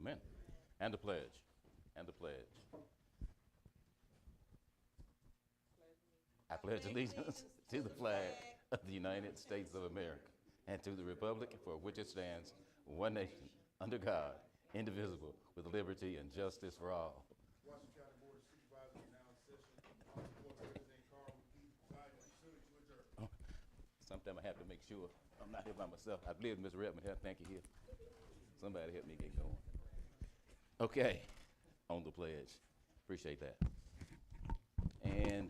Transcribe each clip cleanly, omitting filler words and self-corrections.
Amen. And the pledge. And the pledge. I pledge allegiance to the flag of the United States of America and to the republic for which it stands, one nation, under God, indivisible, with liberty and justice for all. Washington County Board of Supervisors now in session. Board President Carl McGee presiding. Consider to adjourn. Sometime I have to make sure I'm not here by myself. I believe Ms. Redmond help. Thank you here. Somebody help me get going. Okay, on the pledge. Appreciate that. And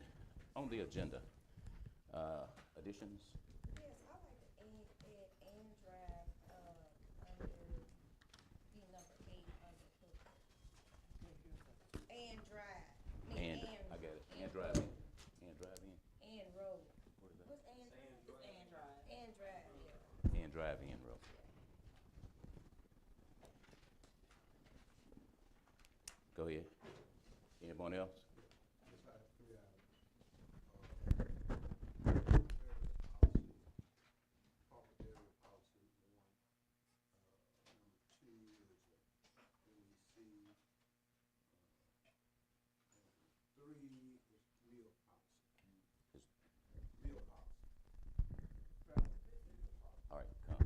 on the agenda, additions. Yes, I like to add and drive, under the number 8 under hook. And drive. And, I got it, and drive in. And drive in. And road. What is that? What's and drive? It's and drive. And drive, yeah. And drive in road. Go ahead. Anyone else? Just have 3 items. Property area policy, one. Number 2 is NEC. 3 is meal policy. Meal policy. All right, come.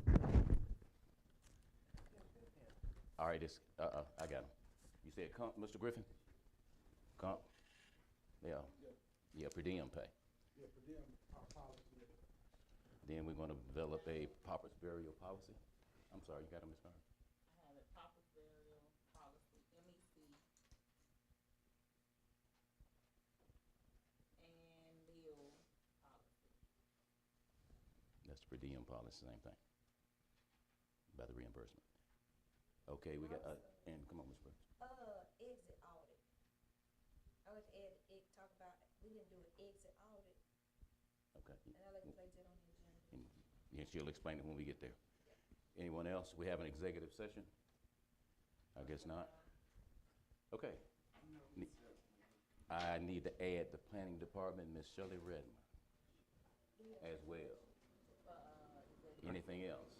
All right, this, I got him. You said comp, Mr. Griffin? Comp? Yeah, yeah, per diem pay. Yeah, per diem, our policy. Then we're gonna develop a pauper's burial policy. I'm sorry, you got it, Ms. Carter? I have it, pauper's burial policy, MEC. And meal policy. That's the per diem policy, same thing. By the reimbursement. Okay, we got, and come on, Ms. Brooks. Exit audit. I like to add, talk about, we didn't do an exit audit, Okay. and I like to place that on the agenda. And yeah, she'll explain it when we get there. Anyone else? We have an executive session? I guess not. Okay. I need to add the planning department, Ms. Shirley Redmond, as well. Anything else?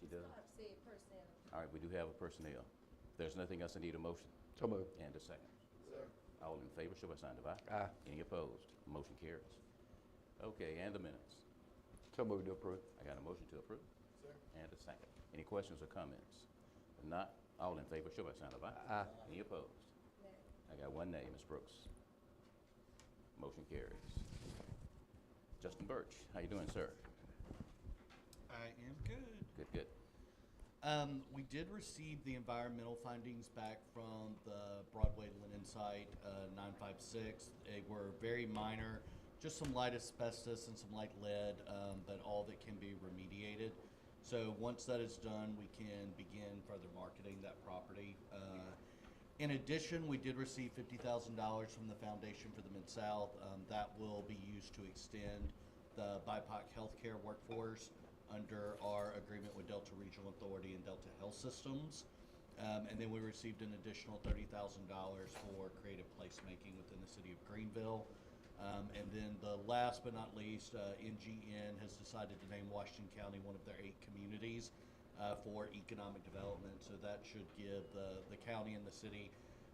She does? I've said personnel. All right, we do have a personnel. If there's nothing else, I need a motion So moved. and a second. All in favor, show by sign of aye. Aye. Any opposed? Motion carries. Okay, and the minutes. So moved to approve. I got a motion to approve and a second. Any questions or comments? If not, all in favor, show by sign of aye. Aye. Any opposed? I got one nay, Ms. Brooks. Motion carries. Justin Birch, how you doing, sir? I am good. Good, good. We did receive the environmental findings back from the Broadway Linen site, 956. They were very minor, just some light asbestos and some light lead, but all that can be remediated. So once that is done, we can begin further marketing that property. In addition, we did receive $50,000 from the Foundation for the Mid-South. That will be used to extend the BIPOC healthcare workforce under our agreement with Delta Regional Authority and Delta Health Systems. And then we received an additional $30,000 for creative placemaking within the city of Greenville. And then the last but not least, NGN has decided to name Washington County one of their 8 communities for economic development. So that should give the county and the city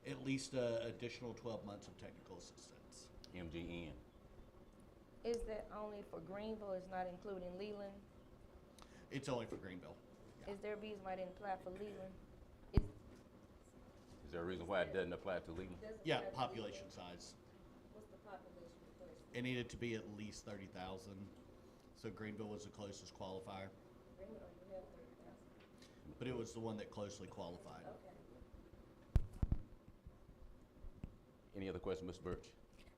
at least additional 12 months of technical assistance. MGN. Is that only for Greenville, it's not including Leland? It's only for Greenville. Is there a reason why I didn't apply for Leland? Is there a reason why it doesn't apply to Leland? Yeah, population size. What's the population request? It needed to be at least 30,000. So Greenville was the closest qualifier, Greenville don't even have 30,000. but it was the one that closely qualified. Okay. Any other questions, Mr. Birch?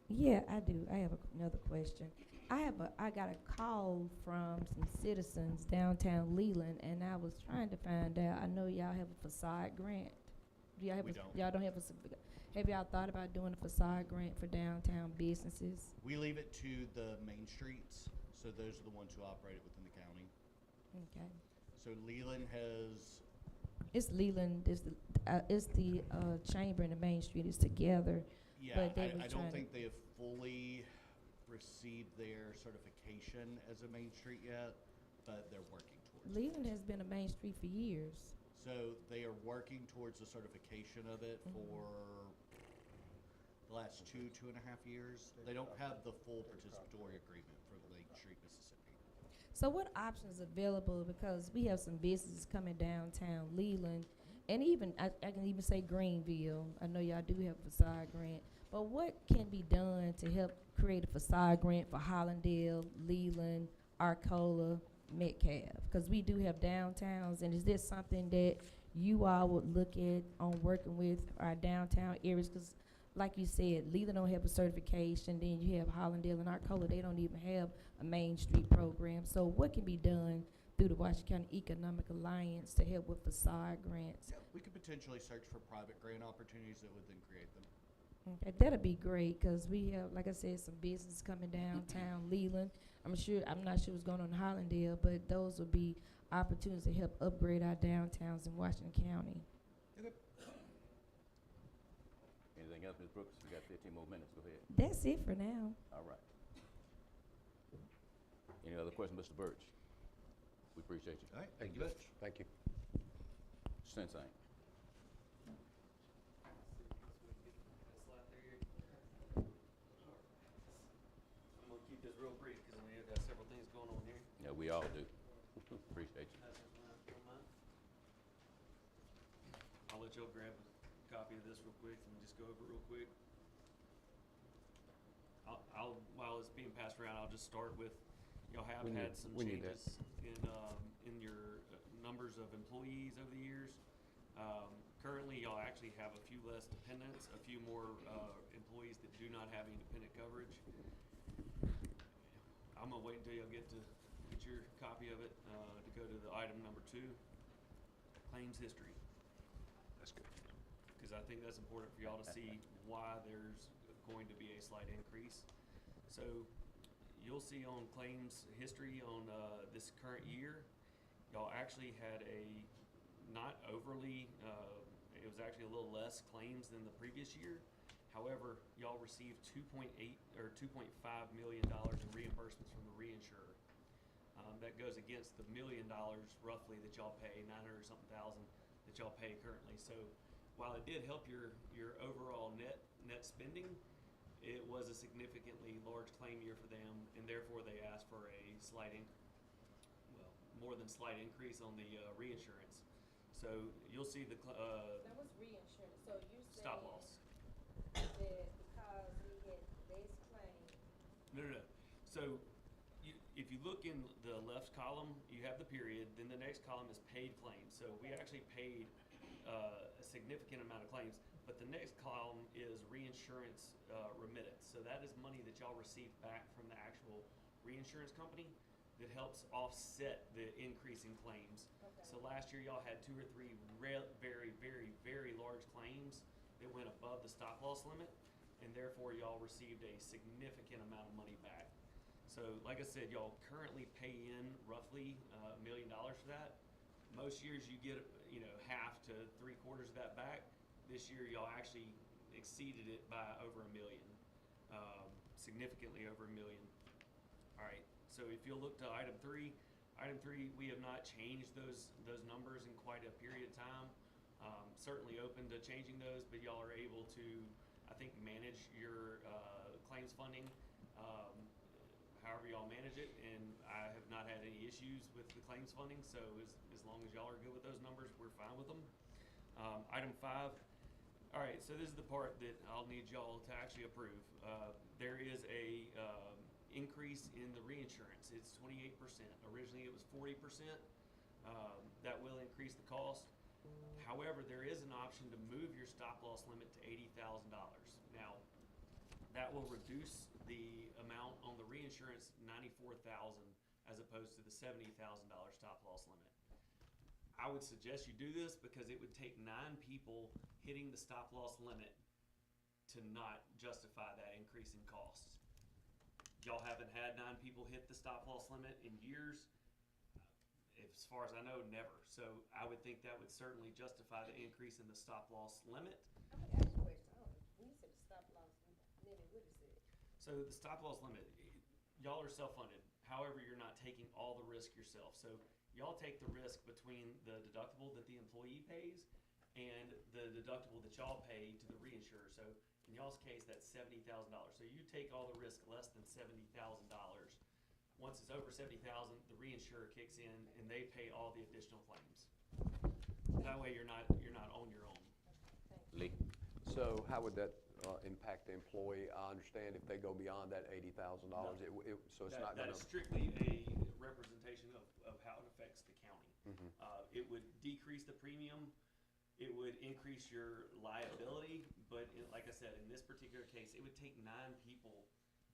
Yeah, I do. I have another question. I got a call from some citizens downtown Leland, and I was trying to find out. I know y'all have a facade grant. Do y'all have We a, don't. Y'all don't have a. Have y'all thought about doing a facade grant for downtown businesses? We leave it to the main streets, so those are the ones who operate it within the county. Okay. So Leland has, It's Leland. It's the chamber and the Main Street is together. yeah, But they was I trying don't to- think they have fully received their certification as a main street yet, but they're working towards it. Leland has been a main street for years. So they are working towards the certification of it for the last 2.5 years. They don't have the full participatory agreement for Lake Street, Mississippi. So what options available, because we have some businesses coming downtown Leland, and even, I can even say Greenville, I know y'all do have a facade grant, but what can be done to help create a facade grant for Hollandale, Leland, Arcola, Metcalf? Because we do have downtowns, and is this something that you all would look at on working with our downtown areas? Because like you said, Leland don't have a certification, then you have Hollandale and Arcola, they don't even have a Main Street program. So what can be done through the Washington County Economic Alliance to help with facade grants? Yeah, we could potentially search for private grant opportunities that would then create them. Okay, that'd be great, because we have, like I said, some business coming downtown Leland. I'm not sure what's going on in Hollandale, but those would be opportunities to help upgrade our downtowns in Washington County. Anything else, Ms. Brooks? You got 15 more minutes. Go ahead. That's it for now. All right. Any other questions, Mr. Birch? We appreciate you. All right, thank you much. Thank you. Sensing. I'm gonna keep this real brief because we have got several things going on here. Yeah, we all do. Appreciate you. Don't mind. I'll let y'all grab a copy of this real quick and just go over it real quick. While it's being passed around, I'll just start with, y'all have We need- had some we need that. changes in your numbers of employees over the years. Currently, y'all actually have a few less dependents, a few more employees that do not have independent coverage. I'm gonna wait until y'all get your copy of it, to go to the item number 2, claims history. That's good. Because I think that's important for y'all to see why there's going to be a slight increase. So you'll see on claims history on this current year, y'all actually had a not overly, it was actually a little less claims than the previous year. However, y'all received $2.8 or $2.5 million in reimbursements from the reinsurer. That goes against the $1 million roughly that y'all pay, 900 something thousand that y'all pay currently. So while it did help your overall net spending, it was a significantly large claim year for them, and therefore they asked for a more than slight increase on the reinsurance. So you'll see the That was reinsurance, so you're saying stop loss. that because we had less claims. No. So if you look in the left column, you have the period, then the next column is paid claims. So we actually paid a significant amount of claims, but the next column is reinsurance remittance. So that is money that y'all receive back from the actual reinsurance company that helps offset the increase in claims. Okay. So last year y'all had 2 or 3 very, very, very large claims that went above the stop loss limit, and therefore y'all received a significant amount of money back. So like I said, y'all currently pay in roughly $1 million for that. Most years you get, half to 3/4 of that back. This year y'all actually exceeded it by over $1 million, significantly over $1 million. All right, so if you'll look to item 3, we have not changed those numbers in quite a period of time. Certainly open to changing those, but y'all are able to, I think, manage your claims funding however y'all manage it, and I have not had any issues with the claims funding, so as long as y'all are good with those numbers, we're fine with them. Item 5, all right, so this is the part that I'll need y'all to actually approve. There is a increase in the reinsurance. It's 28%. Originally it was 40%. That will increase the cost. However, there is an option to move your stop loss limit to $80,000. Now, that will reduce the amount on the reinsurance $94,000 as opposed to the $70,000 stop loss limit. I would suggest you do this because it would take 9 people hitting the stop loss limit to not justify that increase in cost. Y'all haven't had 9 people hit the stop loss limit in years. As far as I know, never. So I would think that would certainly justify the increase in the stop loss limit. I'm gonna ask you a question. When you said stop loss limit, what is it? So the stop loss limit, y'all are self-funded. However, you're not taking all the risk yourself. So y'all take the risk between the deductible that the employee pays and the deductible that y'all pay to the reinsurer. So in y'all's case, that's $70,000. So you take all the risk less than $70,000. Once it's over 70,000, the reinsurer kicks in and they pay all the additional claims. That way you're not on your own. Lee? So how would that impact the employee? I understand if they go beyond that $80,000, so it's not That gonna. is strictly a representation of how it affects the county. It would decrease the premium, it would increase your liability, but like I said, in this particular case, it would take 9 people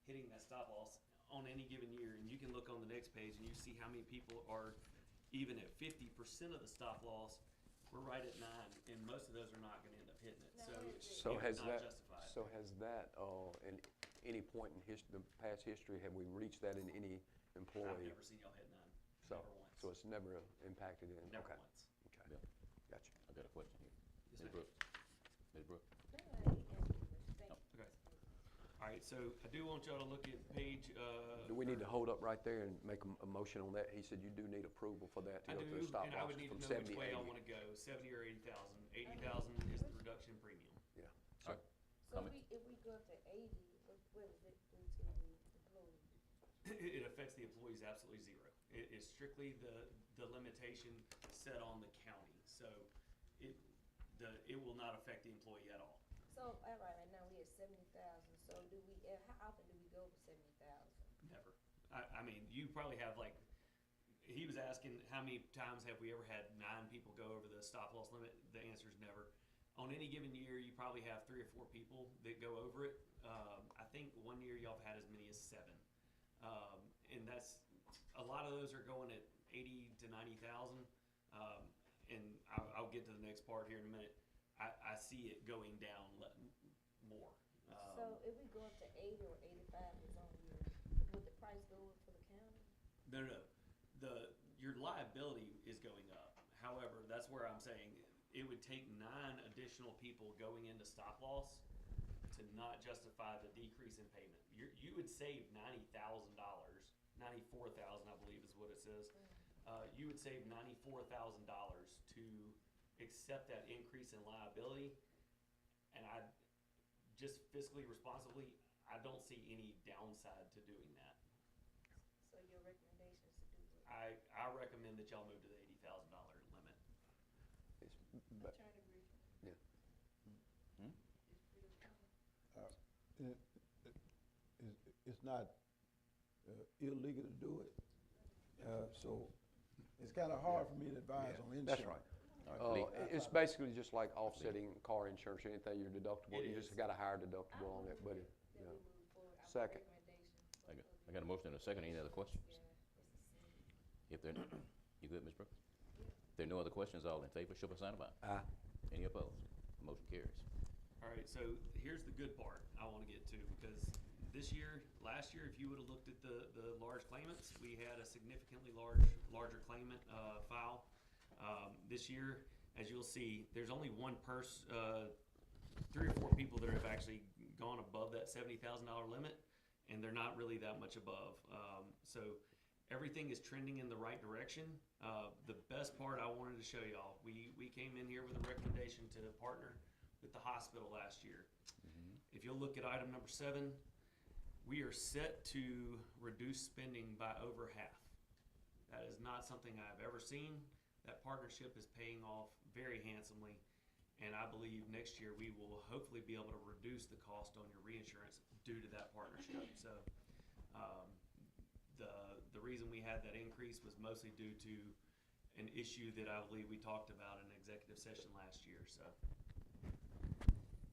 hitting that stop loss on any given year, and you can look on the next page and you see how many people are even at 50% of the stop loss. We're right at 9, and most of those are not gonna end up hitting it, So it has would not that, justify it. so has that, in any point in the past history, have we reached that in any I've employee? never seen y'all hit 9, So, never once, so it's never impacted in, never okay, once. okay, Bill? gotcha. I got a question here. Yes, Ms. ma'am. Brooks? Ms. Brooks? Okay. All right, so I do want y'all to look at page, Do we need to hold up right there and make a motion on that? He said you do need approval for that I to go do, to the stop and I loss would need from to know 70, which way 80. I wanna go, 70 or 80,000. 80,000 is the reduction in premium. Yeah. Sir? So Comment? if we go up to 80, what does it do to the employee? It affects the employees absolutely zero. It is strictly the limitation set on the county, so it will not affect the employee at all. So, all right now we at 70,000, so how often do we go over 70,000? Never. I mean, you probably have like, he was asking how many times have we ever had 9 people go over the stop loss limit? The answer is never. On any given year, you probably have 3 or 4 people that go over it. I think one year y'all have had as many as 7. And that's, a lot of those are going at 80 to 90,000. And I'll get to the next part here in a minute. I see it going down more. So if we go up to 80 or 85 is on your, would the price go up for the county? No. Your liability is going up. However, that's where I'm saying it would take 9 additional people going into stop loss to not justify the decrease in payment. You would save $90,000, 94,000 I believe is what it says. You would save $94,000 to accept that increase in liability, and I just fiscally responsibly, I don't see any downside to doing that. So your recommendation is to do what? I recommend that y'all move to the $80,000 limit. But, Attorney Griffin? yeah. Is Bill coming? It's not illegal to do it, so it's kind of hard for me to advise on insurance. That's right. All right, Lee? It's basically just like offsetting car insurance, anything your deductible, It you is. just got a higher deductible on it, but, That we move forward, our Second. recommendation. I got a motion and a second. Any other questions? Yeah, it's the same. If there, you good, Ms. Brooks? If there are no other questions, all in favor, show by sign of aye. Aye. Any opposed? Motion carries. All right, so here's the good part I want to get to, because last year, if you would have looked at the large claimants, we had a significantly larger claimant file. This year, as you'll see, there's only one person, 3 or 4 people that have actually gone above that $70,000 limit, and they're not really that much above. So everything is trending in the right direction. The best part I wanted to show y'all, we came in here with a recommendation to partner with the hospital last year. If you'll look at item number 7, we are set to reduce spending by over half. That is not something I've ever seen. That partnership is paying off very handsomely, and I believe next year we will hopefully be able to reduce the cost on your reinsurance due to that partnership. So the reason we had that increase was mostly due to an issue that I believe we talked about in executive session last year. So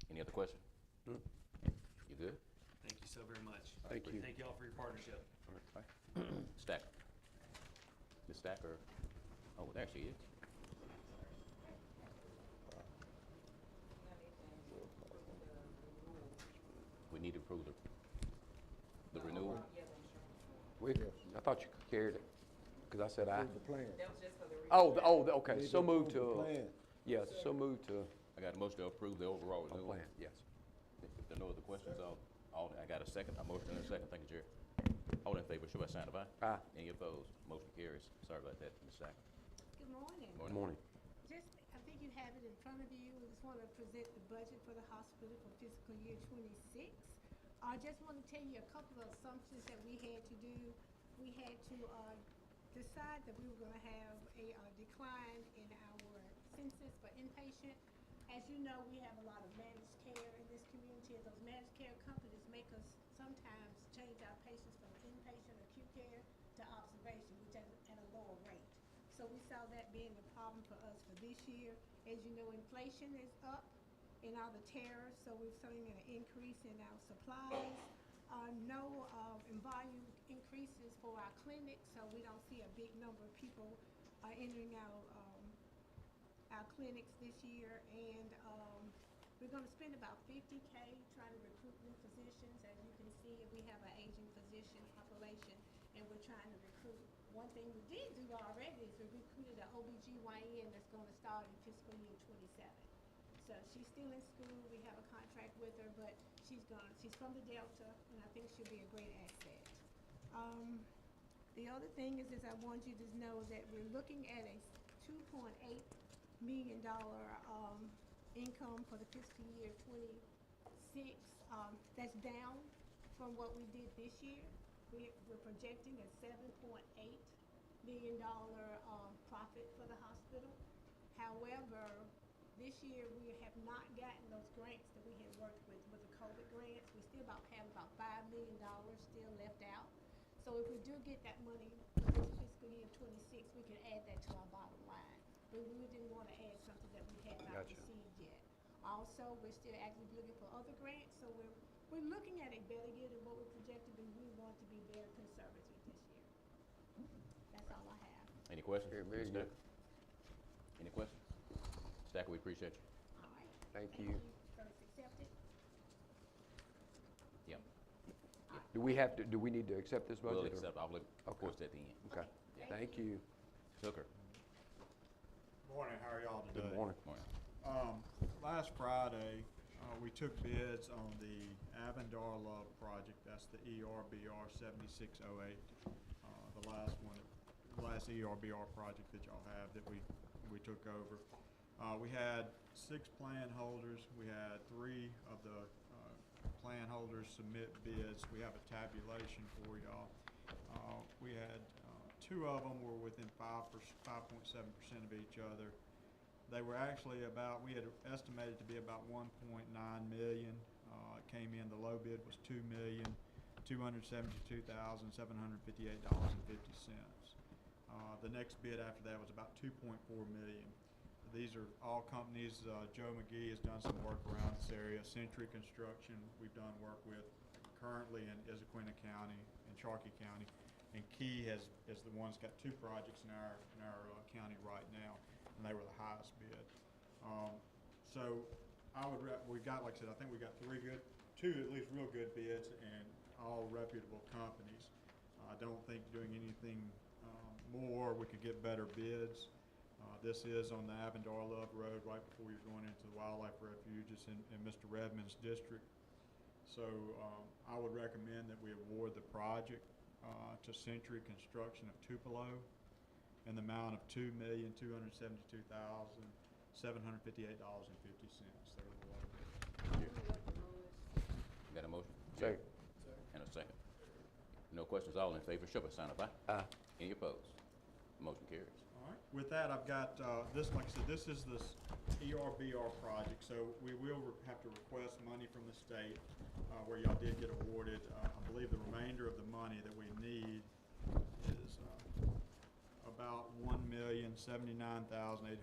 Any other question? You good? thank you so very much. Thank you. Thank you all for your partnership. Stacker. Ms. Stacker. Oh, there she is. We need to approve the renewal. I thought you carried it, because I said aye. Here's the plan. Okay, Need so to move approve the to, plan. yeah, so move to, I got a motion to approve the overall a renewal. plan, yes. If there are no other questions, I got a second, a motion and a second. Thank you, Jerry. All in favor, show by sign of aye. Aye. Any opposed? Motion carries. Sorry about that, Ms. Sacker. Good morning. Morning. Morning. Just, I think you have it in front of you. I just want to present the budget for the hospital for fiscal year '26. I just want to tell you a couple of assumptions that we had to do. We had to decide that we were going to have a decline in our census for inpatient. As you know, we have a lot of managed care in this community, and those managed care companies make us sometimes change our patients from inpatient acute care to observation, which is at a lower rate. So we saw that being a problem for us for this year. As you know, inflation is up in all the tariffs, so we're seeing an increase in our supplies. No in volume increases for our clinics, so we don't see a big number of people entering our clinics this year. And we're going to spend about $50K trying to recruit new physicians. As you can see, we have an aging physician population, and we're trying to recruit. One thing we did do already is we recruited an OBGYN that's going to start in fiscal year '27. So she's still in school. We have a contract with her, but she's from the Delta, and I think she'll be a great asset. The other thing is I want you to know that we're looking at a $2.8 million income for the fiscal year '26. That's down from what we did this year. We're projecting a $7.8 million profit for the hospital. However, this year we have not gotten those grants that we had worked with the COVID grants. We still have about $5 million still left out. So if we do get that money for this fiscal year '26, we can add that to our bottom line. But we didn't want to add something that we had not Gotcha. received yet. Also, we're still actively looking for other grants, so we're looking at a better year than what we projected, but we want to be very conservative this year. That's all I have. Any questions? Very Ms. good. Stacker? Any questions? Stacker, we appreciate you. All right. Thank you. First accepted. Yeah. Do we need to accept this budget? We'll or- accept, I'll look, of Okay. course, at the end. Okay, thank you. Hooker. Morning, how are y'all today? Good morning. Morning. Last Friday, we took bids on the Avondar Love project. That's the ERBR 7608. The last ERBR project that y'all have that we took over. We had 6 plan holders. We had 3 of the plan holders submit bids. We have a tabulation for y'all. We had 2 of them were within 5.7% of each other. They were actually we had estimated to be about 1.9 million. It came in, the low bid was $2,272,758.50. The next bid after that was about 2.4 million. These are all companies. Joe McGee has done some work around this area. Century Construction we've done work with currently in Issaquena County and Sharkey County, and Key is the one's got 2 projects in our county right now, and they were the highest bid. So we got, like I said, I think we got 2 at least real good bids, and all reputable companies. I don't think doing anything more, we could get better bids. This is on the Avondar Love Road, right before you're going into the wildlife refuge. It's in Mr. Redmond's district. So I would recommend that we award the project to Century Construction of Tupelo in the amount of $2,272,758.50. They're the low bid. Got a motion? Second. And a second. No questions, all in favor, show by sign of aye. Aye. Any opposed? Motion carries. All right. With that, I've got this. Like I said, this is this ERBR project. So we will have to request money from the state, where y'all did get awarded. I believe the remainder of the money that we need is about $1,079,802.07.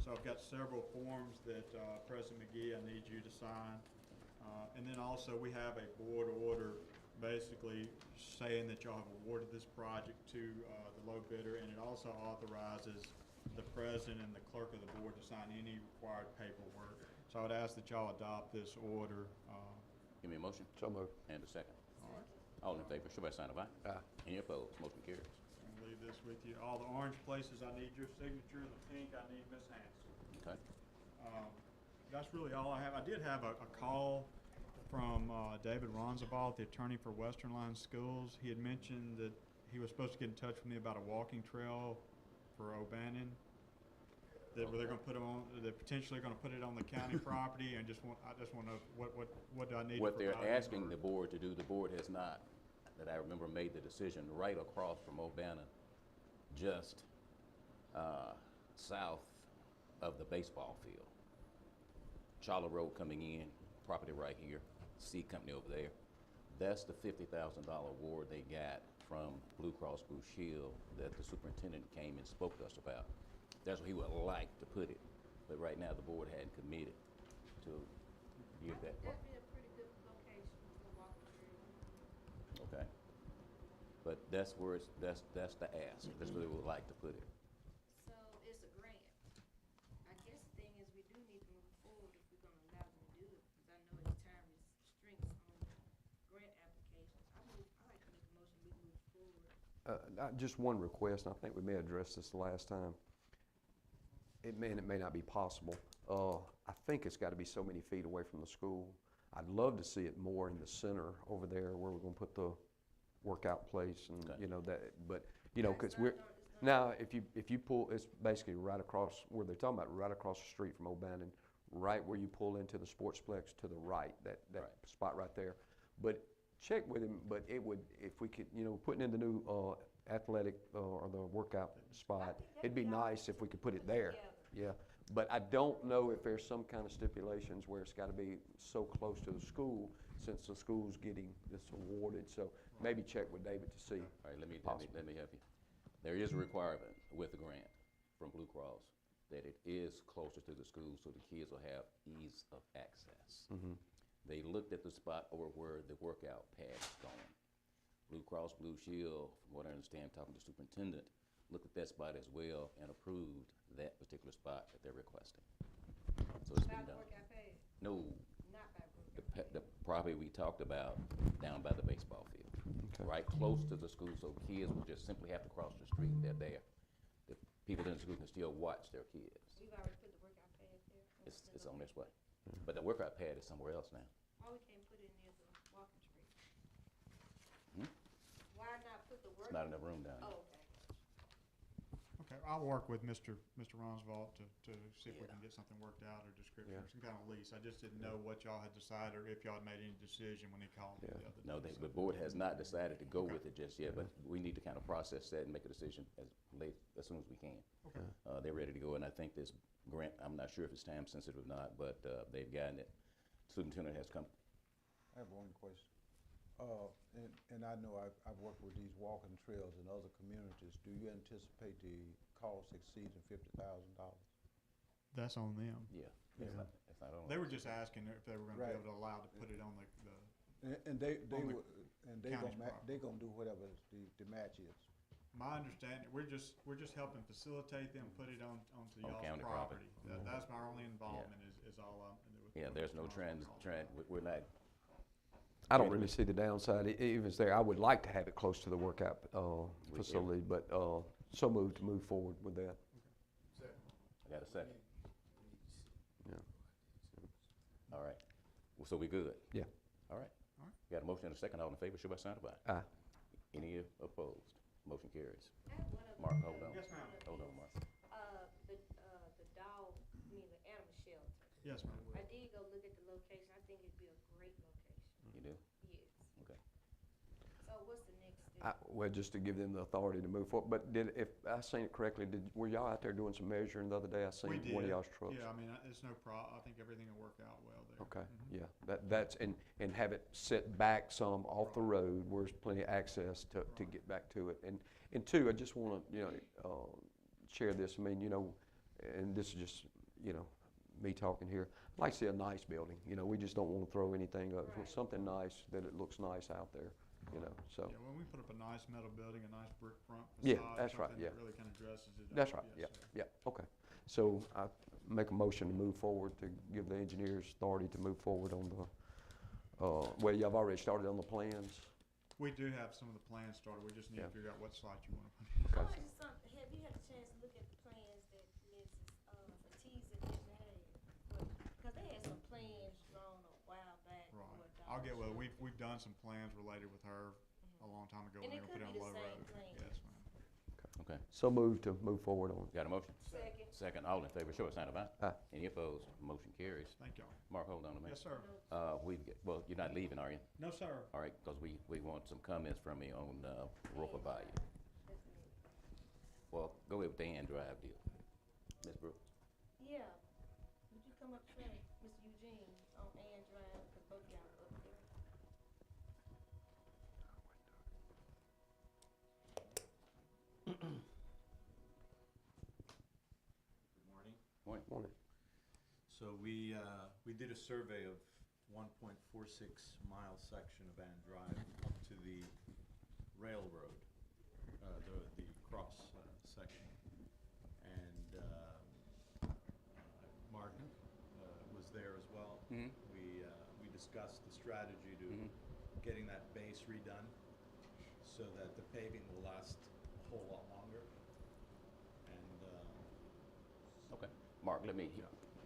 So I've got several forms that President McGee, I need you to sign, and then also we have a board order, basically saying that y'all have awarded this project to the low bidder, and it also authorizes the president and the clerk of the board to sign any required paperwork. So I would ask that y'all adopt this order. Give me a motion So moved. and a second. All right. All in favor, show by sign of aye. Aye. Any opposed? Motion carries. I'll leave this with you. All the orange places, I need your signature. The pink, I need Miss Hanson. Okay. That's really all I have. I did have a call from David Ronzabal, the attorney for Western Line Schools. He had mentioned that he was supposed to get in touch with me about a walking trail for O'Bannon. That they're gonna put on, they're potentially gonna put it on the county property, and I just want to know what do I need to What they're provide them, asking or- the board to do, the board has not, that I remember, made the decision right across from O'Bannon, just south of the baseball field. Charlotte Road coming in, property right here, seed company over there. That's the $50,000 award they got from Blue Cross Blue Shield that the superintendent came and spoke to us about. That's where he would like to put it, but right now the board hadn't committed to give that. That'd be a pretty good location for walking trail. Okay. But that's where it's, that's the ask. That's where they would like to put it. So it's a grant. I guess the thing is, we do need to move forward if we're gonna allow them to do it, because I know it's time restraints on grant applications. I like to make a motion, we move forward. Just one request, and I think we may have addressed this the last time. It may and it may not be possible. I think it's gotta be so many feet away from the school. I'd love to see it more in the center over there where we're gonna put the workout place and, Okay. you know, that, but, you know, cause we're, now, if you pull, it's basically right across, where they're talking about, right across the street from O'Bannon, right where you pull into the Sportsplex to the right, that Right. spot right there. But check with him, but it would, if we could, you know, putting in the new, athletic, or the workout spot, it'd be nice if we could put it there. Yeah, but I don't know if there's some kind of stipulations where it's gotta be so close to the school, since the school's getting this awarded, so maybe check with David to see. All right, let me Possible. help you. There is a requirement with the grant from Blue Cross that it is closer to the school so the kids will have ease of access. Mhm. They looked at the spot over where the workout pad is going. Blue Cross Blue Shield, from what I understand, talking to the superintendent, looked at that spot as well and approved that particular spot that they're requesting. So it's been done. No, the property we talked about down by the baseball field. Okay. Right close to the school, so kids will just simply have to cross the street, they're there. The people in the school can still watch their kids. We've already put the workout pad there. It's on this way. But the workout pad is somewhere else now. Why we can't put it near the walking street? Hmm? Why not put the It's work? not enough room down there. Oh, okay. Okay, I'll work with Mr. Ronsvault to see if we Yeah. can get something worked out, or description, Yeah. or some kind of lease. I just didn't know what y'all had decided, or if y'all had made any decision when he called me Yeah. the other day. No, the so- board has not decided to go Okay. with it just yet, but we need to kind of process that and make a decision as soon as we can. Okay. They're ready to go, and I think this grant, I'm not sure if it's time sensitive or not, but they've gotten it. Superintendent has come. I have one question. And I know I've worked with these walking trails in other communities. Do you anticipate the cost exceeding $50,000? That's on them. Yeah, Yeah. it's not on. They were just asking if they were gonna be Right. able to allow to put it on the And they On the will, and they county's gonna, property. they gonna do whatever the match is. my understanding, we're just helping facilitate them put it onto On y'all's county property. property. That's my only involvement is all I'm. Yeah, there's no we're not, I don't really see the downside, even if it's there. I would like to have it close to the workout, We- facility, but, so moved to move forward with that. I got a second. Yeah. All right. Well, so we good? Yeah. All All right. right. Got a motion and a second. All in favor, show by sign of aye. Aye. Any opposed? Motion carries. I have one other. Mark, hold on. Yes, ma'am. Hold on, Mark. The dog, the animal shelter. Yes, ma'am. I did go look at the location. I think it'd be a great location. You do? Yes. Okay. So what's the next step? Well, just to give them the authority to move forward, but if I seen it correctly, were y'all out there doing some measuring the other day? I We seen did. one of y'all's trucks. Yeah, I mean, it's no I think everything will work out well there. Okay, Mhm. yeah, that's, and have it set back some off the road where there's plenty of access to get back to it. And two, I just wanna, share this, I mean, and this is just, me talking here. I'd like to see a nice building, we just don't wanna throw anything up. Right. Something nice, that it looks nice out there, so. Yeah, when we put up a nice metal building, a nice brick front Yeah, facade, that's right, something that yeah. really kind of dresses it up. That's right, yes, yeah, sir. yeah, okay. So I make a motion to move forward, to give the engineers authority to move forward on the, well, y'all have already started on the plans? We do have some of the plans started, we just need to Yeah. figure out what site you want to put in. Okay. Have you had a chance to look at the plans that Mrs. Fatisa didn't have? Because they had some plans drawn a while back for Right. a dog. I'll get with her. We've done some plans related with her a long time ago when And they it were put could on be the Low same Road. thing. Yes, ma'am. Okay, So moved to move forward on it. got a motion? Second. Second, all in favor, show a sign of aye. Aye. Any opposed? Motion carries. Thank y'all. Mark, hold on a minute. Yes, sir. Well, you're not leaving, are you? No, sir. All right, because we want some comments from you on Roper Bayou. Well, go ahead with the Dan Drive deal. Ms. Brooks? Yeah, would you come up to Mr. Eugene on Ann Drive, cause both y'all are up there. Good morning. Morning. Morning. So we did a survey of 1.46 mile section of Ann Drive up to the railroad, the cross section. And Martin was there as well. Mhm. We discussed the strategy to Mhm. getting that base redone so that the paving will last a whole lot longer. And Okay. Mark, let me,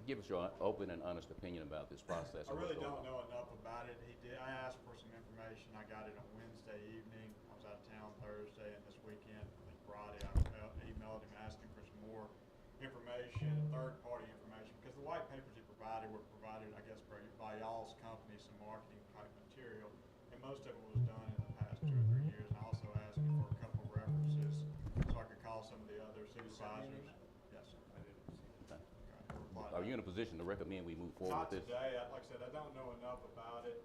give us your open and honest opinion about this process. I and what's really going don't on. know enough about it. I asked for some information. I got it on Wednesday evening. I was out of town Thursday, and this weekend, I think Friday, I emailed him asking for some more information, third-party information, because the white papers he provided were provided, I guess, by y'all's company, some marketing type material, and most of it was done in the past 2 or 3 years. And I also asked him for a couple of references so I could call some of the other supervisors. Yes, sir. I didn't see that. Okay, I replied Are back. you in a position to recommend we move forward Not with this? today. Like I said, I don't know enough about it.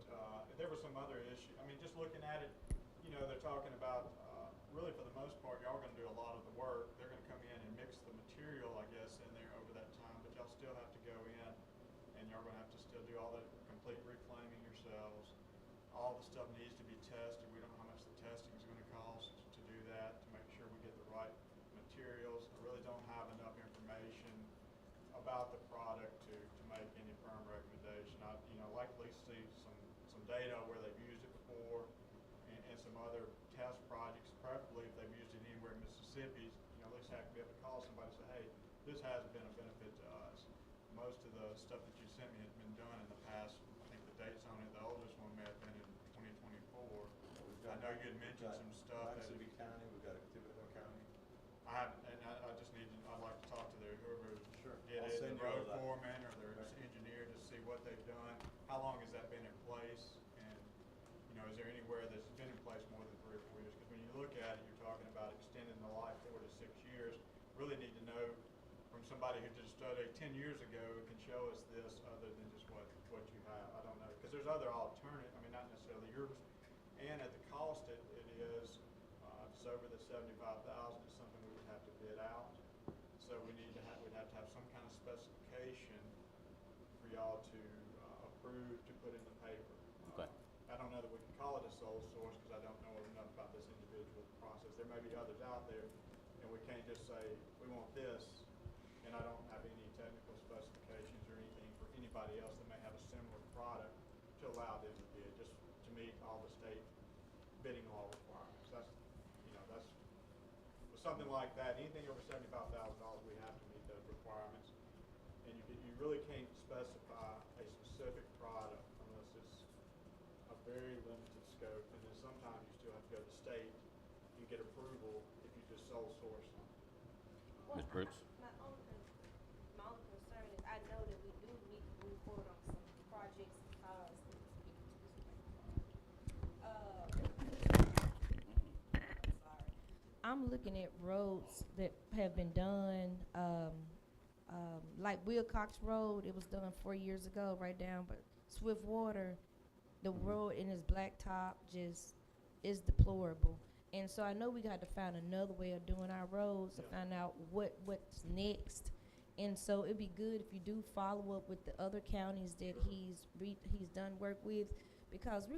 There were some other issues. I mean, just looking at it, they're talking about, really for the most part, y'all are gonna do a lot of the work. They're gonna come in and mix the material, I guess, in there over that time, but y'all still have to go in and y'all gonna have to still do all the complete reclaiming yourselves. All the stuff needs to be tested. We don't know how much the testing is gonna cost to do that, to make sure we get the right materials. I really don't have enough information about the product to make any firm recommendation. I'd like to at least see some data where they've used it before and some other test projects, preferably if they've used it anywhere in Mississippi, at least have to be able to call somebody and say, hey, this has been a benefit to us. Most of the stuff that you sent me has been done in the past. I think the dates on it, the oldest one may have been in 2024. I know you had mentioned some stuff that. Laxity County, we've got Activity County. I haven't, and I just need to, I'd like to talk to whoever Sure. did I'll it, send the you all road that. foreman or their engineer, to see what they've done. How long has that been in place? And, is there anywhere that's been in place more than 3 or 4 years? Because when you look at it, you're talking about extending the life 4 to 6 years. Really need to know from somebody who did a study 10 years ago who can show us this other than just what you have. I don't know, because there's other alternatives, not necessarily yours. And at the cost it is, it's over the 75,000, is something we would have to bid out. So we'd have to have some kind of specification for y'all to approve to put in the paper. Okay. I don't know that we can call it a sole source because I don't know enough about this individual process. There may be others out there, and we can't just say, we want this, and I don't have any technical specifications or anything for anybody else that may have a similar product to allow them to bid, just to meet all the state bidding law requirements. With something like that, anything over $75,000, we have to meet those requirements. And you really can't specify a specific product unless it's a very limited scope. And then sometimes you still have to go to the state and get approval if you just sole source something. Ms. Brooks? My only concern is I know that we do need to move forward on some projects because I'm looking at roads that have been done, like Wilcox Road, it was done 4 years ago, right down, but Swiftwater, the road in its blacktop just is deplorable. And so I know we got to find another way of doing our roads to find out what's next. And so it'd be good if you do follow up with the other counties that he's done work with, because we're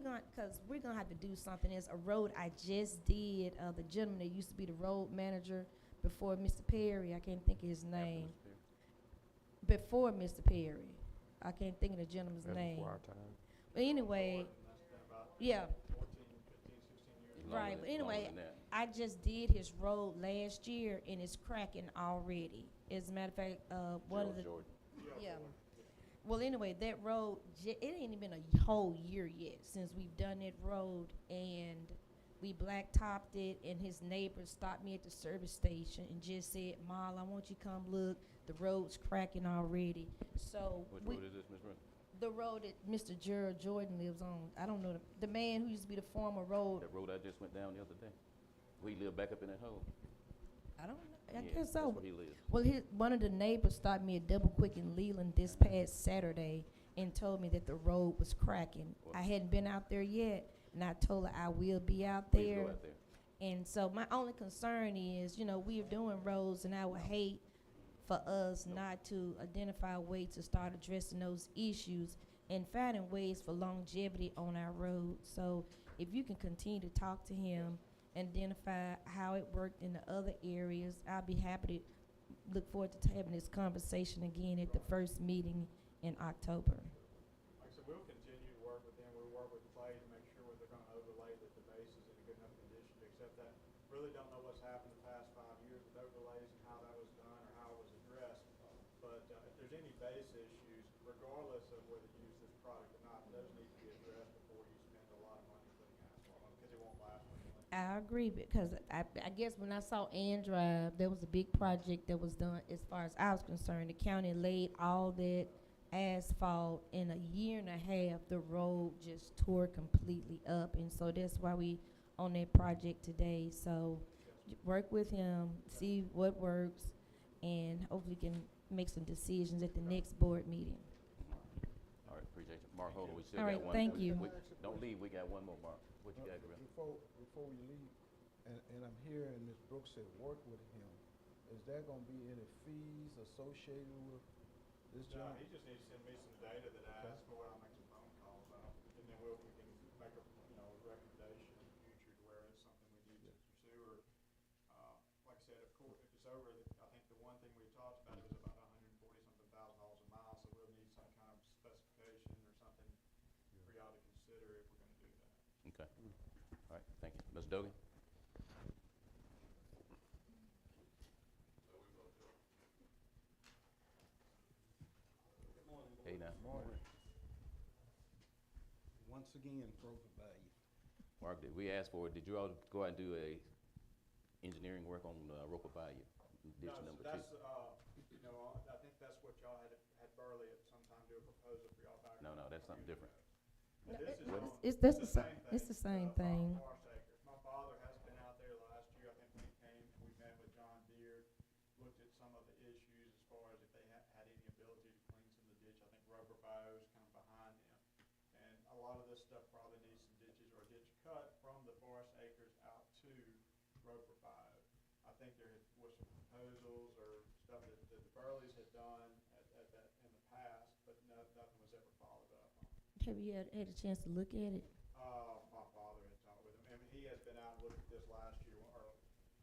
gonna have to do something. There's a road I just did. The gentleman that used to be the road manager before Mr. Perry, I can't think of his name. Before Mr. Perry, I can't think of the gentleman's That was name. before our time. But anyway, That's been about yeah. 14, 15, 16 years. Right, but anyway, Longer than that. I just did his road last year and it's cracking already. As a matter of fact, one of the, Jordan. yeah. Well, anyway, that road, it ain't even been a whole year yet since we've done that road, and we blacktopped it, and his neighbor stopped me at the service station and just said, Marl, I want you to come look, the road's cracking already. So, Which we, road is this, Ms. Run? the road that Mr. Gerald Jordan lives on, I don't know, the man who used to be the former road, That road I just went down the other day? We live back up in that hole? I don't know, I Yeah, guess so. That's where he lives. Well, one of the neighbors stopped me at Double Quick in Leland this past Saturday and told me that the road was cracking. Well- I hadn't been out there yet, and I told her I will be out Please there. go out there. And so my only concern is, we're doing roads, and I would hate for us not to identify a way to start addressing those issues and finding ways for longevity on our roads. So if you can continue to talk to him, identify how it worked in the other areas, I'll be happy to look forward to having this conversation again at the first meeting in October. Like I said, we'll continue to work with them. We'll work with Clay to make sure they're gonna overlay the bases in a good enough condition to accept that. Really don't know what's happened the past 5 years with overlays and how that was done or how it was addressed. But, if there's any base issues, regardless of whether you use this product or not, those need to be addressed before you spend a lot of money putting asphalt on, because it won't last anyway. I agree, because I guess when I saw Ann Drive, there was a big project that was done. As far as I was concerned, the county laid all that asphalt in a year and a half. The road just tore completely up, and so that's why we on that project today. So work with him, see what works, and hopefully can make some decisions at the next board meeting. All right, appreciate you. Mark, hold on, we still All got right, one. thank you. Don't leave, we got one more, Mark. What you got, Gorilla? Before we leave, and I'm hearing Ms. Brooks said work with him, is there gonna be any fees associated with this No, job? he just needs to send me some data that I asked for, I'll make some phone calls out, and then we can make a, recommendation in the future to where it's something we need to pursue, or, like I said, of course, if it's over, I think the one thing we talked about, it was about $140-something thousand a mile, so we'll need some kind of specification or something for y'all to consider if we're gonna do that. Okay. All right, thank you. Ms. Dogan? Hey, now. Once again, Roper Bayou. Mark, did we ask for, did you all go out and do a engineering work on Roper Bayou, ditch No, number so 2? that's, I think that's what y'all had Burley at some time do a proposal for y'all back. No, that's something different. And this is What? on- That's the the same thing. it's the same Far- thing. Forest Acres. My father has been out there last year. I think when he came, we met with John Deere, looked at some of the issues as far as if they had any ability to clean some of the ditch. I think Roper Bayou is kind of behind them. And a lot of this stuff probably needs some ditches or a ditch cut from the Forest Acres out to Roper Bayou. I think there was some proposals or stuff that the Burleys had done at that in the past, but nothing was ever followed up on. Have you had a chance to look at it? My father had talked with him, and he has been out and looked at this last year, or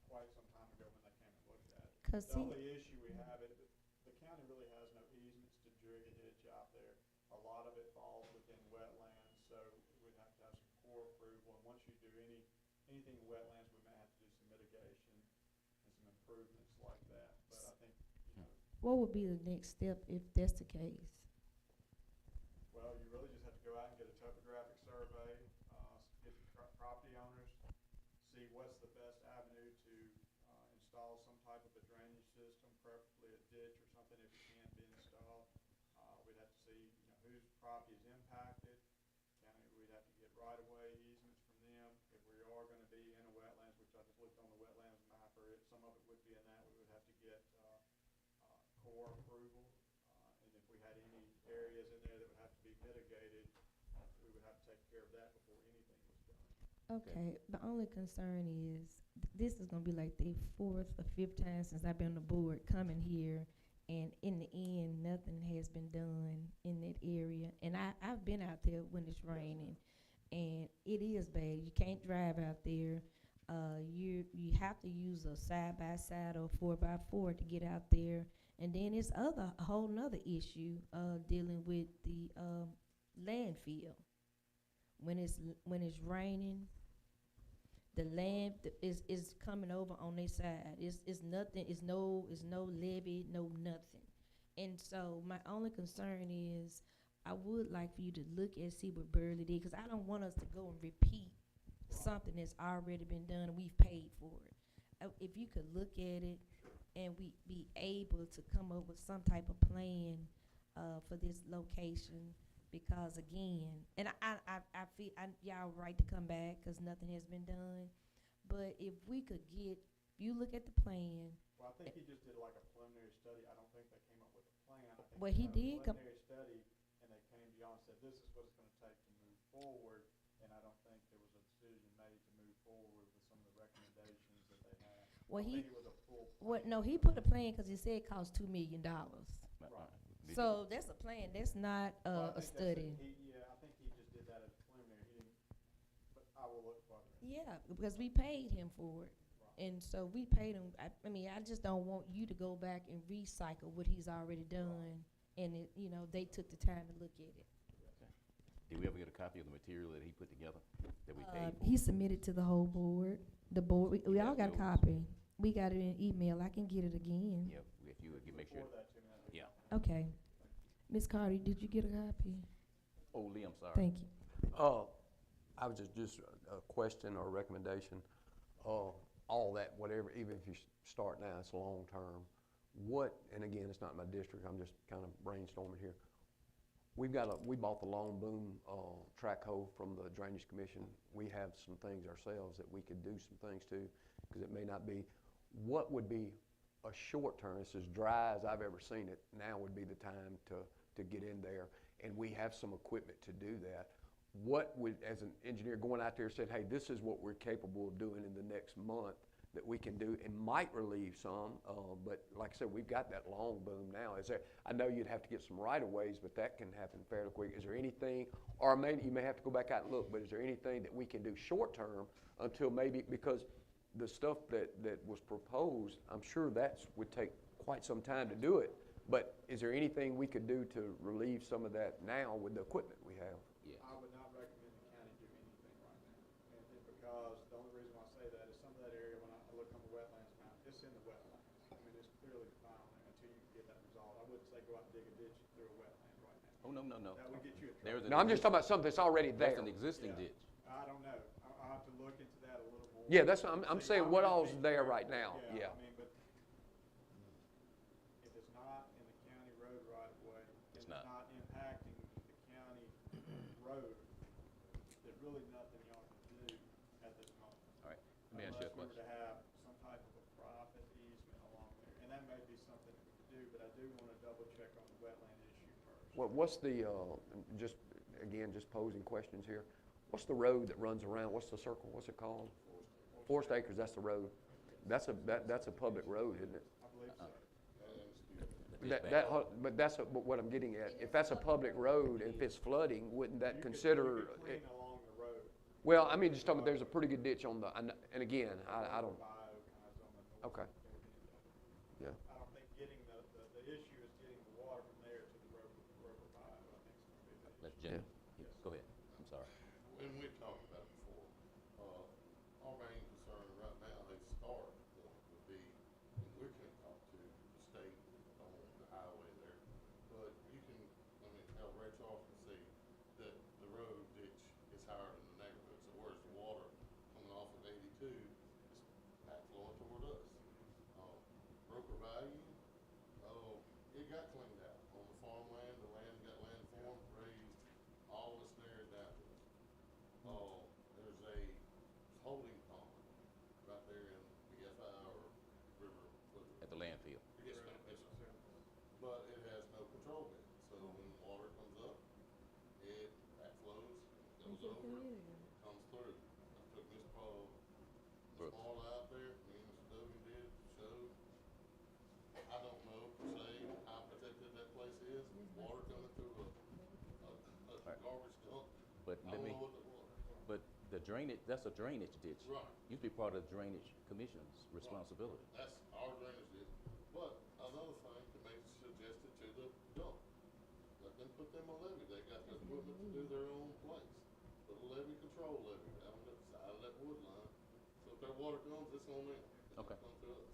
quite some time ago when they came and looked at it. 'Cause The he- only issue we have, the county really has no easements to dig a ditch out there. A lot of it falls within wetlands, so we'd have to have some core approval, and once you do anything in wetlands, we may have to do some mitigation and some improvements like that, but I think, What would be the next step if that's the case? well, you really just have to go out and get a topographic survey, get the property owners, see what's the best avenue to install some type of a drainage system, preferably a ditch or something if it can be installed. We'd have to see, whose property is impacted. We'd have to get right-of-way easements from them. If we are gonna be in a wetlands, which I just looked on the wetlands mapper, some of it would be in that, we would have to get core approval. And if we had any areas in there that would have to be mitigated, we would have to take care of that before anything was done. Okay, the only concern is, this is gonna be like the 4th or 5th time since I've been on the board coming here, and in the end, nothing has been done in that area. And I've been out there when it's raining, and it is bad. You can't drive out there. You have to use a side-by-side or 4x4 to get out there. And then it's a whole nother issue, dealing with the, landfill. When it's raining, the land is coming over on their side. It's nothing, it's no levee, no nothing. And so my only concern is, I would like for you to look and see what Burley did, because I don't want us to go and repeat something that's already been done and we've paid for it. If you could look at it and we be able to come up with some type of plan for this location, because again, and I feel y'all right to come back because nothing has been done. But if we could get, you look at the plan. Well, I think he just did like a preliminary study. I don't think they came up with a plan. I think Well, they he had a did come- preliminary study, and they came to y'all and said, this is what it's gonna take to move forward. And I don't think there was a decision made to move forward with some of the recommendations that they had. Well, I don't he- think it was a full What? plan. No, he put a plan because he said it cost $2 million. Right. So that's a plan. That's not Well, I a think that's study. Yeah, I think he just did that as preliminary. He didn't, but I will look further. Yeah, because we paid him for it. And so we paid him. I mean, I just don't want you to go back and recycle what he's already done. And it, they took the time to look at it. Did we ever get a copy of the material that he put together, that we paid for? He submitted to the whole board. The board, we You all got got a yours? copy. We got it in email. I can get it again. Yeah, if you would make sure. Forward that to me, that'd be Yeah. fine. Okay. Ms. Carter, did you get a copy? Oh, Lee, I'm sorry. Thank you. I was just a question or a recommendation. All that, whatever, even if you start now, it's long term. And again, it's not my district, I'm just kind of brainstorming here. We bought the long boom track hole from the Drainage Commission. We have some things ourselves that we could do some things to, because it may not be. What would be a short term, it's as dry as I've ever seen it, now would be the time to get in there, and we have some equipment to do that. What would, as an engineer going out there and saying, hey, this is what we're capable of doing in the next month that we can do, and might relieve some, but like I said, we've got that long boom now. I know you'd have to get some right-of-ways, but that can happen fairly quick. Is there anything, or you may have to go back out and look, but is there anything that we can do short-term until maybe, because the stuff that was proposed, I'm sure would take quite some time to do it, but is there anything we could do to relieve some of that now with the equipment we have? Yeah. I would not recommend the county do anything right now. And because the only reason why I say that is some of that area, when I look on the wetlands map, it's in the wetlands. I mean, it's clearly defined there until you can get that resolved. I wouldn't say go out and dig a ditch through a wetland right now. Oh, no. That would get you in There's trouble. No, I'm just talking about something that's already there. That's an existing Yeah. ditch. I don't know. I'll have to look into that a little more. Yeah, I'm See saying how what many all's feet there there- right now, yeah. I mean, but if it's not in the county road right of way, and It's it's not. not impacting the county road, there's really nothing y'all can do at this moment. All right, let me ask you a Unless we were question. to have some type of a private easement along there, and that may be something that we could do, but I do wanna double check on the wetland issue first. What's the, just posing questions here. What's the road that runs around? What's the circle? What's it called? Forest Acres, that's the road. That's a public road, isn't it? I believe so. But what I'm getting at, if that's a public road, if it's flooding, wouldn't that You could consider? clean along the road. Well, I mean, just talking about, there's a pretty good ditch on and again, I don't, Bio kind of on the north Okay. end of it. yeah. I don't think getting the issue is getting the water from there to the road bio. I think it's gonna be the issue. Let's Jim, go ahead, I'm sorry. When we talked about it before, our main concern right now, they start, would be, and we can talk to the state on the highway there, but you can, Ray Charles can see that the road ditch is higher than the neighborhood, so where's the water coming off of 82 is back flowing toward us. Broker Value, it got cleaned out on the farmland, the land got landformed, raised, all this there down to us. There's a holding pond right there in BFI or River. At the landfill. Yes, ma'am, yes, sir. But it has no control bed, so when water comes up, it backflows, goes over, comes through. I took Miss Brooks. Marla out there, me and Mr. Duggan did, showed. I don't know per se how protected that place is, water coming through a garbage dump. But I let don't me, know what the water. but the drainage, that's a drainage ditch. Right. Used to be part of the Drainage Commission's responsibility. That's our drainage ditch. But another thing, to make suggested to the dump, let them put them a levee. They got the equipment to do their own place. Put a levee, control levee down the side of that wood line. So if their water comes, it's on them. It's not Okay. come to us.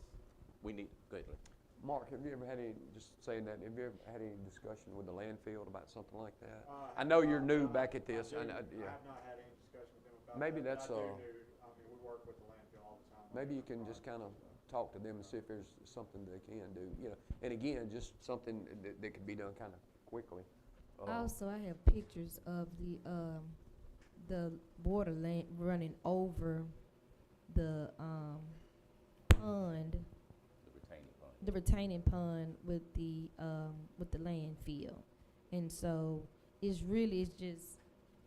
We need, go ahead, Lee. Mark, have you ever had any, just saying that, have you ever had any discussion with the landfill about something like that? Uh, I know you're have new not- back at this, I and, do- yeah. I have not had any discussion with them about Maybe that, that's, but I do, I mean, we work with the landfill all the time. on Maybe you different can just projects, kind of so. talk to them and see if there's something they can do, you know. And again, just something that could be done kind of quickly. Also, I have pictures of the water running over the pond, The retaining pond. the retaining pond with the landfill. And so it's just,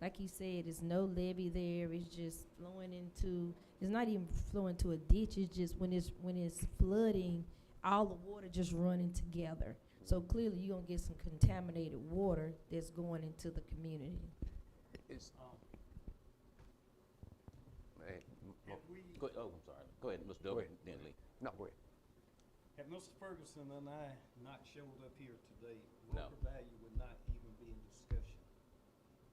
like he said, it's no levee there, it's just flowing into, it's not even flowing to a ditch, it's just when it's flooding, all the water just running together. So clearly you're gonna get some contaminated water that's going into the community. It's, hey, Have we, Go, oh, I'm sorry. Go ahead, Mr. Go Dover, ahead. then Lee. no, go ahead. have Mr. Ferguson and I not showed up here today, No. worker value would not even be in discussion.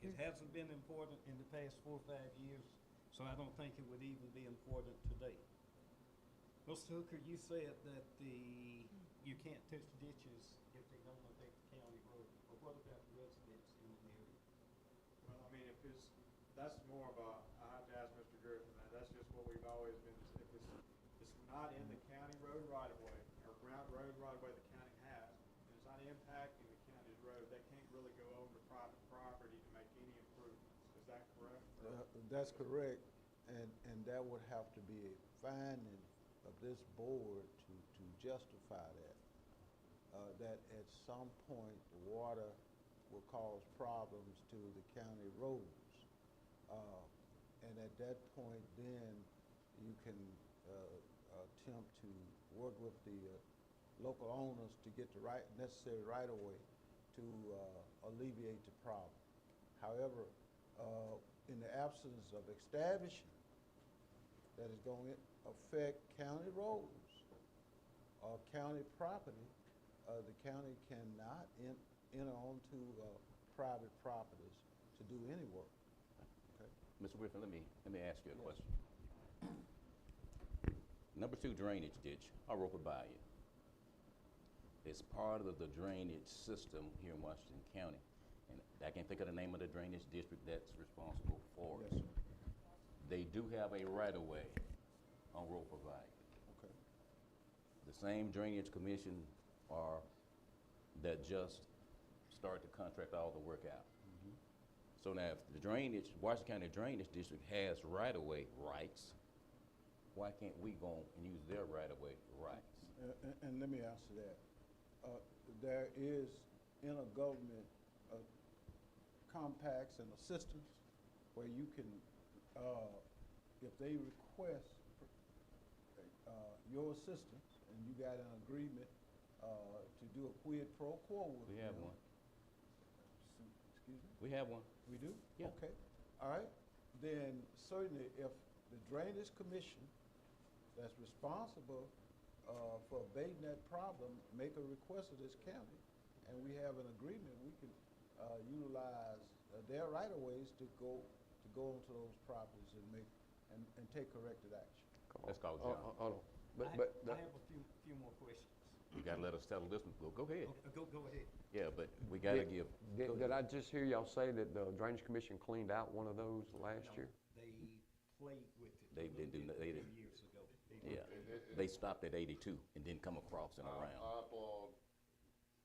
It hasn't been important in the past 4 or 5 years, so I don't think it would even be important today. Mr. Hooker, you said that you can't touch ditches if they don't affect the county road, but what about the residents in the area? Well, I mean, if it's, that's more of a, I have to ask Mr. Griffin that, that's just what we've always been, if it's not in the county road right of way, or ground road right of way the county has, and it's not impacting the county's road, they can't really go over to private property to make any improvements, is that correct? That's correct, and that would have to be a finding of this board to justify that. That at some point, the water will cause problems to the county roads. And at that point, then you can attempt to work with the local owners to get the necessary right-of-way to alleviate the problem. However, in the absence of establishing that is going to affect county roads or county property, the county cannot enter onto private properties to do any work. Okay? Mr. Griffin, let me ask you a question. Number 2 drainage ditch, Roper Bayou. It's part of the drainage system here in Washington County. And I can't think of the name of the drainage district that's responsible for it. Yes, sir. They do have a right-of-way on Roper Bayou. Okay. The same drainage commission that just started to contract all the work out. So now, if the Washington County Drainage District has right-of-way rights, why can't we go and use their right-of-way rights? And let me answer that. There is intergovernment compacts and assistance where you can, if they request your assistance and you got an agreement to do a quid pro quo with them. We have one. Excuse me? We have one. We do? Yeah. Okay, all right. Then certainly if the Drainage Commission that's responsible for abating that problem, make a request of this county, and we have an agreement, we can utilize their right-of-ways to go onto those properties and take corrective action. Let's call John. Hold on. I have a few more questions. You gotta let us settle this one. Go ahead. Go ahead. Yeah, but we gotta give. go Did ahead. I just hear y'all say that the Drainage Commission cleaned out one of those last No, year? They played with it. They a little didn't do bit they 2 didn't. years ago. Yeah, they stopped at 82 and didn't come across and around. I applaud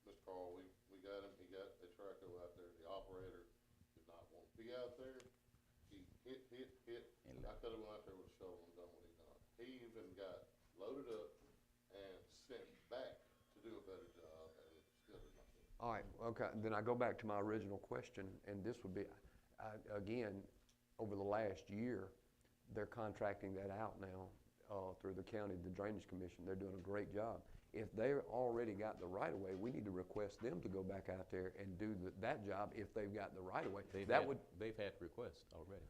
Mr. Carl, we got him, he got a traco out there, the operator did not want to be out there. He hit, And I could've went out there with a shovel and done what he done. He even got loaded up and sent back to do a better job, and it still did not work. All right, okay, then I go back to my original question, and this would be, again, over the last year, they're contracting that out now through the county, the Drainage Commission. They're doing a great job. If they've already got the right-of-way, we need to request them to go back out there and do that job if they've got the right-of-way. They've had requests already.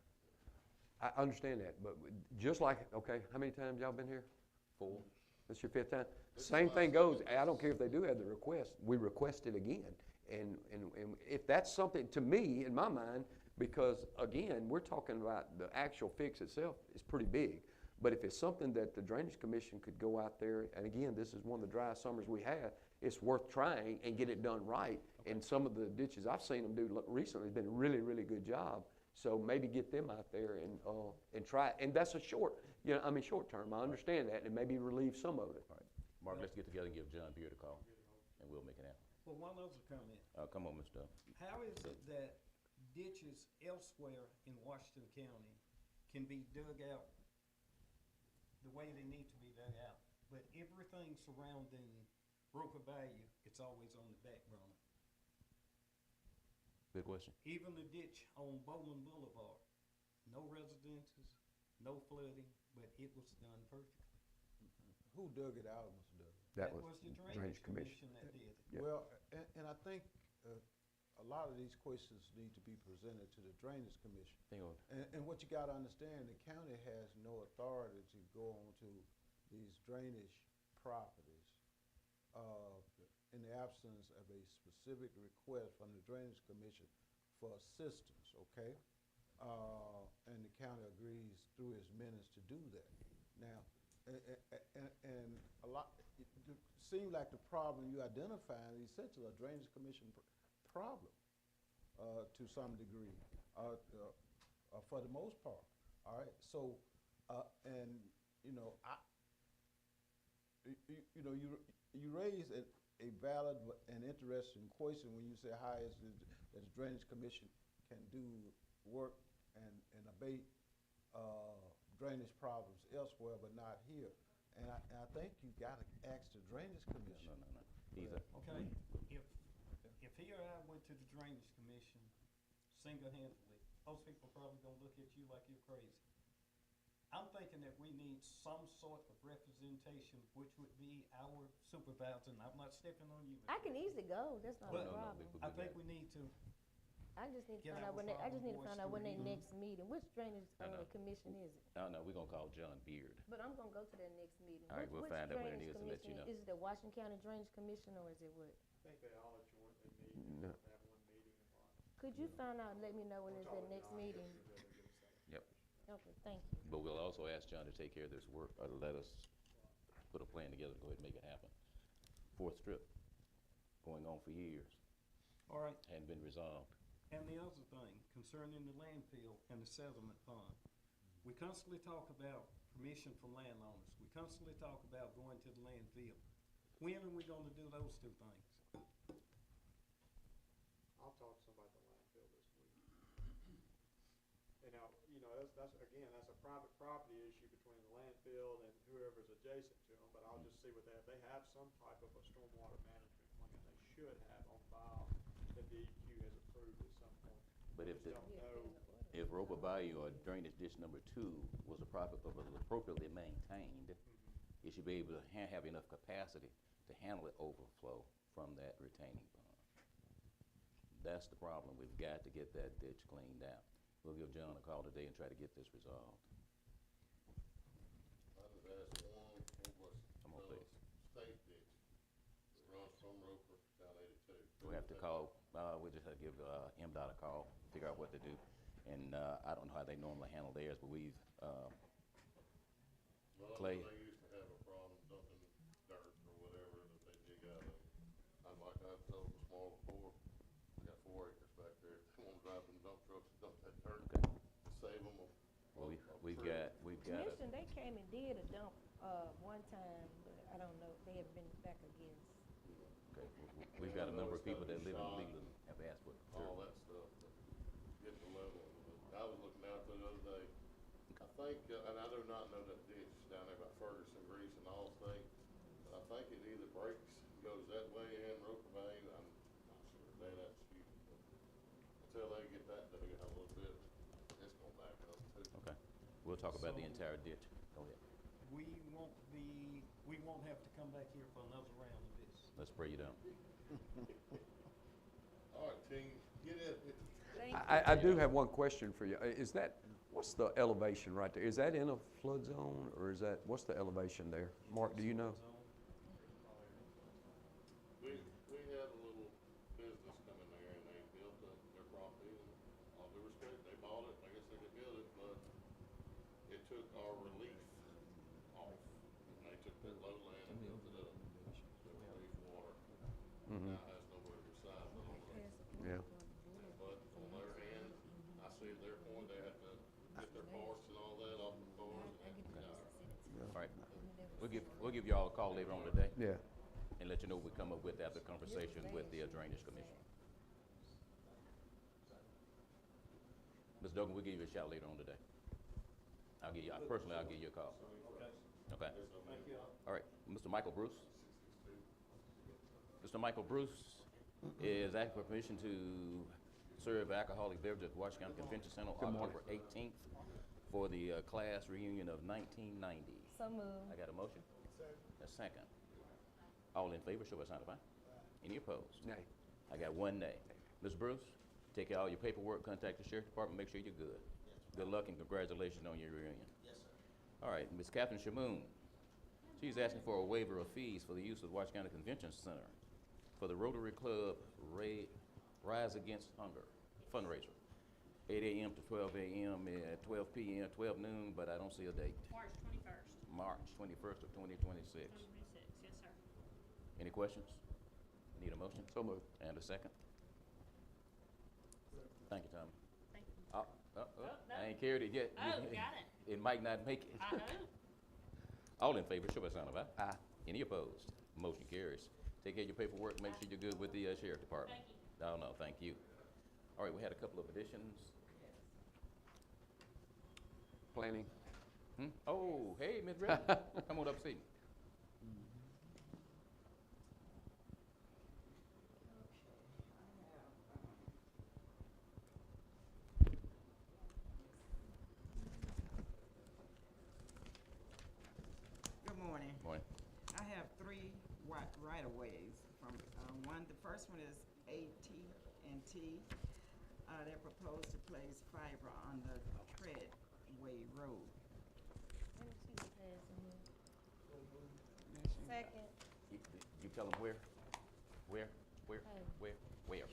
I understand that, but just like, okay, how many times y'all been here? 4. This your 5th time? This is Same my thing goes, second. I don't care if they do have the request, we request it again. And if that's something, to me, in my mind, because again, we're talking about the actual fix itself is pretty big. But if it's something that the Drainage Commission could go out there, and again, this is one of the dry summers we had, it's worth trying and get it done right. And some of the ditches I've seen them do recently has been a really, really good job. So maybe get them out there and try it. And that's a short term, I understand that, and maybe relieve some of it. All right, Mark, let's get together and give John Beard a call, and we'll make it happen. Well, one other comment. Come on, Mr. How is it that ditches elsewhere in Washington County can be dug out the way they need to be dug out, but everything surrounding Roper Bayou, it's always on the back burner? Good question. Even the ditch on Bowman Boulevard, no residences, no flooding, but it was done perfectly. Who dug it out, Mr. Douglas? That was the Drainage Commission that did it. Yeah. Well, and I think a lot of these questions need to be presented to the Drainage Commission. And what you gotta understand, the county has no authority to go onto these drainage properties in the absence of a specific request from the Drainage Commission for assistance, okay? And the county agrees through its minutes to do that. Now, and a lot, it seems like the problem you identified is essentially a Drainage Commission problem to some degree, for the most part. All right, so and you know, you raise a valid and interesting question when you say how is it that the Drainage Commission can do work and abate drainage problems elsewhere but not here. And I think you gotta ask the Drainage Commission. No. He's Okay, if here I went to the Drainage Commission single-handedly, those people are probably gonna look at you like you're crazy. I'm thinking that we need some sort of representation, which would be our supervisor, and I'm not stepping on you. I can easily go, that's not a But problem. I think we need to, I just need to Get find out our when I just need to voice find out when through their the- next meeting. Which drainage No. commission is it? No, we're gonna call John Beard. But I'm gonna go to their next meeting. All right, we'll Which find out when it drainage is and let you commission? know. Is it the Washington County Drainage Commission or is it what? I think they all jointly meet, No. have one meeting a month. Could you find out and let me know when is their next meeting? Yep. Okay, thank you. But we'll also ask John to take care of this work, or to let us put a plan together to go ahead and make it happen. Fourth strip, going on for years, all right. hadn't been resolved. And the other thing, concerning the landfill and the settlement fund, we constantly talk about permission from landowners. We constantly talk about going to the landfill. When are we gonna do those two things? I'll talk to somebody at the landfill this week. And now, that's a private property issue between the landfill and whoever's adjacent to them, but I'll just see what they have some type of a stormwater management plan they should have on file that DEQ has approved at some point. But if Just don't know. if Roper Bayou or drainage ditch number 2 was appropriately maintained, it should be able to have enough capacity to handle the overflow from that retaining pond. That's the problem. We've got to get that ditch cleaned out. We'll give John a call today and try to get this resolved. I just asked one question. Come on, please. State ditch that runs from Roper down 82. We have to call, we just have to give MDOT a call, figure out what to do. And I don't know how they normally handle theirs, but we've, Well, Clay. they used to have a problem dumping dirt or whatever that they dig out of. Like I've told them small before, I got 4 acres back there. If they want to drive them dump trucks and dump that dirt, Okay. save them. we've got a, Commission, they came and did a dump, one time, but I don't know, they have been back again. okay, we've got a number of people that live in Leland have asked for All dirt. that stuff to get the level. I was looking out there the other day. I think, and I do not know that ditch down there by Ferguson, Grease and all things, but I think it either breaks, goes that way in Roper Bay. I'm not sure. That's you. Until they get that dug out a little bit, it's gonna back up too. Okay, we'll talk about the So- entire ditch. Go ahead. We won't have to come back here for another round of this. Let's spray you down. All right, team, get it. Thank you. I do have one question for you. Is that, what's the elevation right there? Is that in a flood zone, or is that, what's the elevation there? Mark, do you know? We had a little business come in there and they built their property and all due respect, they bought it, I guess they could build it, but it took our relief their parts and all that off the board. All right. We'll give y'all a call later on today Yeah. and let you know what we come up with after conversation with the Drainage Commission. Ms. Duggan, we'll give you a shout later on today. I'll give you a call. Okay. All right, Mr. Michael Bruce. Mr. Michael Bruce is asking for permission to serve alcoholic beverages at Washington County Convention Center on October 18th for the class reunion of 1990. So moved. I got a motion? A second. All in favor, show by sign of aye. Any opposed? Nay. I got one nay. Ms. Bruce, take out all your paperwork, contact the Sheriff Department, make sure you're good. Good luck and congratulations on your reunion. Yes, sir. All right, Ms. Catherine Shamoon. She's asking for a waiver of fees for the use of Washington County Convention Center for the Rotary Club Rise Against Hunger fundraiser. 8 a.m. to 12 a.m. 12 p.m., 12 noon, but I don't see a date. March 21st, March 21st of 2026. 2026, yes, sir. Any questions? Need a motion? So moved. And a second? Thank you, Tommy. Thank you. No. no. I ain't carried it yet. Oh, got it. It might not make it. I know. All in favor, show by sign of aye. Aye. Any opposed? Motion carries. Take care of your paperwork, make sure you're good with the Sheriff Department. Thank you. Oh, no, thank you. All right, we had a couple of additions. Planning. Oh, hey, Ms. Redmond, come on up, see. Good morning. Morning. I have three right-of-ways from, the first one is AT&T. They're proposed to place fiber on the Treadway Road. Second. You tell them where? Where?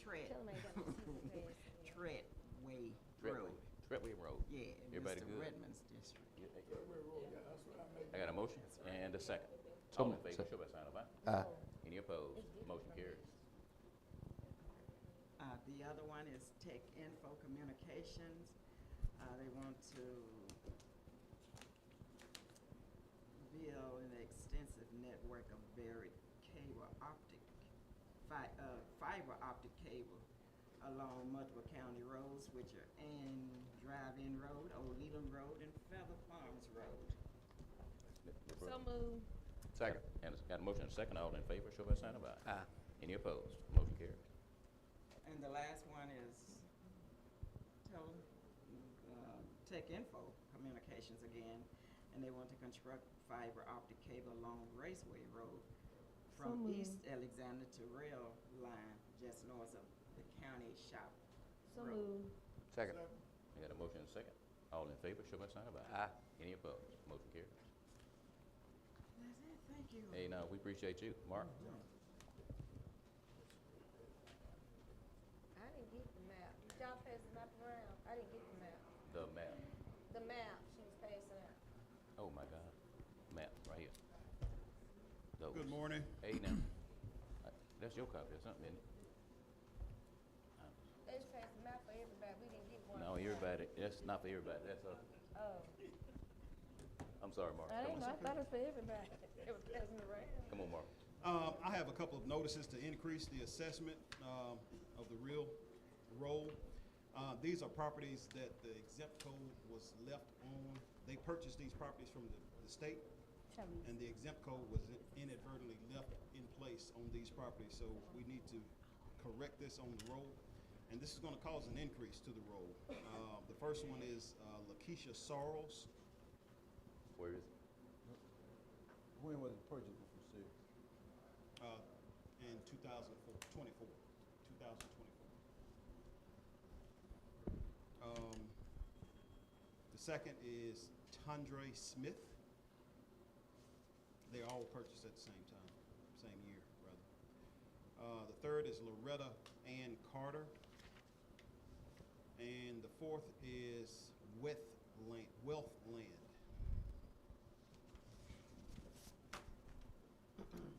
Tread. Tell 'em I got my seat passed. Treadway Road. Treadway Road. Yeah, Everybody Mr. good? Redmond's district. I got a motion and a second. So All in moved. favor, show by sign of aye. Aye. Any opposed? Motion carries. The other one is Tech Info Communications. They want to build an extensive network of buried fiber optic cable along multiple county roads, which are Ann Drive-In Road, Old Leland Road, and Feather Farms Road. So moved. Second. And it's got a motion and a second. All in favor, show by sign of aye. Aye. Any opposed? Motion carries. And the last one is Tech Info Communications again, and they want to construct fiber optic cable along Raceway Road from East Alexander to rail line just north of the county shop So road. moved. Second. I got a motion and a second. All in favor, show by sign of aye. Aye. Any opposed? Motion carries. That's it, thank you. Hey, now, we appreciate you. Mark? I didn't get the map. Did y'all pass the map around? I didn't get the map. The map. The map she was passing out. Oh, my God. Map, right here. Those. Good morning. Hey, now. That's your copy or something, isn't it? They just passed the map for everybody. We didn't get one. No, everybody, that's not for everybody. That's Oh. I'm sorry, Mark. I Come didn't know. on. I thought it was for everybody. They were passing it around. Come on, Mark. I have a couple of notices to increase the assessment of the real roll. These are properties that the exempt code was left on. They purchased these properties from the state, and the exempt code was inadvertently left in place on these properties. So we need to correct this on the roll, and this is going to cause an increase to the roll. The first one is Lakeisha Sorrels. Where is it? When was it purchased, Mr. Sir? In 2024. The second is Tondre Smith. They all purchased at the same time, same year, rather. The third is Loretta Ann Carter. And the fourth is Wealth Land.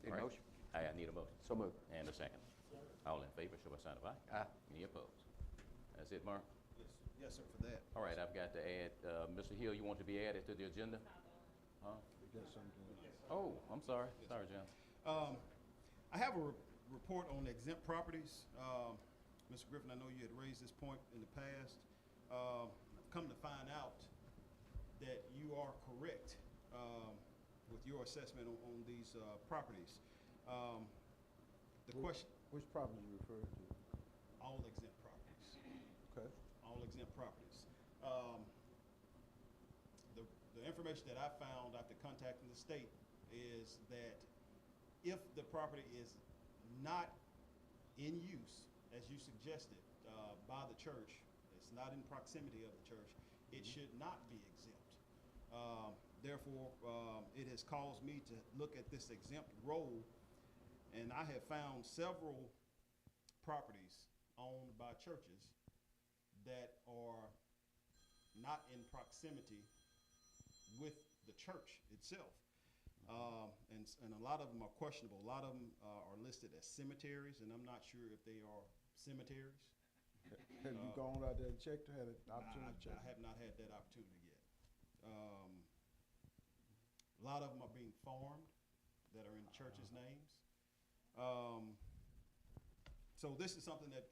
Need a Right. motion? I need a motion. So moved. And a second. All in favor, show by sign of aye. Aye. Any opposed? That's it, Mark? Yes, sir, for that. All right, I've got to add, Mr. Hill, you want to be added to the agenda? Huh? We got something. Oh, I'm sorry. Sorry, John. I have a report on exempt properties. Mr. Griffin, I know you had raised this point in the past. I've come to find out that you are correct with your assessment on these properties. The question, Which property you referring to? all exempt properties. Okay. All exempt properties. The information that I found after contacting the state is that if the property is not in use, as you suggested, by the church, it's not in proximity of the church, it should not be exempt. Therefore, it has caused me to look at this exempt roll, and I have found several properties owned by churches that are not in proximity with the church itself. And a lot of them are questionable. A lot of them are listed as cemeteries, and I'm not sure if they are cemeteries. Have you gone out there and checked, had an opportunity to check? I have not had that opportunity yet. A lot of them are being farmed that are in churches' names. So this is something that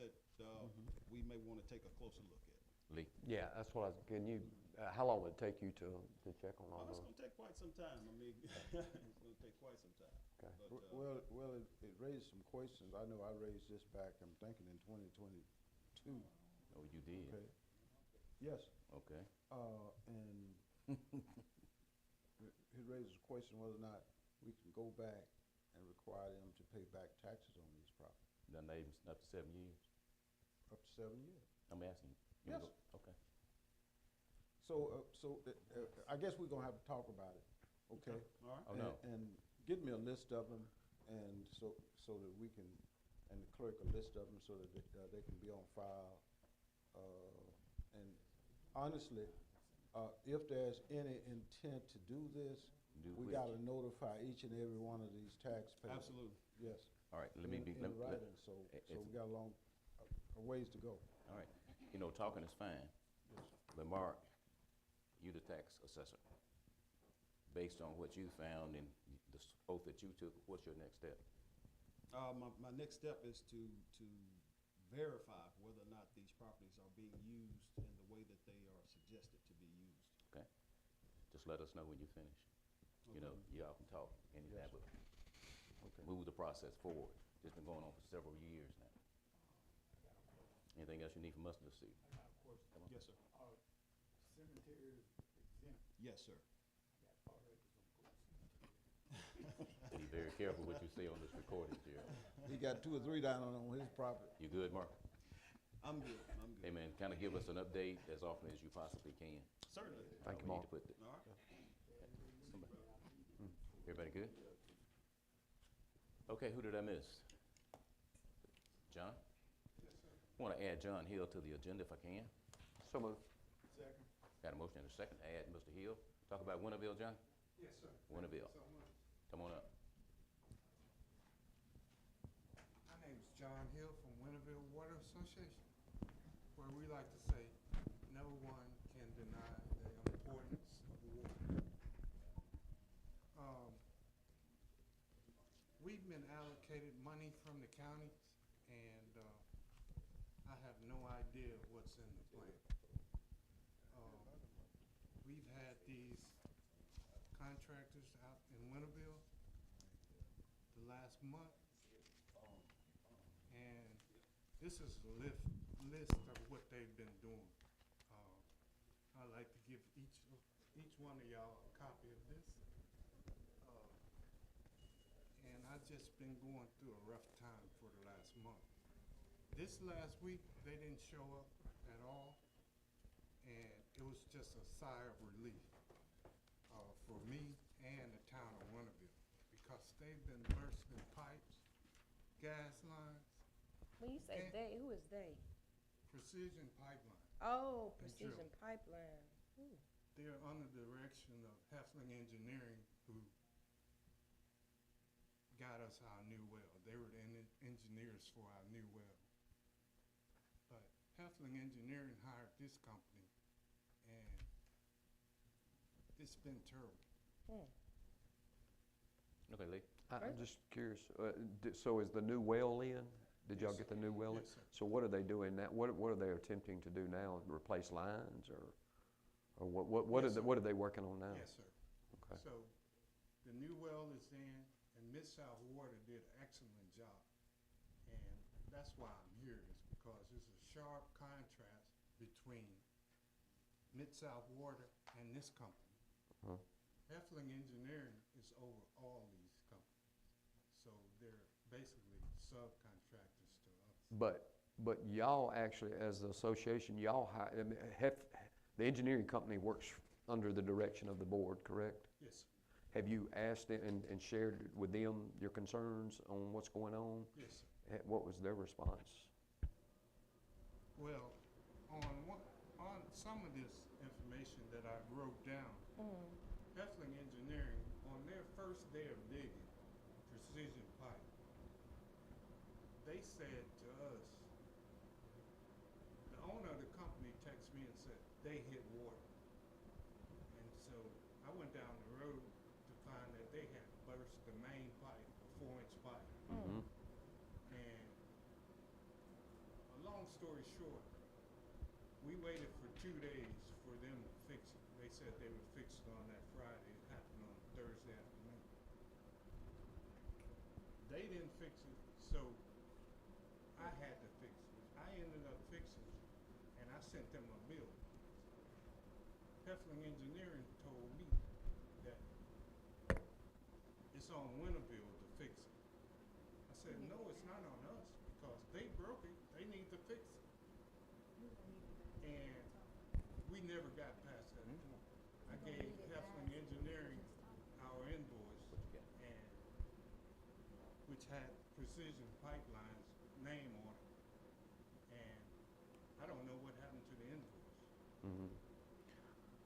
we may want to take a closer look at. Lee? Yeah, that's what I was, can you, how long would it take you to check on all It's those? going to take quite some time. I mean, it's going to take quite some time. Okay. But, Well, it raised some questions. I know I raised this back, I'm thinking in 2022. Oh, you did? Okay. Yes. Okay. And it raises a question whether or not we can go back and require them to pay back taxes on these properties. Done they even up to 7 years? Up to 7 years. I'm asking you. You Yes. know, okay. So, I guess we're gonna have to talk about it, okay? all right. Oh, no. And get me a list of them, and so that we can, and the clerk a list of them so that they can be on file. And honestly, if there's any intent to do this, Do we which? gotta notify each and every one of these taxpayers. Absolutely. Yes. All right, let me be, In writing, so it's- we got a ways to go. all right. You know, talking is fine. But Mark, you the tax assessor. Based on what you found and the oath that you took, what's your next step? My next step is to verify whether or not these properties are being used in the way that they are suggested to be used. Okay? Just let us know when you finish. You know, y'all can talk anytime, but move the process forward. It's been going on for several years now. Anything else you need from us to see? Yes, sir. Cemetery exempt. Yes, sir. Be very careful what you say on this recording, Gerald. He got 2 or 3 down on his property. You good, Mark? I'm good. Hey, man, kind of give us an update as often as you possibly can. Certainly. Thank you, We need Mark. to put the- All right. somebody- Everybody good? Okay, who did I miss? John? Yes, sir. Want to add John Hill to the agenda if I can. So moved. Second. Got a motion and a second to add Mr. Hill. Talk about Winterville, John? Yes, sir. Winterville. Come on up. My name's John Hill from Winterville Water Association, where we like to say, no one can deny the importance of water. We've been allocated money from the counties, and I have no idea what's in the plan. We've had these contractors out in Winterville the last month, and this is a list of what they've been doing. I'd like to give each one of y'all a copy of this. And I've just been going through a rough time for the last month. This last week, they didn't show up at all, and it was just a sigh of relief for me and the town of Winterville, because they've been bursting pipes, gas lines, When you say they, who is they? Precision Pipeline. Oh, And Precision drill. Pipeline. Ooh. They're under the direction of Hefling Engineering, who got us our new well. They were the engineers for our new well. But Hefling Engineering hired this company, and it's been terrible. Okay, Lee? I'm just curious, so is the new well in? Did y'all Yes, get the new well in? yes, sir. So what are they doing now? What are they attempting to do now? Replace lines or what Yes, sir. what are they working on now? Yes, sir. Okay. So the new well is in, and Mid-South Water did an excellent job. And that's why I'm here, is because there's a sharp contrast between Mid-South Water and this company. Huh. Hefling Engineering is over all these companies. So they're basically subcontractors to us. But y'all actually, as the association, y'all I mean, the engineering company works under the direction of the board, correct? Yes, sir. Have you asked and shared with them your concerns on what's going on? Yes, sir. What was their response? Well, on some of this information that I wrote down, Hefling Engineering, on their first day of digging Precision Pipe, they said to us, the owner of the company texted me and said they hit water. And so I went down the road to find that they had burst the main pipe, a 4-inch pipe. Mhm. And a long story short, we waited for 2 days for them to fix it. They said they would fix it on that Friday. It happened on Thursday afternoon. They didn't fix it, so I had to fix it. I ended up fixing it, and I sent them a bill. Hefling Engineering told me that it's on Winterville to fix it. I said, no, it's not on us, because they broke it. They need to fix it. And we never got past that point. I gave Hefling Engineering our invoice, and which had Precision Pipeline's name on it. And I don't know what happened to the invoice. Mhm.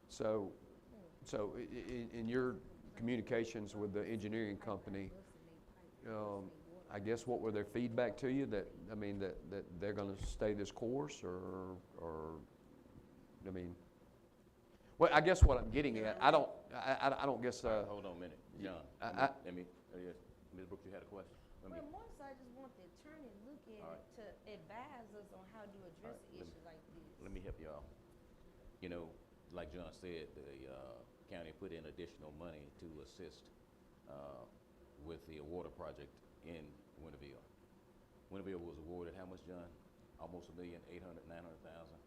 So in your communications with the engineering company, I guess what were their feedback to you, that they're gonna stay this course, or, I mean, well, I guess what I'm getting at, I don't guess, Hold on a minute, John. Ms. Brooks, you had a question? Well, more so I just want the attorney to look at All it to advise us on how to address All right, issues like this. Let me help you out. You know, like John said, the county put in additional money to assist with the water project in Winterville. Winterville was awarded how much, John? Almost $1,800,000, 900,000,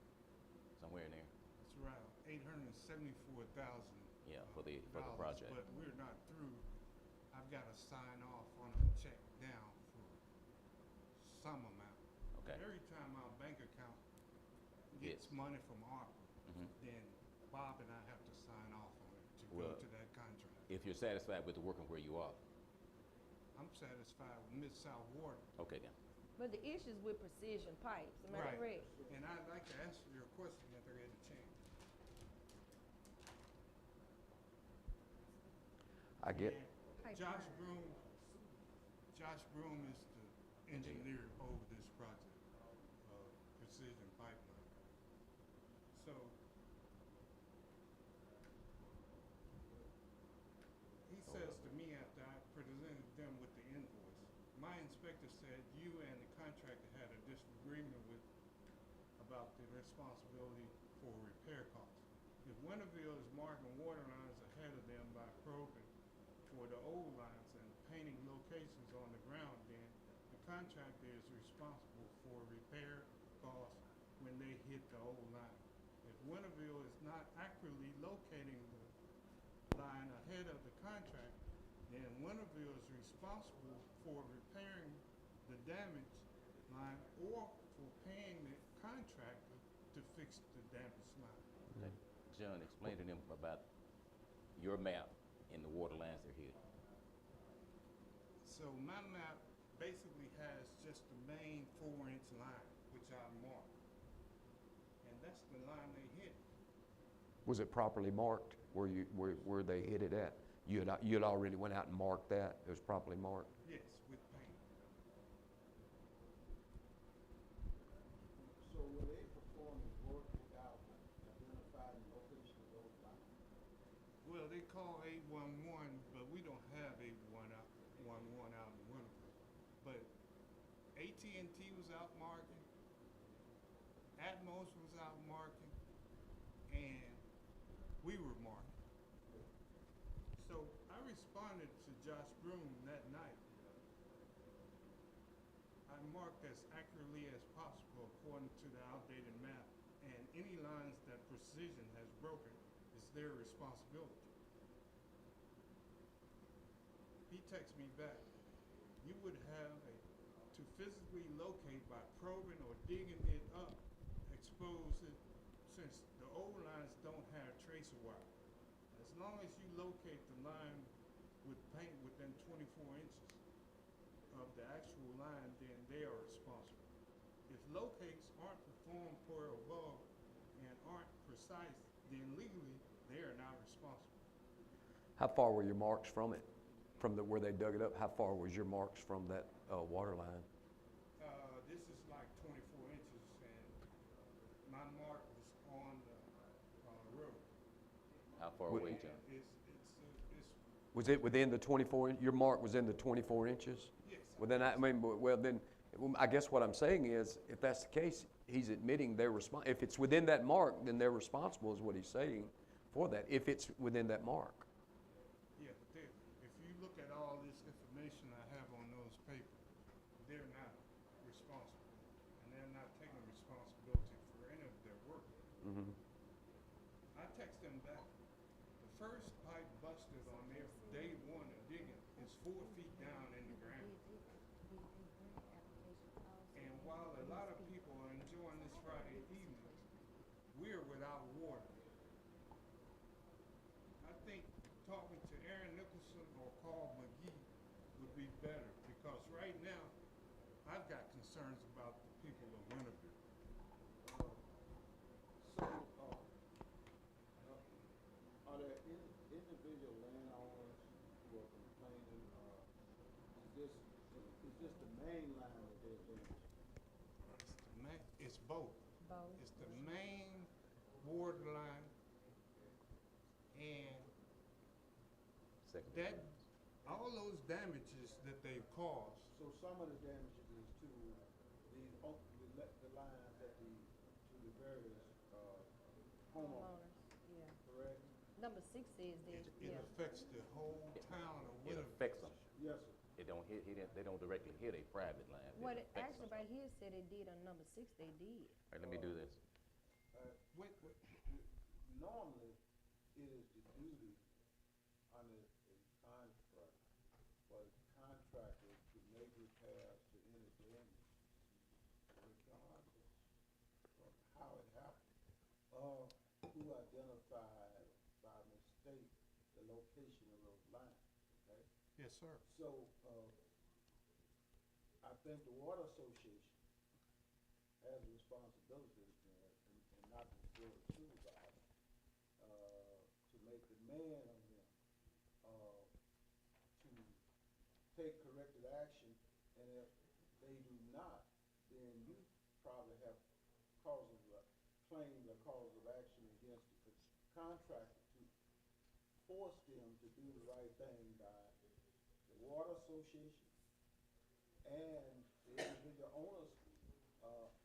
somewhere in there. It's around 874,000. Yeah, for the project. But we're not through. I've got to sign off on a check down for some amount. Okay. Every time our bank account gets money from ARPA, Mhm. then Bob and I have to sign off on it to go Well, to that contract. If you're satisfied with the working where you are, I'm satisfied with Mid-South Water. okay then. But the issues with Precision Pipes, am I Right. correct? And I'd like to answer your question if I get a chance. I get, And Josh Broom is the engineer over this project, Precision Pipeline. So he says to me after I presented them with the invoice, my inspector said you and the contractor had a disagreement about the responsibility for repair costs. If Winterville is marking water lines ahead of them by probing for the old lines and painting locations on the ground, then the contractor is responsible for repair costs when they hit the old line. If Winterville is not accurately locating the line ahead of the contract, then Winterville is responsible for repairing the damaged line or for paying the contractor to fix the damaged line. Okay. John, explain to them about your map and the water lines they're hitting. So my map basically has just the main 4-inch line, which I marked. And that's the line they hit. was it properly marked where they hit it at? You had already went out and marked that, it was properly marked? Yes, with paint. So were they performing work without Well, they call 811, but we don't have 811 out in Winterville. But AT&T was out marking, Atmos was out marking, and we were marking. So I responded to Josh Broom that night. I marked as accurately as possible according to the outdated map, and any lines that Precision has broken is their responsibility. He texts me back, you would have to physically locate by probing or digging it up, expose it, since the old lines don't have tracer wire. As long as you locate the line with paint within 24 inches of the actual line, then they are responsible. If locates aren't performed per above and aren't precise, then legally they are not responsible. How far were your marks from it? From where they dug it up, how far was your marks from that water line? This is like 24 inches, and my mark was on the road. How far away, John? Was it within the 24, your mark was in the 24 inches? Yes. Well, then, I guess what I'm saying is, if that's the case, he's admitting they're responsible. If it's within that mark, then they're responsible, is what he's saying for that, if it's within that mark. Yeah, but if you look at all this information I have on those papers, they're not responsible, and they're not taking responsibility for any of their work. Mm-hmm. I text them back. The first pipe busted on their day one of digging is 4 feet down in the ground. And while a lot of people are enjoying this Friday evening, we're without water. I think talking to Aaron Nicholson or Carl McGee would be better, because right now, I've got concerns about the people of Winterville. Are there individual landowners who are complaining, is this the main line that they're doing? It's both. Both. It's the main ward line and that, all those damages that they've caused. So some of the damages is to the lines at to the various homeowners, Yeah. correct? Number 6 says that, It affects the whole town of It Winterville. affects them. Yes, sir. It don't hit, they don't directly hit a private line. but Well, it affects actually, them. right here said it did on number 6, they did. All right, let me do this. Normally, it is the duty under a contract for the contractor to make repairs to any damage, regardless of how it happened, or who identified by mistake the location of those lines, okay? Yes, sir. So, I think the Water Association has a responsibility, and not the board of supervisors, to make demand on them, to take corrective action, and if they do not, then you probably have claims or causes of action against the contractor to force them to do the right thing by the Water Association, and the individual owners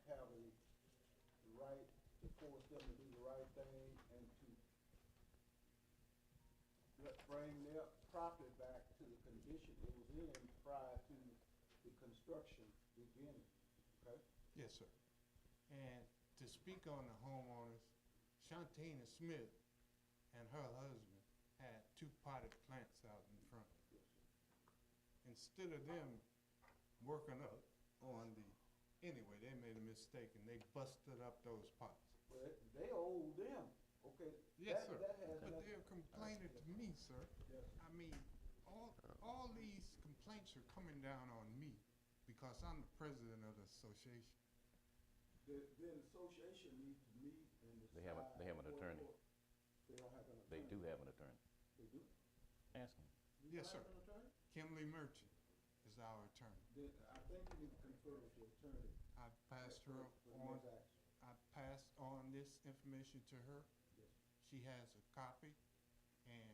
have a right to force them to do the right thing and to bring their property back to the condition it was in prior to the construction beginning, okay? Yes, sir. And to speak on the homeowners, Shantina Smith and her husband had 2 potted plants out in front. Instead of them working up on anyway, they made a mistake and they busted up those pots. Well, they owe them, okay? Yes, sir. That has But nothing. they're complaining to me, sir. Yes. I mean, all these complaints are coming down on me because I'm the president of the association. The association needs to meet and They have an decide attorney. They don't have an attorney. They do have an attorney. They do? Ask them. Do you Yes, have sir. an attorney? Kimberly Merchant is our attorney. Then I think you need to confer with your attorney. I passed her for the on, next action. I passed on this information to her. Yes. She has a copy, and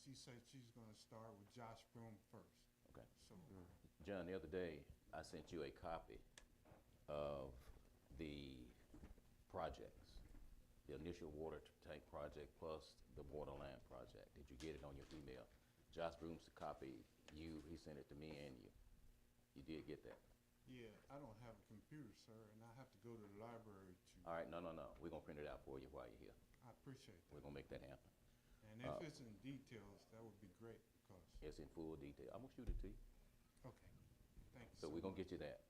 she said she's gonna start with Josh Broom first. Okay. So, John, the other day, I sent you a copy of the projects, the initial water tank project plus the water line project. Did you get it on your email? Josh Broom's copied you, he sent it to me and you. You did get that? yeah, I don't have a computer, sir, and I have to go to the library to. All right, no. We're gonna print it out for you while you're here. I appreciate We're that. gonna make that happen. And if it's in details, that would be great because, It's in full detail. I'm gonna shoot it to you. okay, thank you So so we're gonna much. get you that.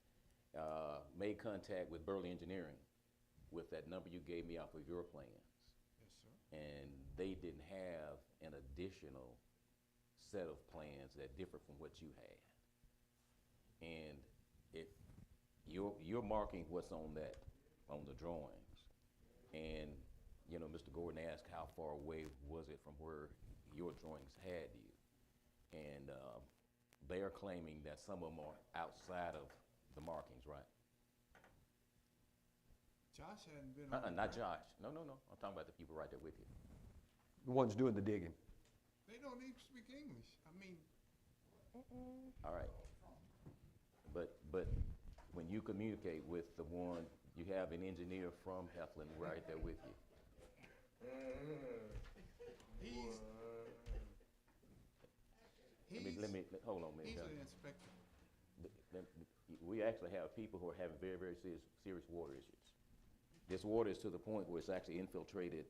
Made contact with Burley Engineering with that number you gave me off of your plans. Yes, sir. And they didn't have an additional set of plans that differed from what you had. And if you're marking what's on the drawings. And, you know, Mr. Gordon asked how far away was it from where your drawings had you? And they are claiming that some of them are outside of the markings, right? Josh hadn't been on. the Not ground. Josh. No. I'm talking about the people right there with you. The ones doing the digging. They don't even speak English. I mean, All right. But when you communicate with the one, you have an engineer from Heflin right there with you. Hold on a minute. he's John. an inspector. We actually have people who are having very, very serious water issues. This water is to the point where it's actually infiltrated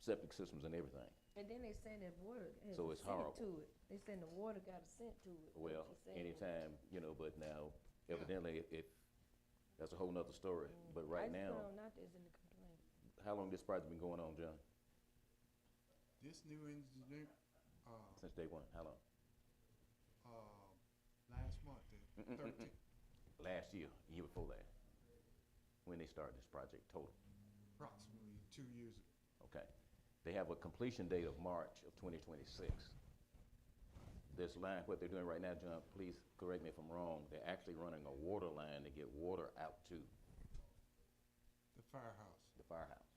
septic systems and everything. And then they saying that water has So a it's scent horrible. to it. They saying the water got a scent to it. what Well, you saying. anytime, you know, but now evidently that's a whole nother story. But right I just now, put on out there's in the complaint. how long this project been going on, John? This new engineer, Since day one, how long? last month, the 13th, Last year before last, when they started this project total. approximately 2 years ago. Okay. They have a completion date of March of 2026. This line, what they're doing right now, John, please correct me if I'm wrong, they're actually running a water line to get water out to The firehouse. the firehouse.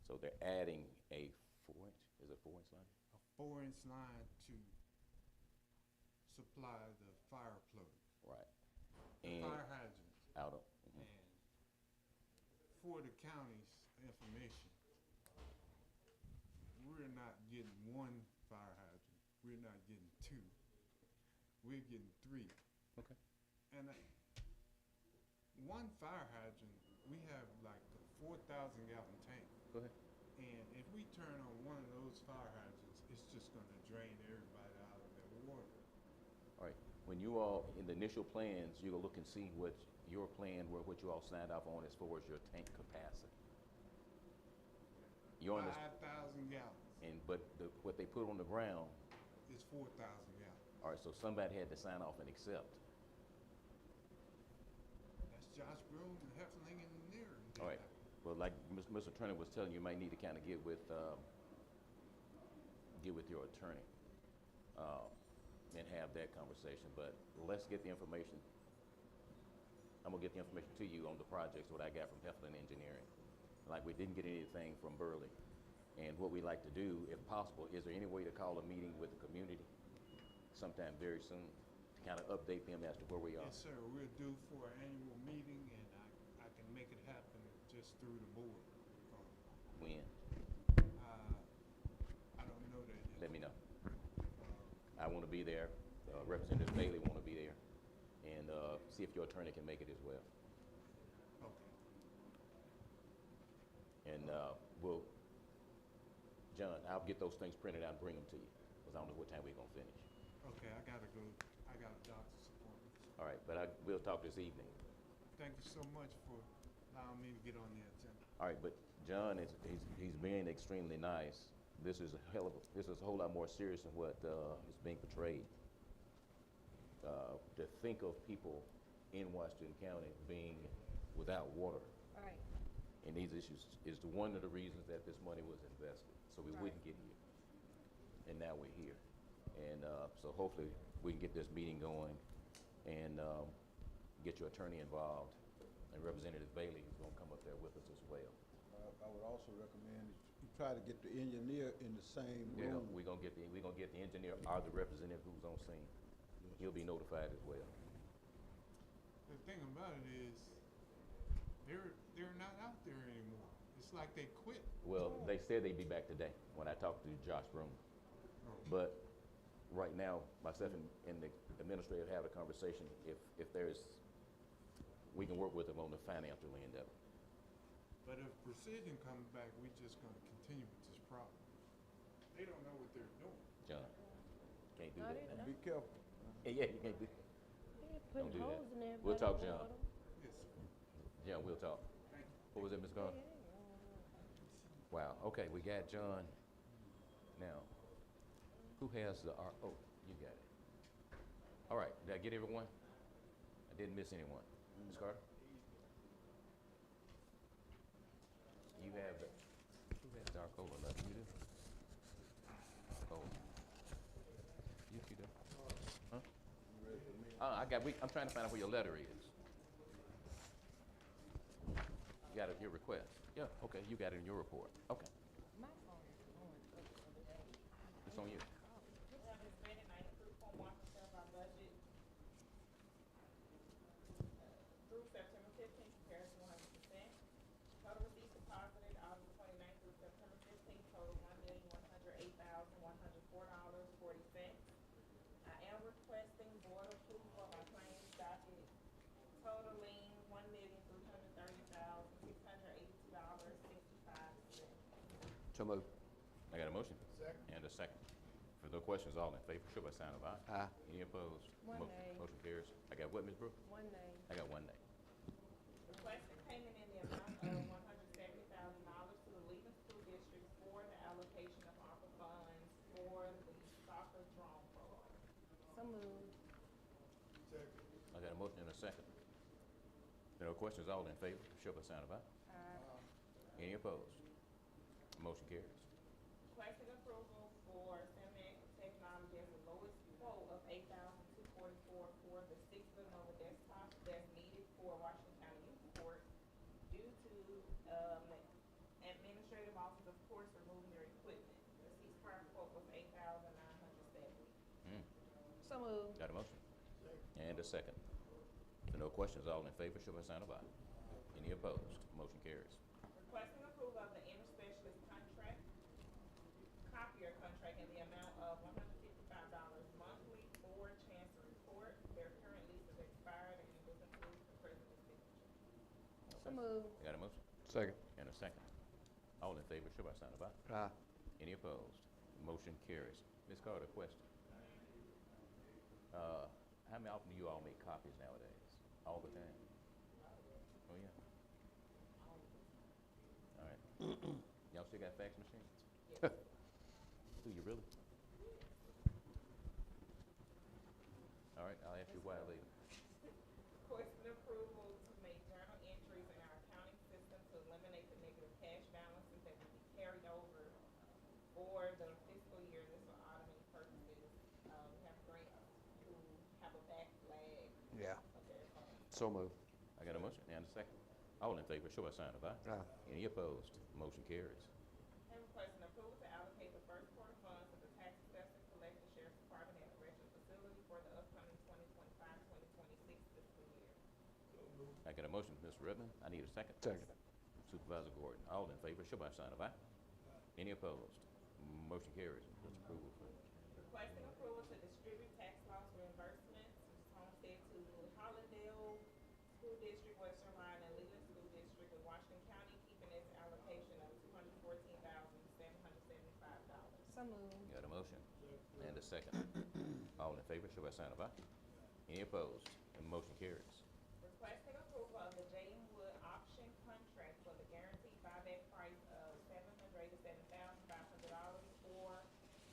So they're adding a 4-inch, is it 4-inch line? A 4-inch line to supply the fire plug, Right. the And fire hydrants. out of, And for the county's information, we're not getting one fire hydrant. We're not getting 2. We're getting 3. Okay. And one fire hydrant, we have like a 4,000 gallon tank. Go ahead. And if we turn on one of those fire hydrants, it's just gonna drain everybody out of their water. All right. When you all, in the initial plans, you're gonna look and see what your plan, what you all signed off on as far as your tank capacity. You're on this, 5,000 gallons but what they put on the ground, is 4,000 gallons. all right, so somebody had to sign off and accept. That's Josh Broom and Hefling Engineering. did All right. that. Well, like Mr. Turner was telling you, you might need to kind of get with your attorney and have that conversation. But let's get the information. I'm gonna get the information to you on the projects, what I got from Heflin Engineering. Like, we didn't get anything from Burley. And what we like to do, if possible, is there any way to call a meeting with the community sometime very soon to kind of update them as to where we are? Yes, sir, we're due for an annual meeting, and I can make it happen just through the board. When? I don't know that yet. Let me know. I want to be there. Representative Bailey want to be there. And see if your attorney can make it as well. Okay. And John, I'll get those things printed out and bring them to you, because I don't know what time we're going to finish. Okay, I gotta go. I got a doctor's appointment. All right, but we'll talk this evening. Thank you so much for allowing me to get on the agenda. All right, but John, he's being extremely nice. This is a whole lot more serious than what is being portrayed. To think of people in Washington County being without water Right. in these issues is one of the reasons that this money was invested, so we Right. wouldn't get here. And now we're here. And so hopefully we can get this meeting going and get your attorney involved, and Representative Bailey is going to come up there with us as well. I would also recommend that you try to get the engineer in the same Yeah, room. we're gonna get the engineer or the representative who's on scene. He'll be notified as well. The thing about it is, they're not out there anymore. It's like they quit. Well, they said they'd be back today when I talked to Josh Broom. But right now, myself and the administrator have a conversation. If we can work with them on the financial end of it. But if Precision comes back, we just gonna continue with this problem. They don't know what they're doing. John, can't do No, that they now. Be careful. Yeah, you can't do. They're Don't putting do that. holes in everybody's We'll talk, John. water. Yes, sir. John, we'll talk. What was it, Ms. Garner? Wow, okay, we got John. Now, who has the, oh, you got it. All right, did I get everyone? I didn't miss anyone. Ms. Carter? You have the, who has Darkola left? You do? Oh. You do? Huh? I'm trying to find out where your letter is. You got it, your request? Yeah, okay, you got it in your report. Okay, My phone is blowing up the other day. it's on you. We have been spending 93.1% of our budget through September 15th compared to 100%. Total receipts deposited August 29th through September 15th total $1,108,104.40. I am requesting board approval of our claims docket totaling $1,330,682.65. So moved. I got a motion. And a second. For no questions, all in favor, show by sign of aye. Aye. Any opposed? One Mo- nay. Motion carries. I got what, Ms. Brooks? One name. I got one nay. Requesting payment in the amount of $170,000 to the Leland School District for the allocation of ARPA funds for the soccer drone program. So moved. I got a motion and a second. There are no questions, all in favor, show by sign of aye. Any opposed? Motion carries. Requesting approval for Semtech Technology as the lowest quote of $8,244 for the 6 Lenovo desktops that's needed for Washington County Youth Court due to administrative office, of course, removing their equipment. The ceasefire quote was $8,970. So moved. Got a motion? And a second. There are no questions, all in favor, show by sign of aye. Any opposed? Motion carries. Requesting approval of the interspecialist contract, copier contract in the amount of $155 monthly for Chancery Court. Their current lease is expired and it was approved for president's signature. So moved. I got a motion? Second. And a second. All in favor, show by sign of aye. Aye. Any opposed? Motion carries. Ms. Carter, question. How many often do you all make copies nowadays? All the time? Oh, yeah. All right. Y'all still got fax machines? Do you really? All right, I'll ask you why later. Requesting approval to make journal entries in our accounting system to eliminate the negative cash balances that will be carried over for the fiscal year. This will automate purposes. We have grants who have a backlog Yeah. of their funds. So moved. I got a motion and a second. All in favor, show by sign of aye. Aye. Any opposed? Motion carries. And requesting approval to allocate the first quarter funds of the tax assessment collector sheriff's department and correctional facility for the upcoming 2025-2026 fiscal year. I got a motion, Mr. Redmond. I need a second. Second. Supervisor Gordon. All in favor, show by sign of aye. Any opposed? Motion carries. That's approval. Requesting approval to distribute tax loss reimbursements, homestead to Hollandale School District, Western Line, and Leland School District of Washington County, keeping its allocation of $214,775. So moved. Got a motion and a second. All in favor, show by sign of aye. Any opposed? And motion carries. Requesting approval of the J.M. Wood option contract for the guaranteed buyback price of $787,500 for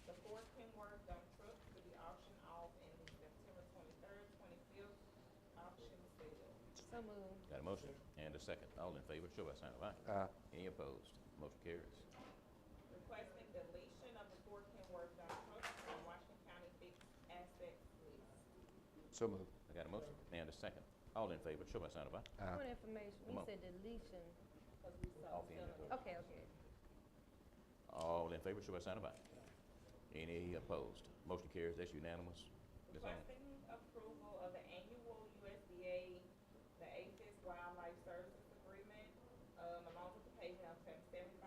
the four Kenworth dump trucks to be auctioned off in the September 23rd, 25th auction sale. So moved. Got a motion and a second. All in favor, show by sign of aye. Aye. Any opposed? Motion carries. Requesting deletion of the four Kenworth dump trucks from Washington County fixed assets list. So moved. I got a motion and a second. All in favor, show by sign of aye. Aye. Point of information, Come we on. said deletion. Because we Off sold the end of them. it. Okay, okay. All in favor, show by sign of aye. Any opposed? Motion carries, that's unanimous. Ms. Holmes. Requesting approval of the annual USDA, the APHIS Wildlife Services Agreement, along with the payment of $7,500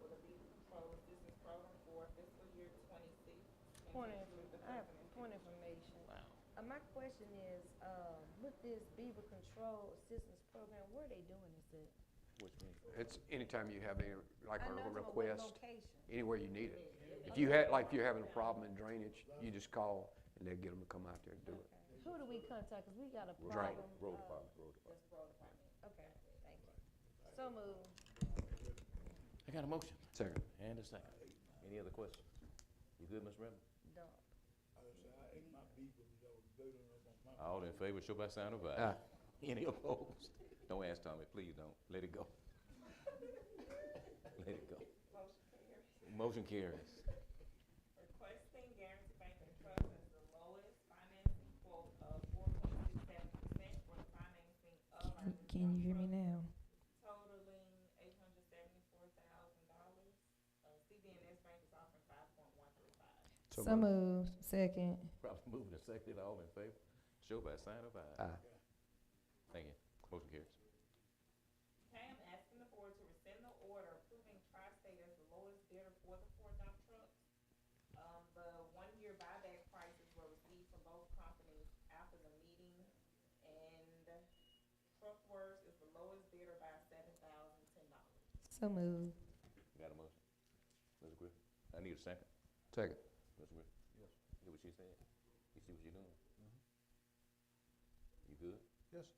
for the Beaver Control Assistance Program for fiscal year 26. Point of information. Wow. My question is, with this Beaver Control Assistance Program, where are they doing this at? Which means? It's anytime you have any, like I a know it's about what request, location. anywhere you need it. If you had, like, if you're having a problem in drainage, you just call and they'll get them to come out there and do it. Who do we contact? Cause we got a Drain. problem. Road department, road department. Just road department. Okay, thank you. So moved. I got a motion. Second. And a second. Any other questions? You good, Ms. Redmond? Dump. All in favor, show by sign of aye. Aye. Any opposed? Don't ask Tommy, please don't. Let it go. Let it go. Motion carries. Motion carries. Requesting Guaranty Bank and Trust as the lowest financing quote of 4.67% for the financing of our new Can you hear me dump now? truck, totaling $874,000. CBNS Bank is offering 5.135. So moved. Second. Probably moving and seconded. All in favor, show by sign of aye. Aye. Thank you. Motion carries. Okay, I'm asking the board to rescind the order approving Tri-State as the lowest bidder for the 4 dump trucks. The 1-year buyback prices were received from both companies after the meeting, and Truckworks is the lowest bidder by $7,010. So moved. Got a motion? Mr. Griffin? I need a second. Second. Mr. Griffin? Yes. Hear what she said? You see what you're doing? You good? Yes.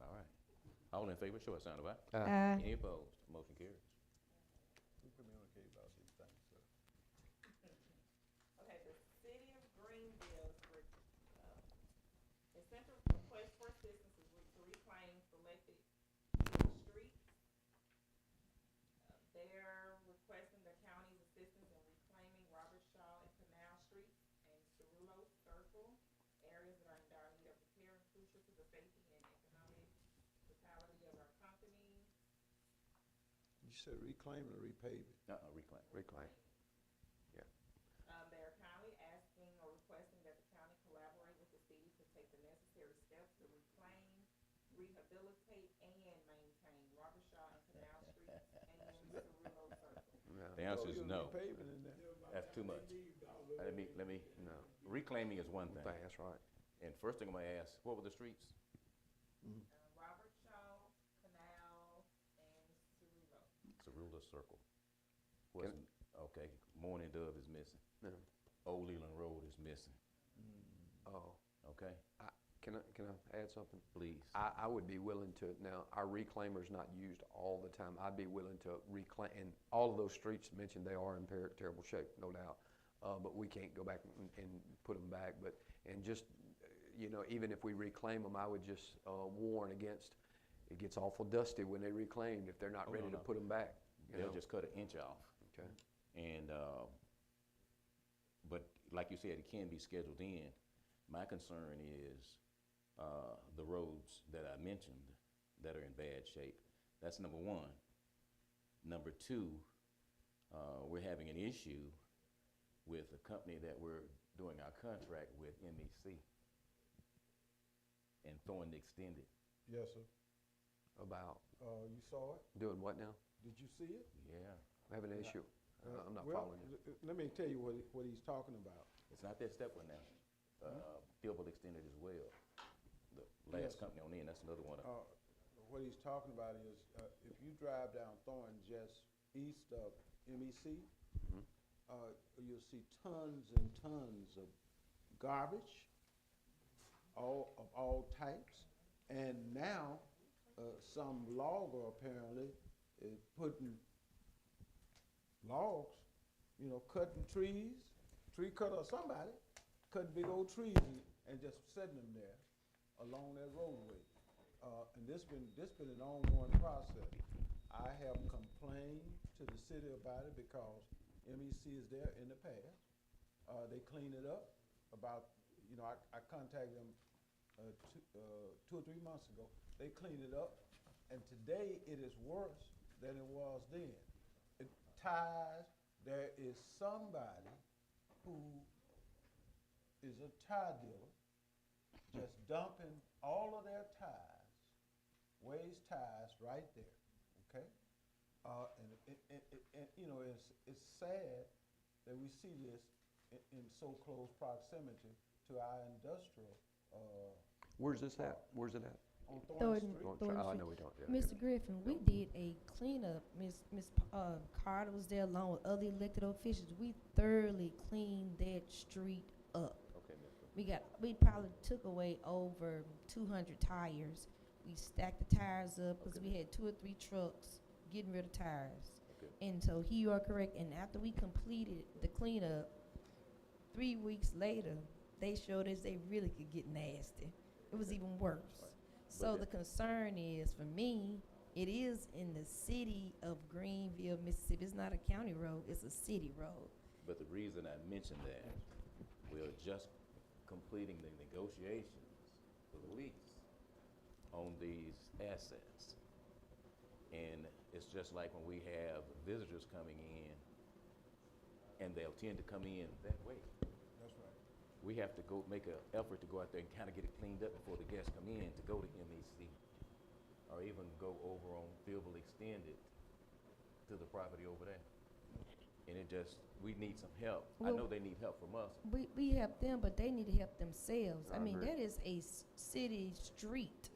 All right. All in favor, show a sign of aye. Aye. Any opposed? Motion carries. We communicate about these things, sir. Okay, the city of Greenville, essential request for assistance is to reclaim selected streets. They're requesting the county's assistance in reclaiming Robert Shaw and Canal Streets and Cerullo Circle, areas that are in dire need of repair and crucial to the safety and economic vitality of our company. You said reclaim or repave it? Reclaim. Reclaim. They are kindly asking or requesting that the county collaborate with the city to take the necessary steps to reclaim, rehabilitate, and maintain Robert Shaw and Canal Streets and Cerullo Circle. The answer is you're no. repaving in there. That's too much. Let me, No. reclaiming is one thing. That's right. And first thing I'm gonna ask, what were the streets? Robert Shaw, Canal, and Cerullo. Cerullo Circle. Okay, Morning Dove is missing. No. Old Leland Road is missing. Oh. Okay, Can I add something? please. I would be willing to, now, our reclaimer's not used all the time. I'd be willing to reclaim, and all of those streets mentioned, they are in terrible shape, no doubt. But we can't go back and put them back, and just, even if we reclaim them, I would just warn against, it gets awful dusty when they reclaimed if they're not Oh, ready no, to no. put them back. They'll just cut an inch off. Okay. And, but like you said, it can be scheduled in. My concern is the roads that I mentioned that are in bad shape. That's number one. Number two, we're having an issue with a company that we're doing our contract with, MEC, and Thorn Extended. Yes, sir. About You saw it? doing what now? Did you see it? Yeah, I have an issue. I'm not Well, following you. Let me tell you what he's talking about. it's not that step one now. Gilbert Extended as well. The last Yes. company on in, that's another one. What he's talking about is, if you drive down Thorn just east of MEC, you'll see tons and tons of garbage, of all types. And now, some logger apparently is putting logs, cutting trees, tree cutter or somebody, cutting big old trees and just setting them there along that roadway. And this been an ongoing process. I have complained to the city about it because MEC is there in the past. They cleaned it up about, I contacted them 2 or 3 months ago. They cleaned it up, and today it is worse than it was then. tires, there is somebody who is a tire dealer just dumping all of their tires, waste tires right there, okay? And you know, it's sad that we see this in so close proximity to our industrial, Where's this at? Where's it at? on Thornton, Street. Thornton Oh, I Street. know we don't, yeah. Mr. Griffin, we did a cleanup. Miss Carter was there along with other elected officials. We thoroughly cleaned that street up. Okay, Mr. We probably took away over 200 tires. We stacked the tires up because we had 2 or 3 trucks getting rid of tires. Okay. And so you are correct. And after we completed the cleanup, 3 weeks later, they showed us they really could get nasty. It was even worse. So But the concern is, for me, it is in the city of Greenville, Mississippi. It's not a county road, it's a city road. But the reason I mentioned that, we're just completing the negotiations for the lease on these assets. And it's just like when we have visitors coming in, and they'll tend to come in that way. That's right. We have to go make an effort to go out there and kind of get it cleaned up before the guests come in to go to MEC, or even go over on Fieldville Extended to the property over there. And it just, we need some help. I Well, know they need help from us. We help them, but they need to help themselves. I I mean, agree. that is a city street.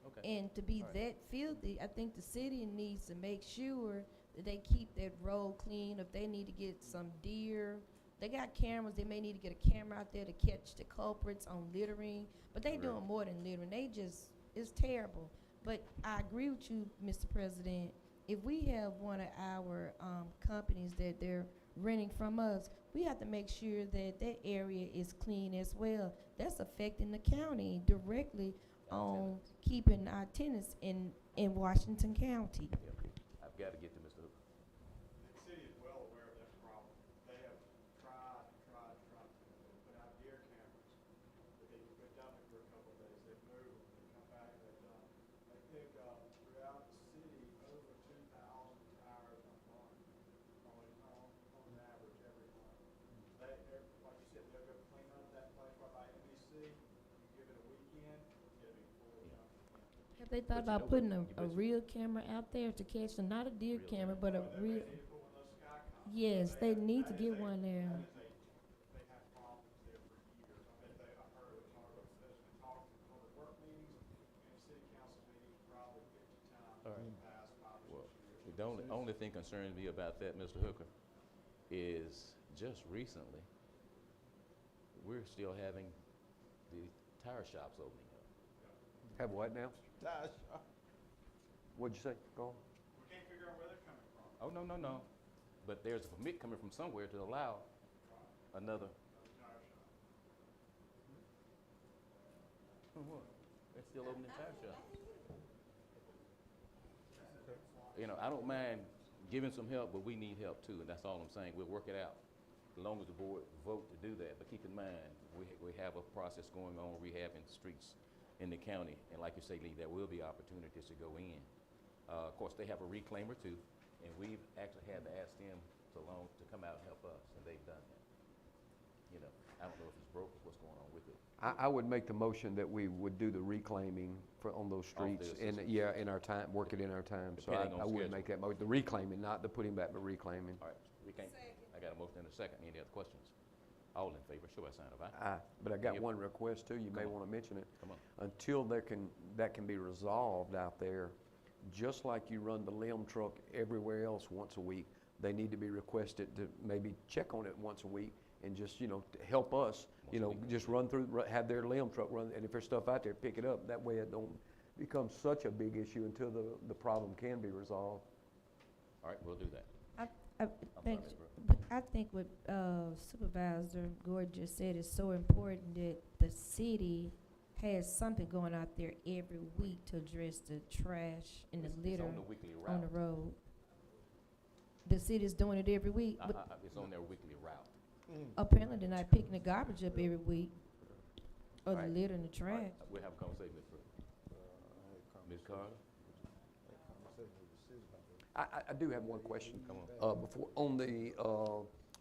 Okay. And to be All right. that filthy, I think the city needs to make sure that they keep that road clean. If they need to get some deer, they got cameras, they may need to get a camera out there to catch the culprits on littering. But they Right. doing more than littering. They just, it's terrible. But I agree with you, Mr. President. If we have one of our companies that they're renting from us, we have to make sure that that area is clean as well. That's affecting the county directly on keeping our tenants in Washington County. Yep. I've got to get to Mr. Hooker. The city is well aware of that problem. They have tried to put out deer cameras, but they've been done it for a couple of days. They've moved, they come back, and they've done. They pick up throughout the city over 2,000 tires a month, on average every month. They're, like you said, they'll go clean up that place right by NBC. You give it a weekend, it'll be full of junk. Have they thought But you about know putting what? a real camera out there to catch them? Not a deer Real camera, but a They real, need to put one of those sky coms. yes, they need to That get is a- one there. That is they have problems there for years. I bet I've heard it talk about, there's been talk in public work meetings and city council meetings probably 50 times All in right. the past 5 or Well, 6 years. the only thing concerning me about that, Mr. Hooker, is just recently, we're still having the tire shops opening up. Have what now? Tire shop. What'd you say? Go on. We can't figure out where they're coming from. Oh, no. But there's a permit coming from somewhere to allow another. Tire shop. What? They're still opening tire shops. You know, I don't mind giving some help, but we need help too, and that's all I'm saying. We'll work it out, as long as the board vote to do that. But keep in mind, we have a process going on, rehabbing streets in the county. And like you say, Lee, there will be opportunities to go in. Of course, they have a reclaimer too, and we've actually had to ask them to come out and help us, and they've done that. You know, I don't know if it's broke or what's going on with it. I would make the motion that we would do the reclaiming on those streets, their and, system. yeah, in our time, work it in our time. So Depending on I would schedule. make that motion, the reclaiming, not the putting back, but reclaiming. All right, we can't, I got a motion and a second. Any other questions? All in favor, show by sign of aye. But I got Yep. one request too, you may Come on. want to mention it. Come on. Until that can be resolved out there, just like you run the limb truck everywhere else once a week, they need to be requested to maybe check on it once a week and just, to help us, Once a week. just run through, have their limb truck run, and if there's stuff out there, pick it up. That way it don't become such a big issue until the problem can be resolved. All right, we'll do that. I I'm think, sorry, Ms. Brooks. but I think what Supervisor Gord just said is so important, that the city has something going out there every week to address the trash and the It's litter on the weekly on the route. road. The city's doing it every week, but It's on their weekly route. apparently they're not picking the garbage up every week, or the Right. litter and the All right, trash. we'll have a conversation, Ms. Brooks. Ms. Carter? I do have one question. Come on. Before, on the,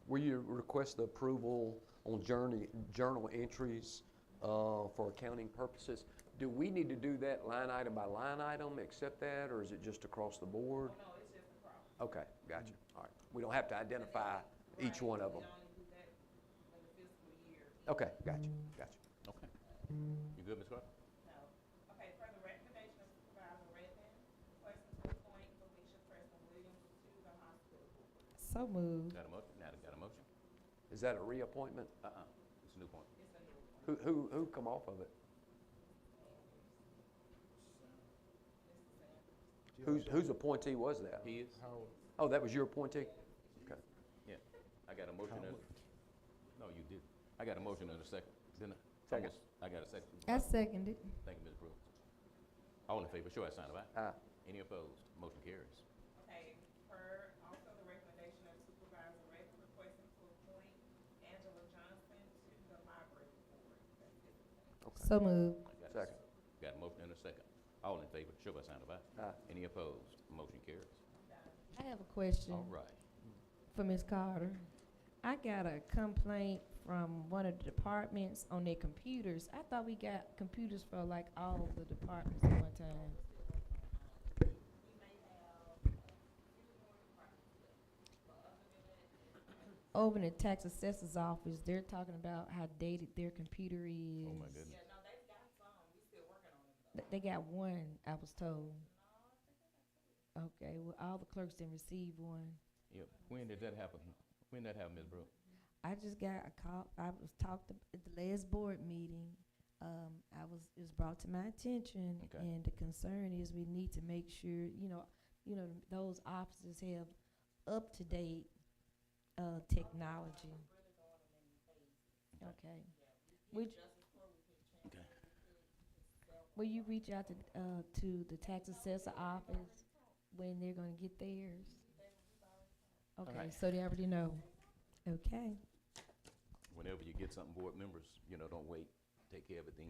where you request the approval on journal entries for accounting purposes, do we need to do that line item by line item, accept that, or is it just across the board? No, it's just across. Okay, gotcha, all right. We don't have to identify each one of them. We only do that in the fiscal year. Okay, gotcha, gotcha. Okay. You good, Ms. Carter? No. Okay, for the recommendation of Supervisor Redmond, requesting to appoint Felicia Preston Williams to the hospital board. So moved. Got a motion? Now, got a motion? Is that a reappointment? It's a new point. It's a new one. Who come off of it? Whose appointee was that? He is? Oh, that was your appointee? Okay. Yeah. I got a motion and, no, you did. I got a motion and a second, didn't I? Second. I got a second. I seconded. Thank you, Ms. Brooks. All in favor, show by sign of aye. Aye. Any opposed? Motion carries. Okay, per also the recommendation of Supervisor Redmond, requesting to appoint Angela Johnson to the library board. That's it. So moved. Second. Got a motion and a second. All in favor, show by sign of aye. Aye. Any opposed? Motion carries. I have a question All right. for Ms. Carter. I got a complaint from one of the departments on their computers. I thought we got computers for like all the departments at one time. Over in the tax assessor's office, they're talking about how dated their computer is. Oh, my goodness. Yeah, no, they've got some. We still working on them. They got one, I was told. Okay, well, all the clerks didn't receive one. Yep. When did that happen? When did that happen, Ms. Brooks? I just got a call, I was talked at the last board meeting. It was brought to my attention, Okay. and the concern is we need to make sure, those officers have up-to-date, technology. Okay. Would, Okay. will you reach out to the tax assessor office when they're gonna get theirs? Okay, right. so they already know. Okay. Whenever you get something, board members, don't wait. Take care of it then.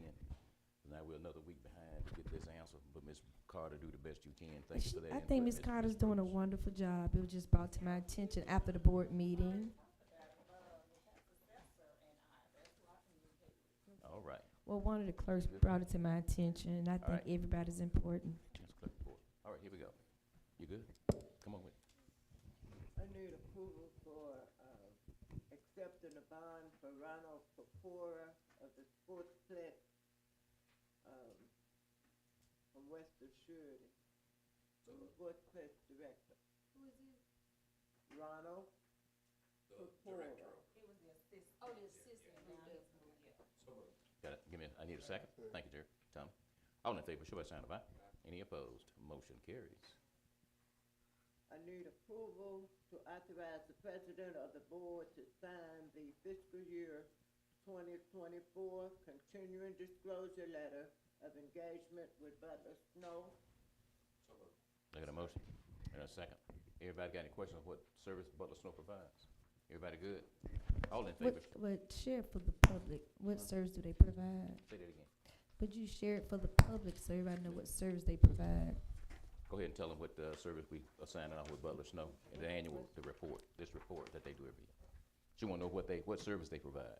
Now we're another week behind to get this answer, but Ms. Carter, do the best you can. Thank you for that. I think Ms. Carter's doing a wonderful job. It was just brought to my attention after the board meeting. All right. Well, one of the clerks brought it to my attention, and I think right. everybody's important. Ms. Clerk, report. All right, here we go. You good? Come on with it. I need approval for accepting a bond for Ronald Purpura of the Sportsplex from Western Surety. Sportsplex director. Who is it? Ronald Purpura. It was the assistant. Oh, the assistant. Got it. I need a second. Thank you, Jerry. Tom. All in favor, show by sign of aye. Any opposed? Motion carries. I need approval to authorize the president of the board to sign the fiscal year 2024 continuing disclosure letter of engagement with Butler Snow. I got a motion and a second. Everybody got any questions on what service Butler Snow provides? Everybody good? All in favor? But share it for the public. What service do they provide? Say that again. But you share it for the public so everybody know what service they provide. Go ahead and tell them what service we are signing off with Butler Snow, and the annual, this report that they do every year. She want to know what service they provide.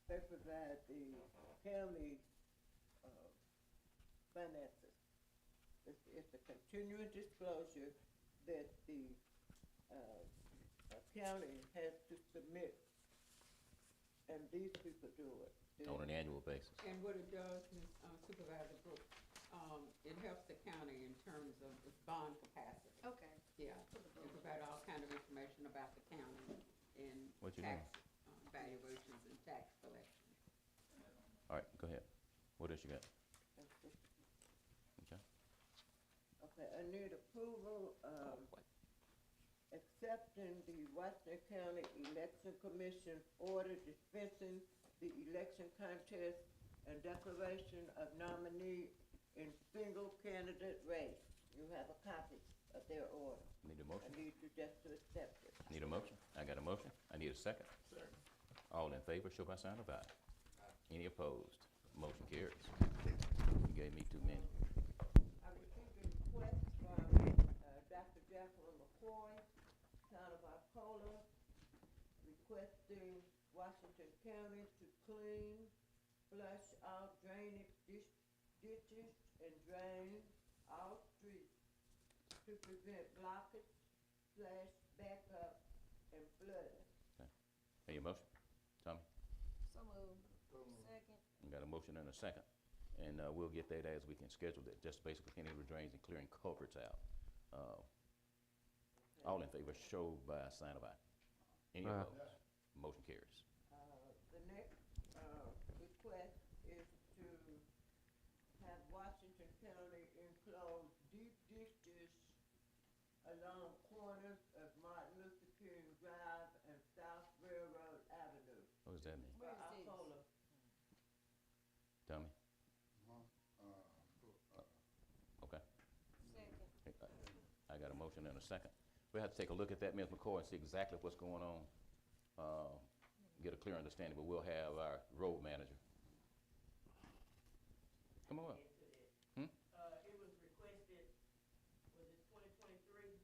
They provide the county finances. It's a continuing disclosure that the county has to submit, and these people do it. On an annual basis. And what it does, Supervisor Brooks, it helps the county in terms of its bond capacity. Okay. Yeah, it provide all kind of information about the county and What you tax valuations and tax collections. All right, go ahead. What else you got? Okay. Okay, I need approval of accepting the Washington County Election Commission order dispensing the election contest and declaration of nominee in single candidate race. You have a copy of their order. Need a motion? I need you just to accept it. Need a motion? I got a motion. I need a second. All in favor, show by sign of aye. Any opposed? Motion carries. You gave me too many. I received a request requesting Washington County to clean, flush out drainage ditches and drain all streets to prevent blockage, backup, and flooding. Any motion? Tommy? So moved. Second. We got a motion and a second, and we'll get that as we can schedule that, just basically cleaning the drains and clearing culverts out. All in favor, show by a sign of aye. Any Aye. opposed? Motion carries. The next, request is to have Washington County enclose deep ditches along corners of Martin Luther King Drive and South Railroad Avenue. What does that mean? For Alcola. Tommy? Okay. Second. I got a motion and a second. We have to take a look at that, Ms. McCoy, and see exactly what's going on, get a clear understanding, but we'll have our road manager. Come on up. It was requested, was it 2023?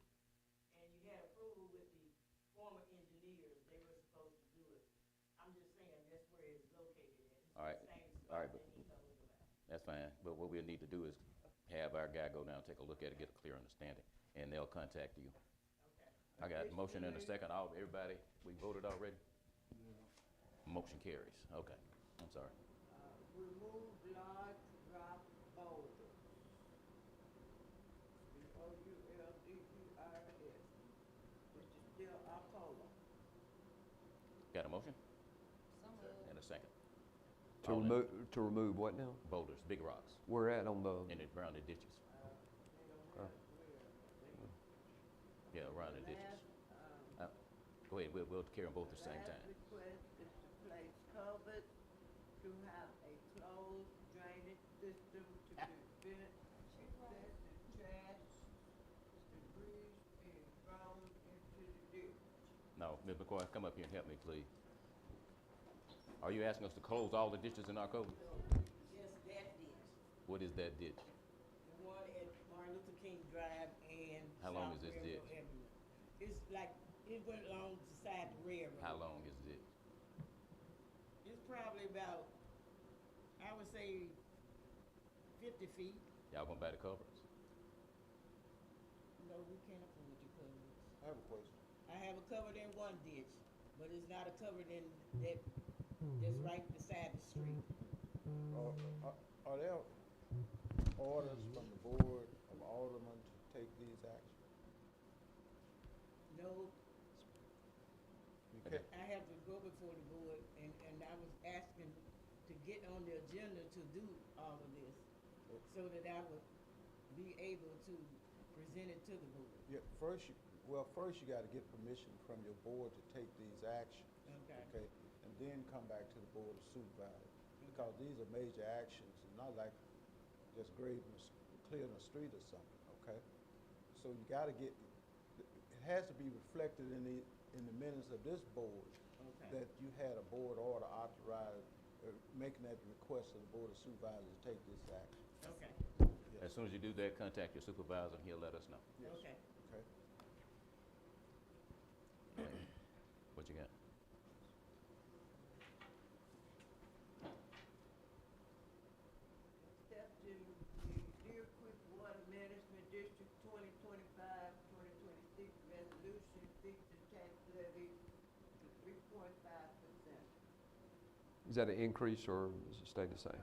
And you had approval with the former engineers, they were supposed to do it. I'm just saying, that's where it's located at. It's All right. the same All right, spot but- that he told us about. That's fine, but what we'll need to do is have our guy go down, take a look at it, get a clear understanding, and they'll contact you. I got a motion and a second. Everybody, we voted already? Motion carries. Okay, I'm sorry. Remove large rock boulders. B-O-U-L-D-E-R-S, which is still Alcola. Got a motion So moved. and a second. To All in- remove, to remove what now? Boulders, big rocks, Where at on the, and around the ditches. Yeah, around the ditches. Go ahead, we'll carry them both at the same time. Last request is to place culverts to have a closed drainage system to prevent excessive trash, debris being thrown into the ditch. No, Ms. McCoy, come up here and help me, please. Are you asking us to close all the ditches in our code? Yes, that ditch, What is that ditch? the one at Martin Luther King Drive and How long South is this Railroad ditch? Avenue. It's like, it went along the side of the railroad. How long is the ditch? It's probably about, I would say, 50 feet. Y'all gonna buy the culverts? No, we can't afford to cover it. I have a question. I have it covered in one ditch, but it's not a covered in that, that's right beside the street. Are there orders from the Board of Aldermen to take these actions? No, You can't, I have to go before the board, and I was asking to get on the agenda to do all of this, so that I would be able to present it to the board. yeah, first you gotta get permission from your board to take these actions. Okay. And then come back to the Board of Supervisors, because these are major actions, and not like just clearing a street or something, okay? So you gotta get, it has to be reflected in the minutes of this board, Okay. that you had a board order authorized, making that request of the Board of Supervisors to take this action. Okay, As soon as you do that, contact your supervisor, and he'll let us know. Yes. okay. Okay? What you got? Step to the Deer Creek Water Management District 2025-2026 resolution fixing tax levy to 3.5%. is that an increase or does it stay the same?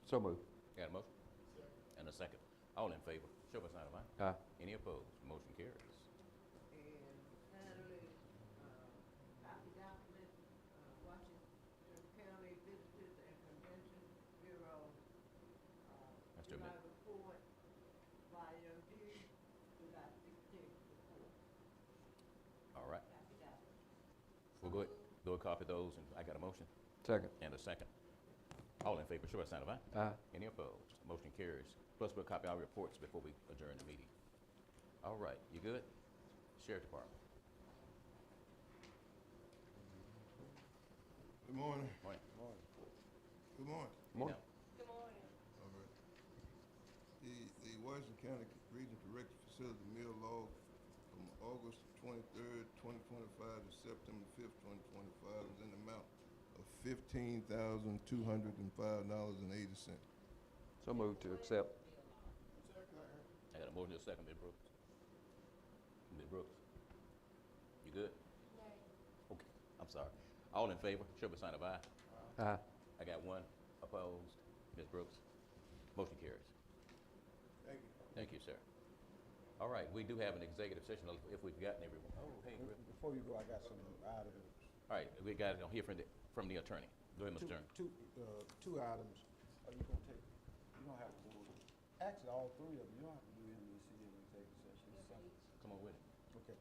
So moved. Got a motion? And a second. All in favor, show by sign of aye. Aye. Any opposed? Motion carries. And finally, copy document, Washington County Visitors and Convention Bureau, Mr. July Admin. report, volume D, July 16th report. All right. Copy document. We'll go and copy those, and I got a motion Second. and a second. All in favor, show by sign of aye. Aye. Any opposed? Motion carries. Plus, we'll copy our reports before we adjourn the meeting. All right, you good? Sheriff Department. Good morning. Morning. Good morning. Morning. Good morning. All right. The Washington County Regional Correctional Facility mill log from August 23rd, 2025 to September 5th, 2025 is in the amount of $15,205.80. So moved to accept. I got a motion and a second, Ms. Brooks. Ms. Brooks, you good? Okay, I'm sorry. All in favor, show by sign of aye. Aye. I got one opposed. Ms. Brooks, motion carries. Thank you. Thank you, sir. All right, we do have an executive session if we've gotten everyone. Oh, hey, Griff. Before you go, I got some items. All right, we got it on here from the attorney. Go ahead, Mr. Attorney. Two items. Are you gonna take, you don't have to do, actually, all three of them, you don't have to do NBC in the executive session. It's something. Come on with it. Okay.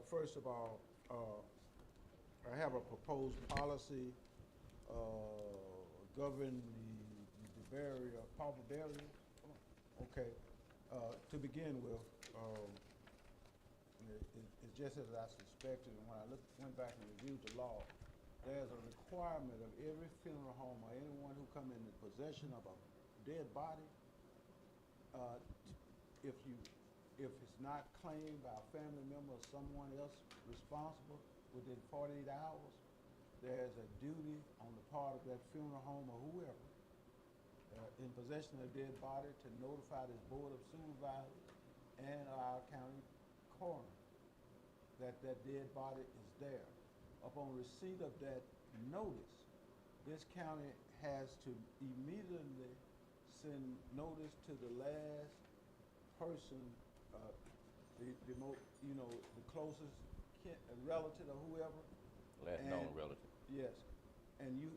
First of all, I have a proposed policy governing the barrier, pauper barrier. Okay. To begin with, it's just as I suspected, and when I went back and reviewed the law, there's a requirement of every funeral home or anyone who come into possession of a dead body, if it's not claimed by a family member or someone else responsible within 48 hours, there's a duty on the part of that funeral home or whoever in possession of a dead body to notify this board of supervisors and our county coroner that that dead body is there. Upon receipt of that notice, this county has to immediately send notice to the last person, the closest relative or whoever. Last known relative. Yes, and you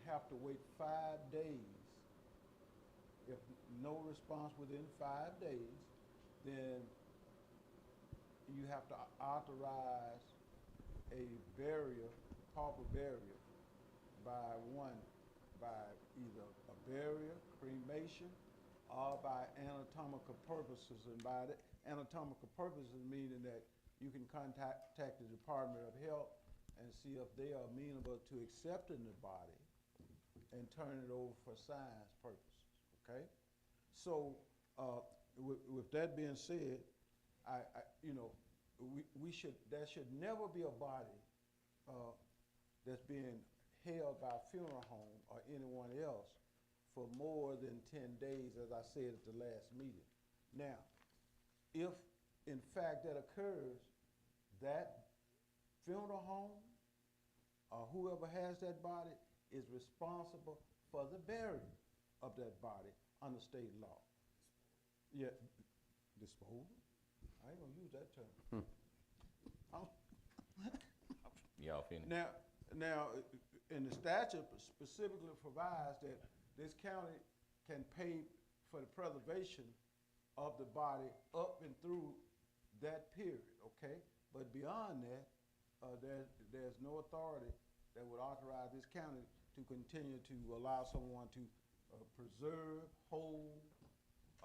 have to wait 5 days. If no response within 5 days, then you have to authorize a burial, pauper burial, by either a burial, cremation, or by anatomical purposes. And by the anatomical purposes, meaning that you can contact the Department of Health and see if they are amenable to accepting the body and turn it over for science purposes, okay? So, with that being said, there should never be a body that's being held by a funeral home or anyone else for more than 10 days, as I said at the last meeting. Now, if in fact that occurs, that funeral home or whoever has that body is responsible for the burial of that body under state law. Yeah, disposal? I ain't gonna use that term. Y'all finished? Now, and the statute specifically provides that this county can pay for the preservation of the body up and through that period, okay? But beyond that, there's no authority that would authorize this county to continue to allow someone to preserve, hold,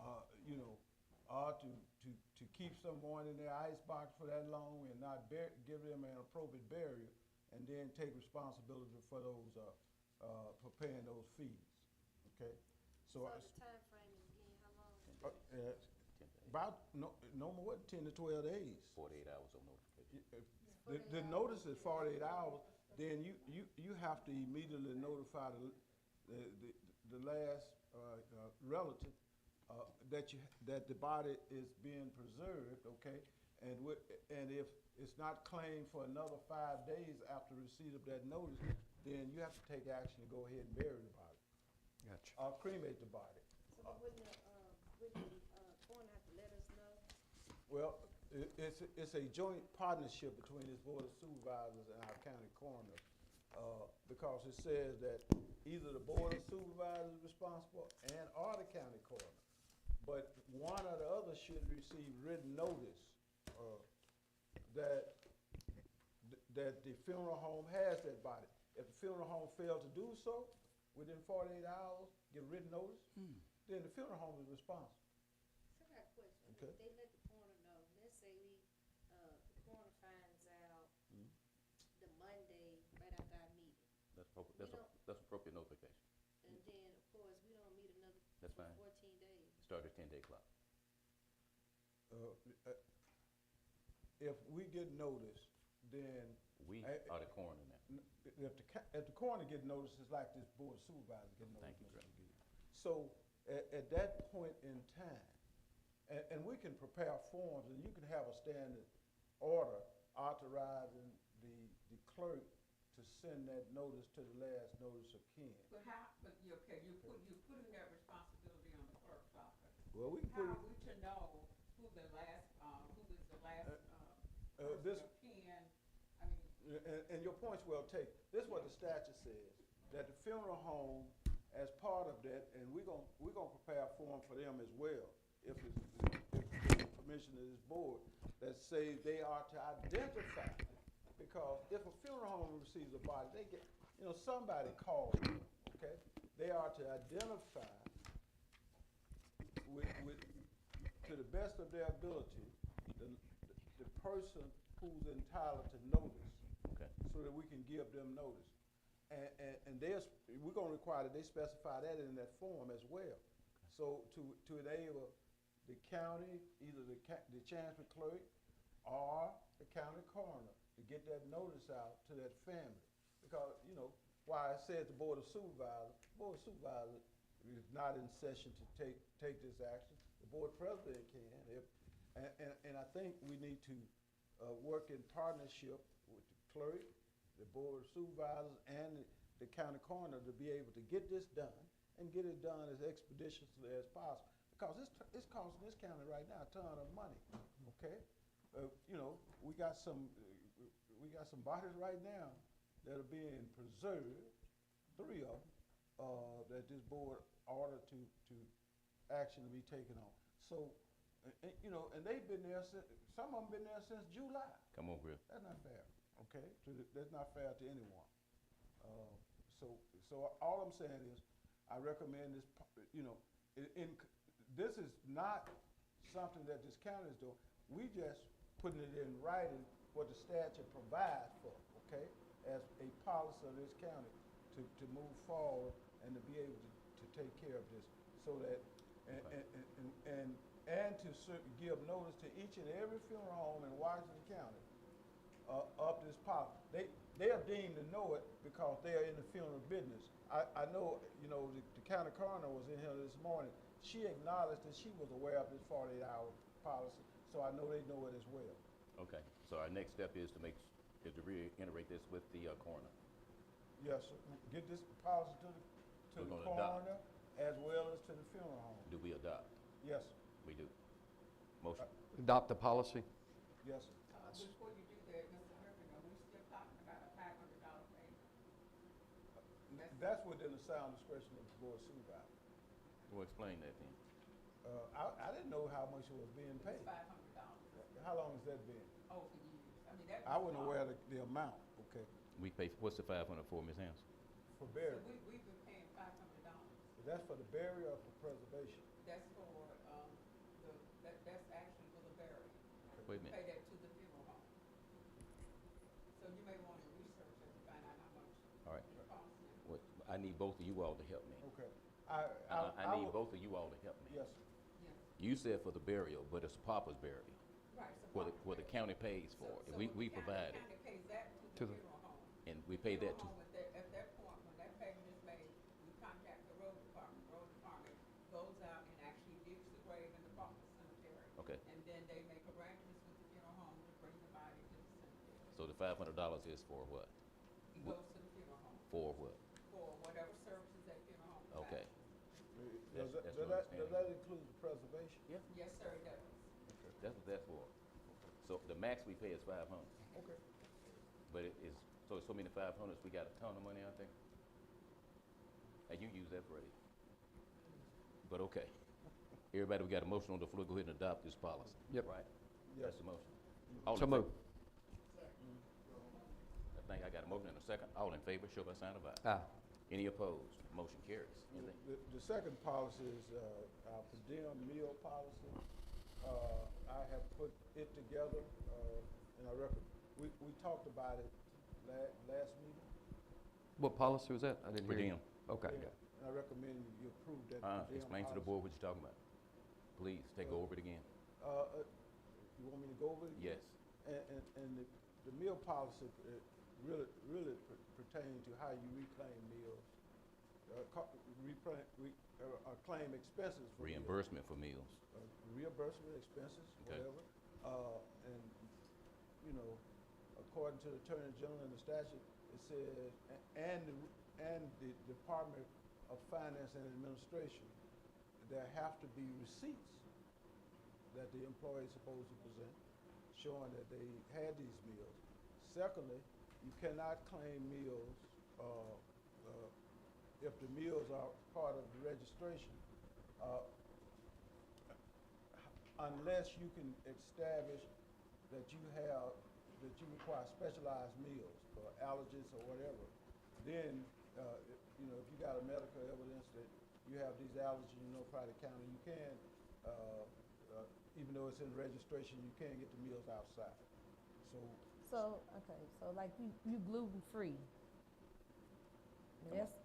or to keep someone in their icebox for that long and not give them an appropriate burial, and then take responsibility for those for paying those fees. Okay, so the time frame is again how long? About no more than 10 to 12 days. 48 hours of notification. The notice is 48 hours. Then you have to immediately notify the last relative that the body is being preserved, okay? And if it's not claimed for another 5 days after receipt of that notice, then you have to take action to go ahead and bury the body. Gotcha. Or cremate the body. So wouldn't the coroner have to let us know? Well, it's a joint partnership between this board of supervisors and our county coroner, because it says that either the board of supervisors is responsible or the county coroner. But one or the other should receive written notice that the funeral home has that body. If the funeral home fails to do so within 48 hours, give written notice, then the funeral home is responsible. So I got a question. Okay. If they let the coroner know, let's say the coroner finds out the Monday right after our meeting. That's appropriate notification. And then, of course, we don't meet another That's fine. 14 days. Start at 10-day clock. if we get notice, then. We are the coroner now. If the coroner get notice, it's like this board of supervisors get notice. Thank you, Mr. McGee. So at that point in time, and we can prepare forms, and you can have a standing order authorizing the clerk to send that notice to the last notice of kin. But you're putting that responsibility on the clerk's office. Well, we can How put are we to know who is the last person this- of kin? I mean, and your point's well taken. This is what the statute says, that the funeral home, as part of that, and we're gonna prepare a form for them as well, if the permission of this board, that say they are to identify. Because if a funeral home receives a body, they get, somebody calls them, okay? They are to identify to the best of their ability, the person who's entitled to notice. Okay. So that we can give them notice. And we're gonna require that they specify that in that form as well. So to enable the county, either the chancellor clerk or the county coroner, to get that notice out to that family. Because, why I said the board of supervisors is not in session to take this action. The board president can, and I think we need to work in partnership with the clerk, the board of supervisors, and the county coroner to be able to get this done and get it done as expeditiously as possible. Because it's costing this county right now a ton of money, okay? We got some bodies right now that are being preserved, 3 of them, that this board ordered to action to be taken on. So, and they've been there since, some of them been there since July. Come on, Griff. That's not fair, okay? That's not fair to anyone. So all I'm saying is, I recommend this, this is not something that this county is doing. We just putting it in writing what the statute provides for, okay? As a policy of this county to move forward and to be able to take care of this, so that, and to give notice to each and every funeral home in Washington County of this policy. They are deemed to know it because they are in the funeral business. I know, the county coroner was in here this morning. She acknowledged that she was aware of this 48-hour policy, so I know they know it as well. Okay, so our next step is to reiterate this with the coroner. Yes, sir. Get this policy to We're the gonna adopt. coroner as well as to the funeral home. Do we adopt? Yes, sir. We do. Motion. Adopt the policy? Yes, sir. before you do that, Mr. Murphy, are we still talking about a $500 payment? That's within the sound discretion of the board of supervisors. We'll explain that then. I didn't know how much it was being paid. It's $500 How long has that been? over years. I mean, that I was wasn't long. aware of the amount, okay, We pay, what's the 500 for, Ms. Hanson? for So burial. we've been paying $500. That's for the burial or for preservation? That's for, that's actually for the burial. Wait a We minute. pay that to the funeral home. So you may want to research it to find out how much All right. it costs. I need both of you all to help me. Okay. I need both of you all to help me. Yes, sir. Yes. You said for the burial, but it's Papa's burial, Right, so where the county pays for it. We provide it, County pays that To to the- the funeral home. and we pay that Funeral to, home, at that point, when that payment is made, we contact the road department. Road department goes out and actually digs the grave in the Faulkner Cemetery. okay. And then they make arrangements with the funeral home to bring the body to the cemetery. So the $500 is for what? It goes to the funeral home For what? for whatever services that funeral home provides. Okay. Does That's that, what I'm does that include the preservation? Yeah. Yes, sir, it does. That's what that's for. So the max we pay is 500, Okay. but it is, so many 500s, we got a ton of money out there. And you use that phrase. But okay. Everybody, we got a motion on the floor, go ahead and adopt this policy. Yep. Right? Yes. That's the motion. All So in moved. I think I got a motion and a second. All in favor, show by sign of aye. Aye. Any opposed? Motion carries. Anything? The second policy is our per diem meal policy. I have put it together, and I reckon, we talked about it last meeting. What policy was that? I didn't Per hear you. diem. Okay. Yeah, and I recommend you approve that per diem Explain to the policy. board what you're talking about. Please, go over it again. You want me to go over it again? Yes. And the meal policy really pertains to how you reclaim meals, claim expenses for meals. Reimbursement for meals. Reimbursement expenses, Okay. whatever. And, you know, according to the Attorney General and the statute, it says, and the Department of Finance and Administration, there have to be receipts that the employee is supposed to present, showing that they had these meals. Secondly, you cannot claim meals if the meals are part of the registration, unless you can establish that you require specialized meals for allergies or whatever. Then, you know, if you got a medical evidence that you have these allergies in Notified County, you can, even though it's in registration, you can get the meals outside. So, okay, so like you gluten-free.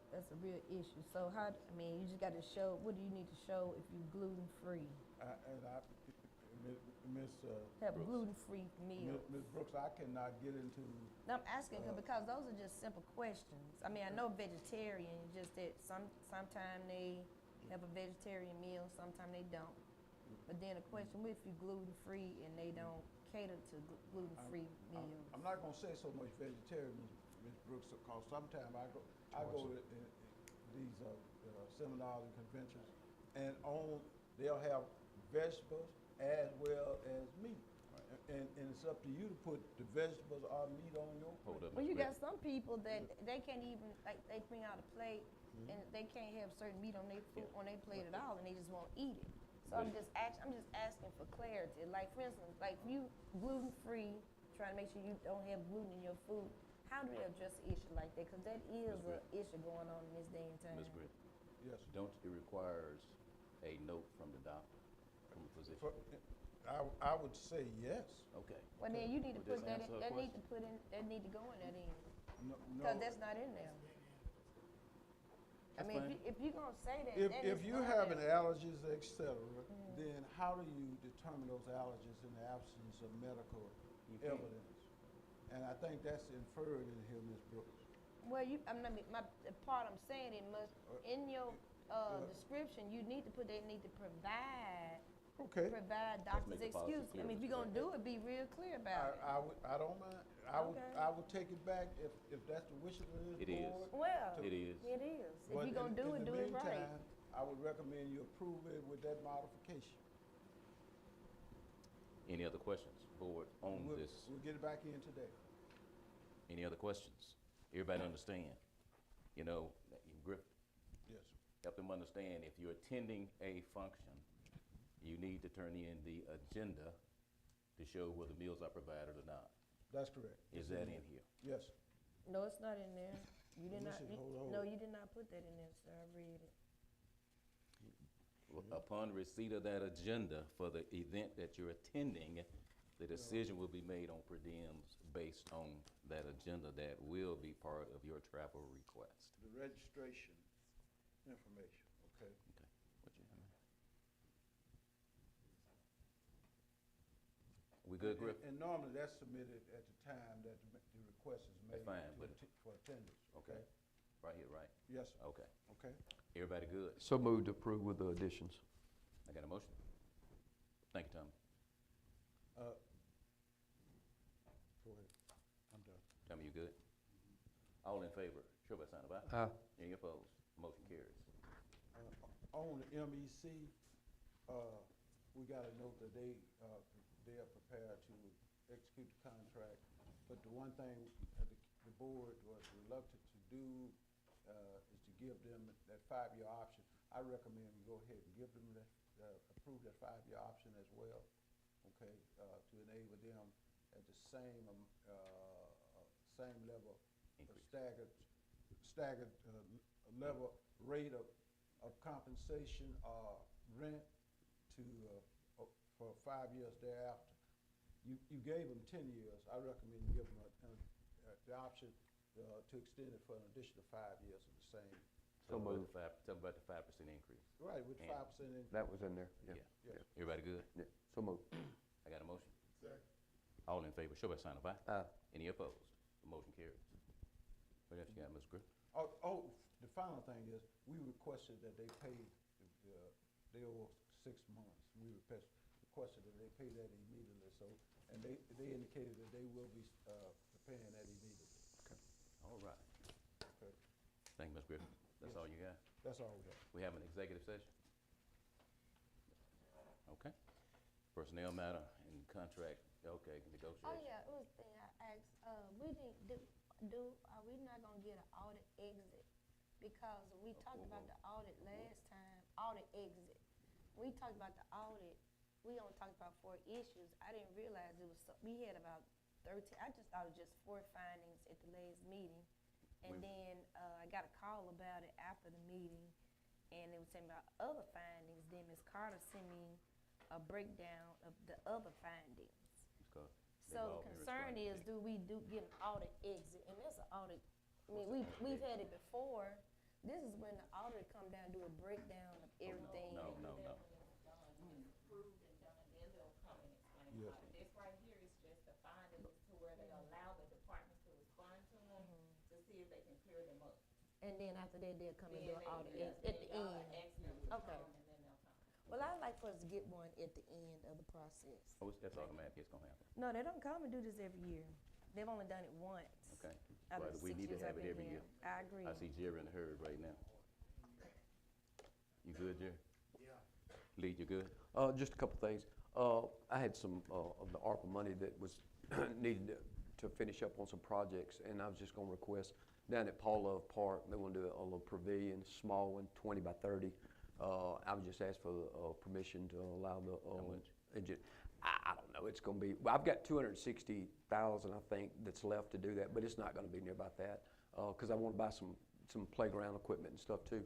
That's a real issue. So how, I mean, you just gotta show, what do you need to show if you're gluten-free? Ms. Have gluten-free meals. Ms. Brooks, I cannot get into. No, I'm asking because those are just simple questions. I mean, I know vegetarian, just that sometime they have a vegetarian meal, sometime they don't. But then a question, what if you're gluten-free and they don't cater to gluten-free meals? I'm not gonna say so much vegetarian, Ms. Brooks, because sometimes I go to these seminars and conventions, and they'll have vegetables as well as meat. And it's up to you to put the vegetables or meat on your plate. Well, you got some people that they can't even, like, they bring out a plate and they can't have certain meat on their food, on their plate at all, and they just won't eat it. So I'm just asking for clarity. Like, for instance, like if you gluten-free, trying to make sure you don't have gluten in your food, how do they address an issue like that? Because that is an issue going on in this day and time. Ms. Britt, Yes. don't it requires a note from the doctor, from the physician? I would say yes. Okay. Well, then you need to Would put this that in, answer her that need to question? put in, that need to go in that in. No, Because that's not in there. I That's mean, fine. if you're gonna say that, If then if it's you not have there. allergies, et cetera, then how do you determine those allergies in the absence of medical evidence? And I think that's inferred in here, Ms. Brooks. Well, the part I'm saying, it must, in your description, you need to put, they need to provide Okay. doctor's make the policy excuse. I mean, if you're gonna do it, be real clear about it. I don't mind. Okay. I would take it back if that's the wishes of this It is. board. Well, It is. it is. If But you're gonna do it, do it right. In the meantime, I would recommend you approve it with that modification. Any other questions, board, on We'll this? get it back in today. Any other questions? Everybody understand? You know, Griff, Yes. help them understand, if you're attending a function, you need to turn in the agenda to show whether meals are provided or not. That's correct. Is that in here? Yes. No, it's not in there. You did Let me not, see. you- Hold on. no, you did not put that in there, sir. I read it. Upon receipt of that agenda for the event that you're attending, the decision will be made on per diems based on that agenda that will be part of your travel request. The registration information, okay? Okay. What you have? We good, Griff? And normally that's submitted at the time that the request is made. That's fine, but- For attendance, Okay. okay? Right here, right? Yes, sir. Okay. Okay. Everybody good? So moved to approve with the additions. I got a motion? Thank you, Tommy. Go ahead. I'm done. Tommy, you good? All in favor, show by sign of aye. Aye. Any opposed? Motion carries. On the MEC, we got to note that they are prepared to execute the contract. But the one thing the board was reluctant to do is to give them that 5-year option. I recommend we go ahead and give them that, approve that 5-year option as well, okay, to enable them at the same level of staggered level rate of compensation or rent to for 5 years thereafter. You gave them 10 years. I recommend you give them the option to extend it for an additional 5 years of the same. Tell them about the 5% increase. Right, with And 5% increase. That was in there, yeah. Yes. Everybody good? Yeah, so moved. I got a motion? Second. All in favor, show by sign of aye. Aye. Any opposed? The motion carries. What else you got, Mr. Griffin? The final thing is, we requested that they pay, they owe 6 months. We requested that they pay that immediately, so, and they indicated that they will be paying that immediately. All right. Okay. Thank you, Ms. Griffin. That's Yes. all you got? That's all we have. We have an executive session? Okay. Personnel matter and contract, okay, negotiation. Oh, yeah, it was the thing I asked, we didn't are we not gonna get an audit exit? Because we talked about the audit last time, audit exit. We talked about the audit, we only talked about 4 issues. I didn't realize it was, we had about 13, I just thought it was just 4 findings at the last meeting. And then, I got a call about it after the meeting, and it was saying about other findings. Then Ms. Carter sent me a breakdown of the other findings. So the concern is, do we get an audit exit? And that's an audit, I mean, we've had it before. This is when the auditor come down and do a breakdown of everything. No. Approved and done, then they'll come and explain Yes. about it. This right here is just the findings to where they allow the departments to respond to them to see if they can clear them up. And then after that, they'll come and do Then an audit yes, at the then y'all end. ask them to Okay. come, and then they'll come. Well, I'd like for us to get one at the end of the process. Oh, that's automatic, it's gonna happen. No, they don't come and do this every year. They've only done it once. Okay. Out of But the we 6 need to years have I've it been every here. year. I agree. I see Jerry in the herd right now. You good, Jerry? Yeah. Lee, you good? Just a couple things. I had some of the ARPA money that was needed to finish up on some projects, and I was just gonna request down at Paul Love Park, they wanna do a little pavilion, small one, 20 by 30. I would just ask for permission to allow the. How much? I don't know, it's gonna be, well, I've got 260,000, I think, that's left to do that, but it's not gonna be near about that, cause I wanna buy some playground equipment and stuff too.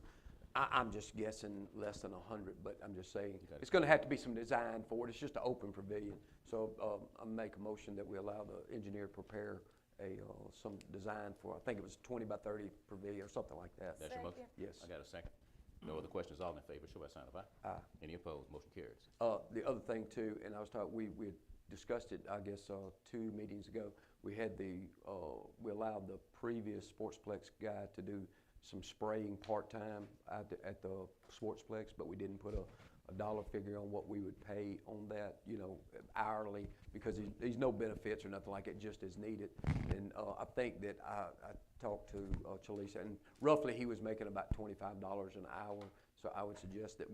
I'm just guessing less than 100, but I'm just saying, it's gonna have to be some design for it. It's just an open pavilion. So, I make a motion that we allow the engineer to prepare some design for, I think it was 20 by 30 pavilion or something like that. That's your motion? Yes. I got a second. No other questions, all in favor, show by sign of aye. Aye. Any opposed, motion carries. The other thing too, and I was talking, we had discussed it, I guess, 2 meetings ago. We had we allowed the previous Sportsplex guy to do some spraying part-time at the Sportsplex, but we didn't put a dollar figure on what we would pay on that, hourly, because he's no benefits or nothing like it, just as needed. And I think that I talked to Chalisa, and roughly he was making about $25 an hour. So I would suggest that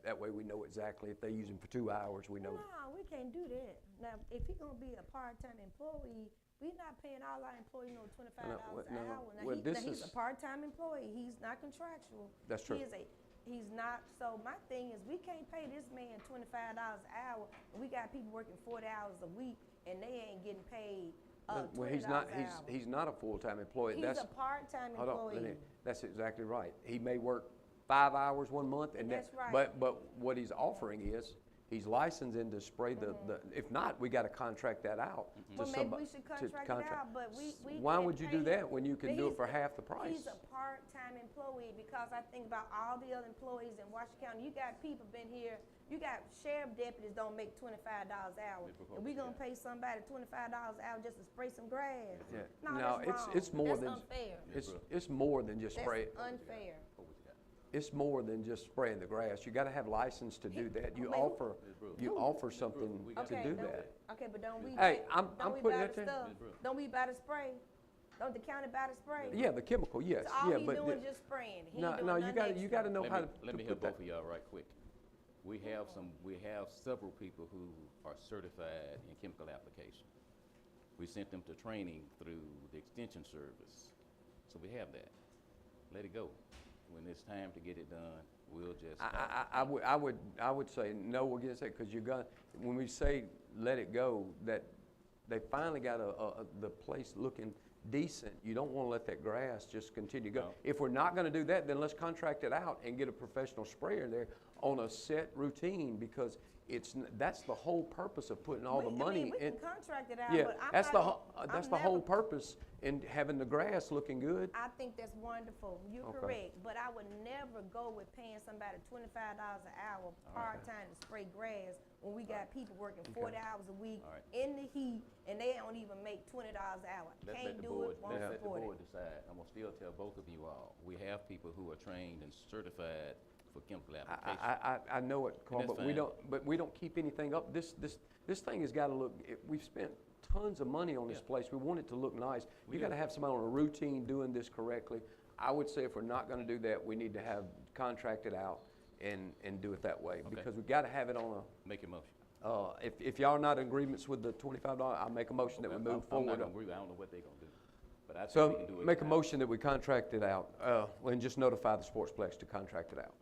that way we know exactly if they use him for 2 hours, we know. No, we can't do that. Now, if he's gonna be a part-time employee, we're not paying all our employees $25 an hour. Now, he's a part-time employee. He's not contractual. That's true. He's not. So my thing is, we can't pay this man $25 an hour. And we got people working 40 hours a week, and they ain't getting paid Well, $20 he's not. an hour. He's not a full-time employee. He's a part-time Hold on, employee. that's exactly right. He may work 5 hours one month, and That's right. But what he's offering is he's licensed in to spray the. If not, we got to contract that out. Well, to maybe somebody- we should to contract it out, but we Why can't would you pay do that when you him. can But do it he's- for half the price? He's a part-time employee, because I think about all the other employees in Washington County. You got people been here, you got sheriff deputies don't make $25 an hour. And we gonna pay somebody $25 an hour just to spray some grass? Yeah. No, that's wrong. it's more That's than unfair. It's more than just spray. That's unfair. It's more than just spraying the grass. You got to have license to do that. You offer something to do that. Okay, but don't we? Hey, I'm don't we putting buy that the there. stuff? Don't we buy the spray? Don't the county buy the spray? Yeah, the chemical, yes, So all yeah, he but doing is just spraying. He no, ain't doing no, nothing you got to know how to. Let me to help put both of y'all right quick. We have several people who are certified in chemical application. We sent them to training through the extension service. So we have that. Let it go. When it's time to get it done, we'll just. I would say no against that, because when we say let it go, that they finally got the place looking decent. You don't want to let that grass just continue to go. No. If we're not going to do that, then let's contract it out and get a professional sprayer there. on a set routine, because that's the whole purpose of putting all the money we in. can contract it out, Yeah, but I'm that's not that's I'm the whole never- purpose in having the grass looking good. I think that's wonderful. You're Okay. correct, but I would never go with paying somebody $25 an hour part-time to spray grass when we got people working 40 hours a week All right. in the heat, and they don't even make $20 an hour. Let's Can't let the do board, it, won't let's let the support board it. decide. I'm gonna still tell both of you all, we have people who are trained and certified for chemical application. I know it, Carl, that's but we fine. don't keep anything up. This thing has got to look. We've spent tons of money on this place. We want it to look nice. You got to have somebody on a routine doing this correctly. I would say if we're not going to do that, we need to have contract it out and do it that way, because we got to have it on a. Make your motion. If y'all are not in agreements with the $25, I'll make a motion that we move I'm forward. not gonna agree, I don't know what they're gonna do, but I think we So can do it. make a now. motion that we contract it out, and just notify the Sportsplex to contract it out.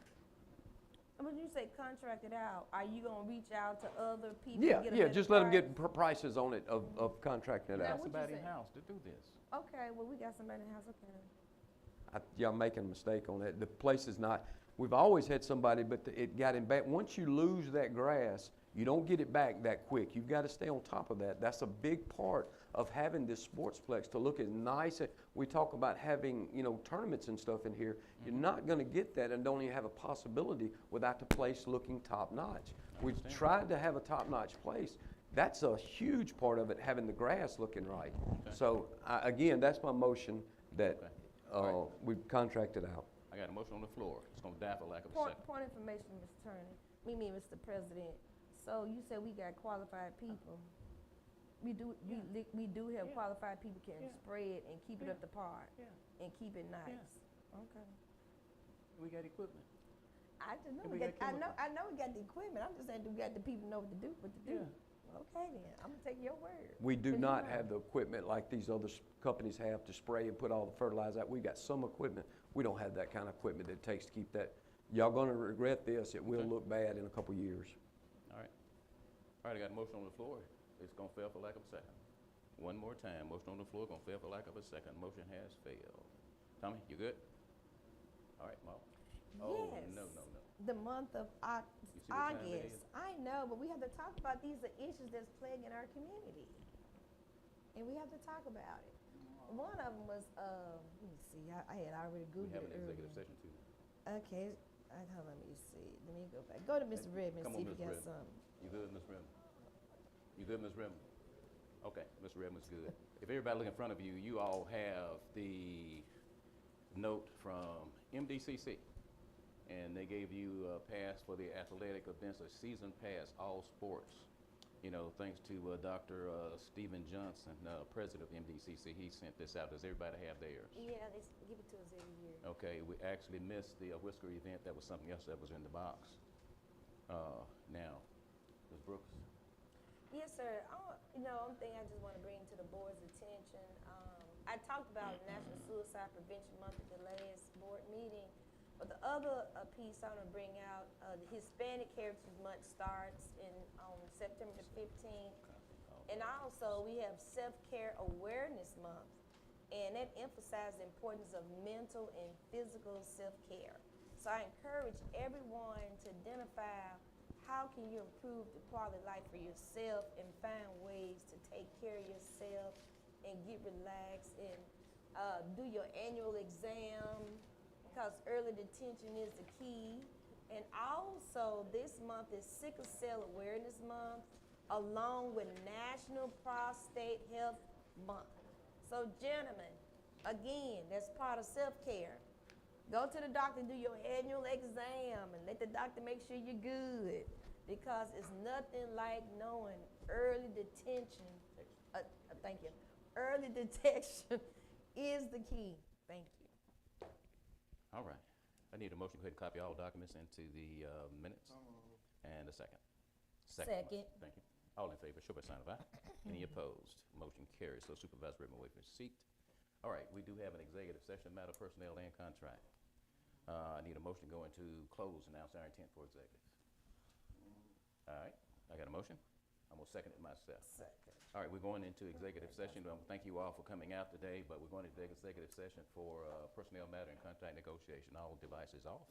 When you say contract it out, are you gonna reach out to other people? Yeah, get a yeah, better just let them price? get prices on it of contracting it Now, out. what you Somebody say? in-house to do this. Okay, well, we got somebody in the house, okay. Y'all making a mistake on that. The place is not, we've always had somebody, but it got in back. Once you lose that grass, you don't get it back that quick. You've got to stay on top of that. That's a big part of having this sportsplex to look as nice. We talk about having, tournaments and stuff in here. You're not going to get that and don't even have a possibility without the place looking top notch. We've tried to have a top notch place. That's a huge part of it, having the grass looking right. So again, that's my motion that we contract it out. I got a motion on the floor. It's gonna die for lack of a Point, second. point of information, Mr. Attorney. Mr. President. So you said we got qualified people. We do have qualified people can spray it and keep it up to par and keep it nice. Okay. We got equipment. I just know And we we got, got I know we got the equipment. I'm just saying, do we got the people know what to do? Okay then, I'm gonna take your word. We do 'Cause not you're right. have the equipment like these other companies have to spray and put all the fertilizer out. We've got some equipment. We don't have that kind of equipment that it takes to keep that. Y'all gonna regret this. It will look bad in a couple years. All right. All right, I got a motion on the floor. It's gonna fail for lack of a second. One more time, motion on the floor, gonna fail for lack of a second. Motion has failed. Tommy, you good? All right, Mark. Oh, Yes. no. The month of You see what time it August. is? I know, but we have to talk about these are issues that's plaguing our community. And we have to talk about it. One of them was, let me see, I had already We Googled have it an executive earlier. session too. Okay, hold on, let me see. Let me go back. Go to Mr. Redmond, Come see on, if Ms. you got Redmond. something. You good, Ms. Redmond? You good, Ms. Redmond? Okay, Mr. Redmond's good. If everybody look in front of you, you all have the note from MDCC. And they gave you a pass for the athletic events, a season pass, all sports. Thanks to Dr. Stephen Johnson, president of MDCC, he sent this out. Does everybody have theirs? Yeah, they give it to us every year. Okay, we actually missed the Whisker event. That was something else that was in the box. Now, Ms. Brooks? Yes, sir. One thing I just want to bring to the board's attention, I talked about National Suicide Prevention Month at the last board meeting, but the other piece I want to bring out, the Hispanic Heritage Month starts on September the 15th, and also we have Self-Care Awareness Month, and that emphasizes the importance of mental and physical self-care. So I encourage everyone to identify how can you improve the quality of life for yourself and find ways to take care of yourself and get relaxed and do your annual exam, because early detention is the key. And also this month is Sickle Cell Awareness Month along with National Prostate Health Month. So gentlemen, again, that's part of self-care. Go to the doctor, do your annual exam, and let the doctor make sure you're good, because it's nothing like knowing early detention. Thank you. Early detection is the key. Thank you. All right. I need a motion to go ahead and copy all documents into the minutes. And a second. Second. Thank you. All in favor, show by sign of aye. Any opposed? Motion carries. So Supervisor Redmond wait for his seat. All right, we do have an executive session, matter of personnel and contract. I need a motion to go into close, announce our intent for executive. All right, I got a motion. I'm gonna second it myself. Second. All right, we're going into executive session. Thank you all for coming out today, but we're going into executive session for personnel matter and contract negotiation. All devices off.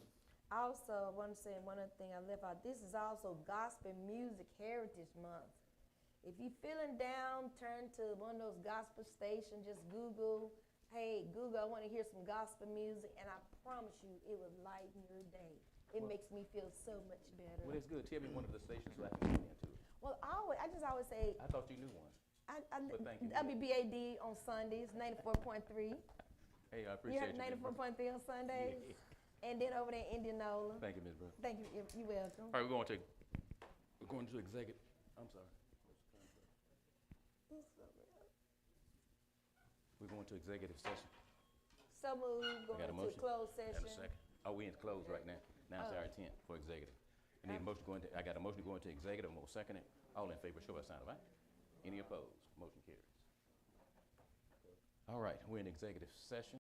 Also, I want to say one other thing I left out. This is also Gospel Music Heritage Month. If you're feeling down, turn to one of those gospel stations. Just Google, hey, Google, I want to hear some gospel music, and I promise you, it will lighten your day. It makes me feel so much better. Well, it's good. Tell me one of the stations so I can get into it. Well, I just always say, I thought you knew one. But thank you. WBAD on Sundays, 94.3. Hey, I You appreciate heard you. Ms. Brooks. 94.3 on Sundays? Yeah. And then over there in Indianola. Thank you, Ms. Brooks. Thank you. You're welcome. All right, we're going to executive. I'm sorry. We're going to executive session. So moved, I going got a to motion. closed And session. a second. Oh, we in closed right now. Now it's our intent for executive. I need a motion to go into, I got a motion to go into executive. I'm gonna second it. All in favor, show by sign of aye. Any opposed? Motion carries. All right, we're in executive session.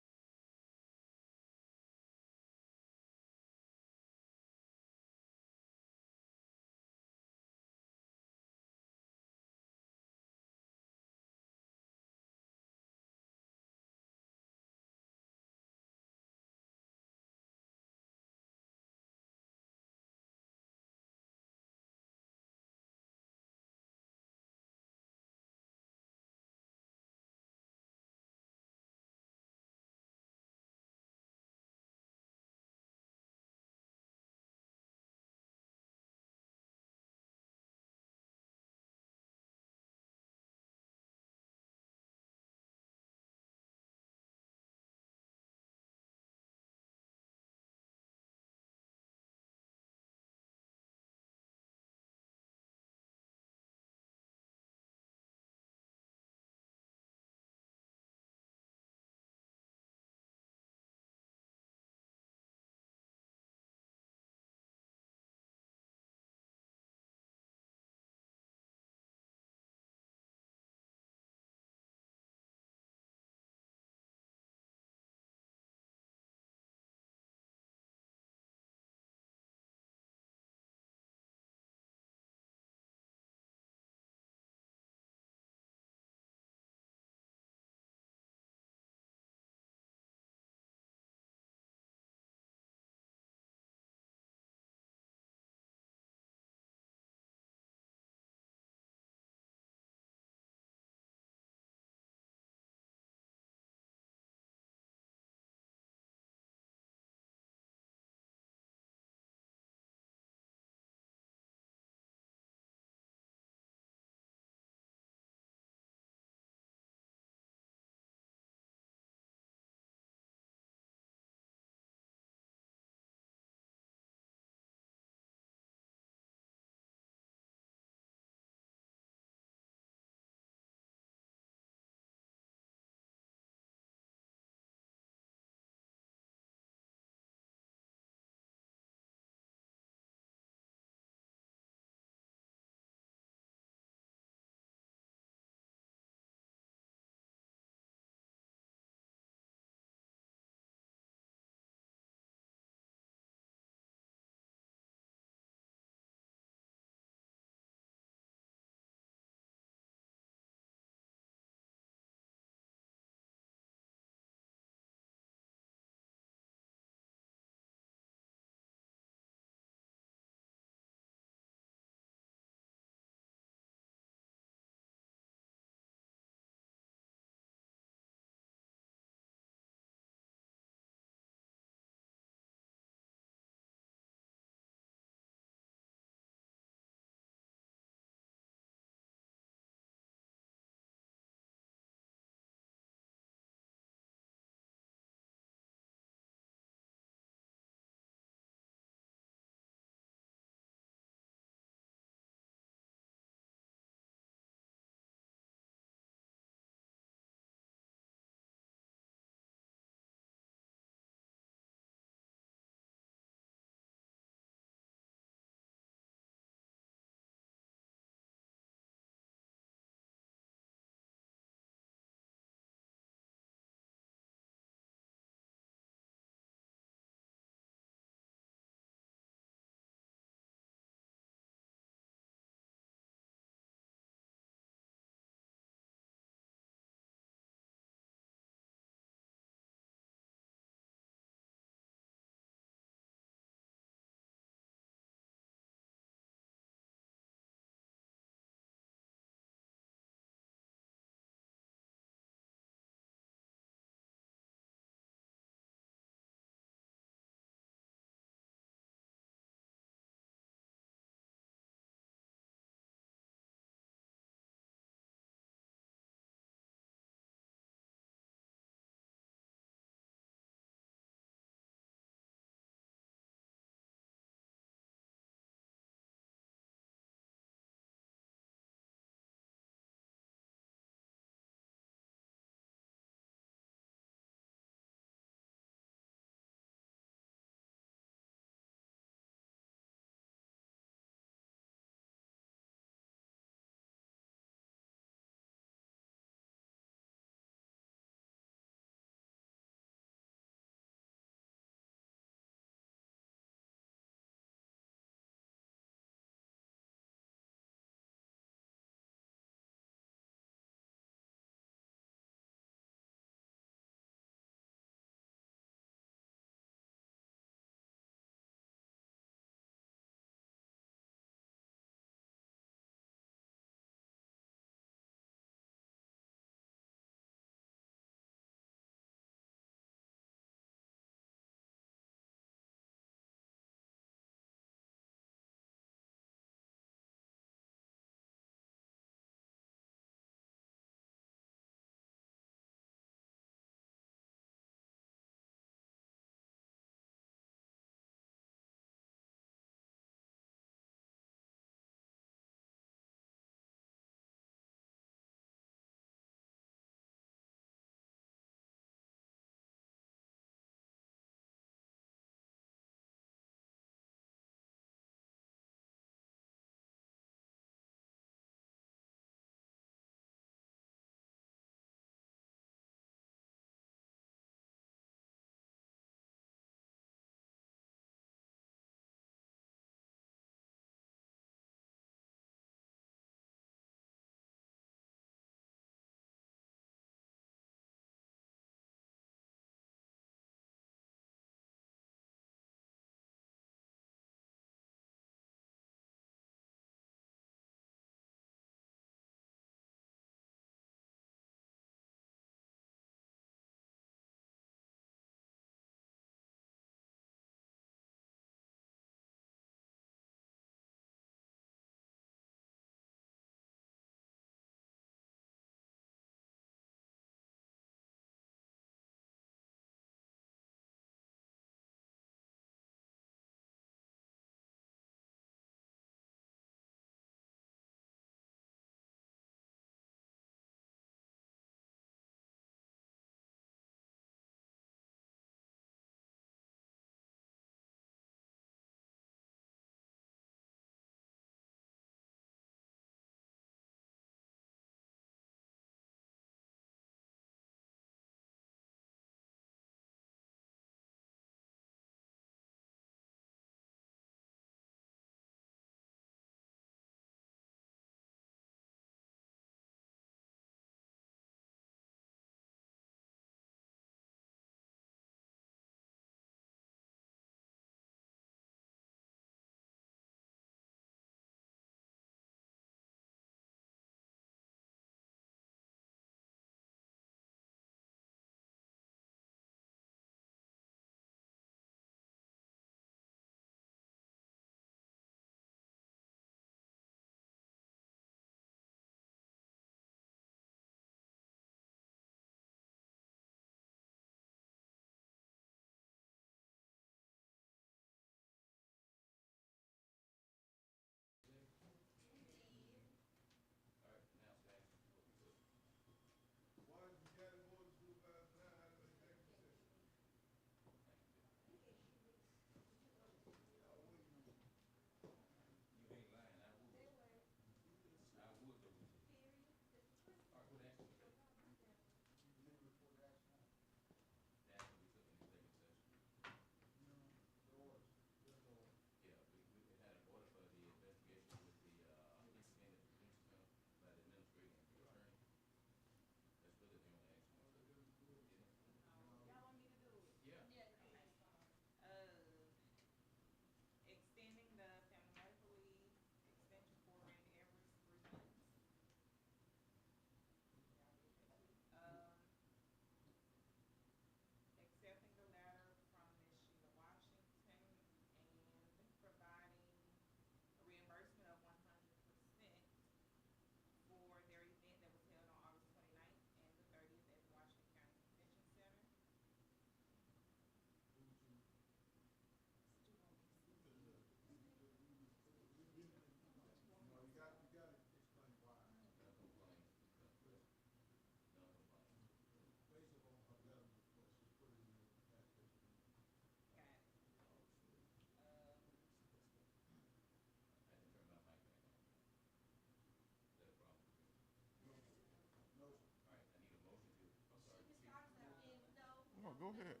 Go ahead. To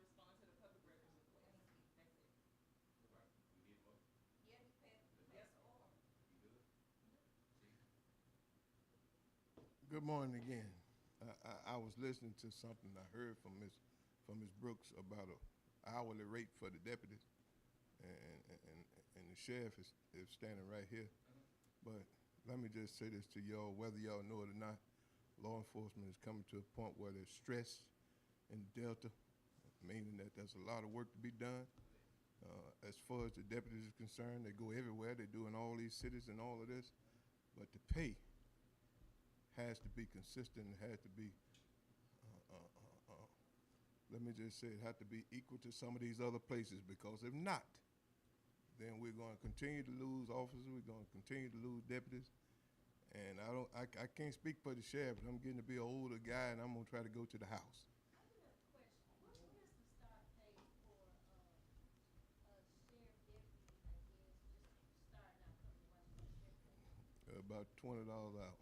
respond to the public records request. That's it. Yeah, you passed. Yes, or. Good morning again. I was listening to something I heard from Ms. Brooks about a hourly rate for the deputies, and the sheriff is standing right here. But let me just say this to y'all, whether y'all know it or not, law enforcement is coming to a point where there's stress in Delta, meaning that there's a lot of work to be done. As far as the deputies are concerned, they go everywhere. They do in all these cities and all of this. But the pay has to be consistent. It has to be, let me just say, it has to be equal to some of these other places, because if not, then we're going to continue to lose officers. We're going to continue to lose deputies. And I can't speak for the sheriff, but I'm getting to be an older guy, and I'm going to try to go to the house. About $20 an hour.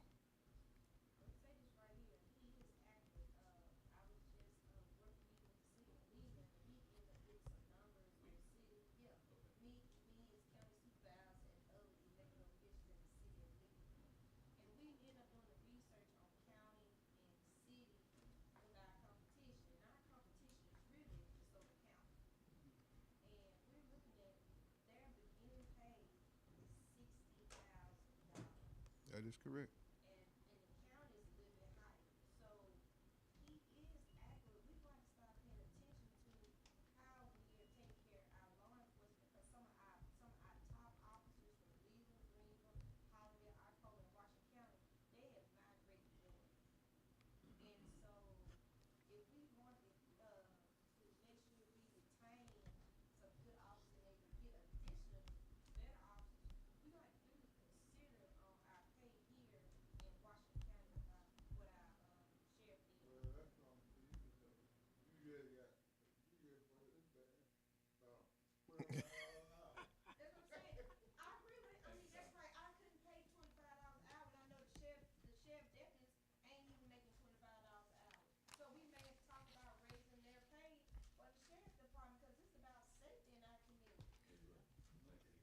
That is correct.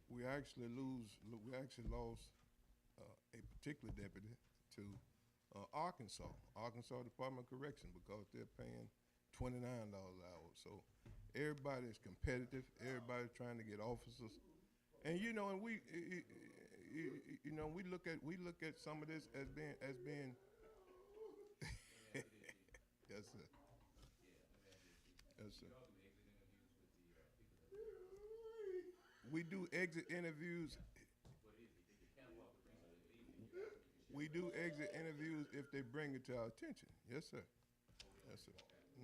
We actually lost a particular deputy to Arkansas Department of Correction, because they're paying $29 an hour. So everybody's competitive. Everybody's trying to get officers. And you know, and we look at some of this as being yes, sir. Yes, sir. We do exit interviews. We do exit interviews if they bring it to our attention. Yes, sir. Yes, sir.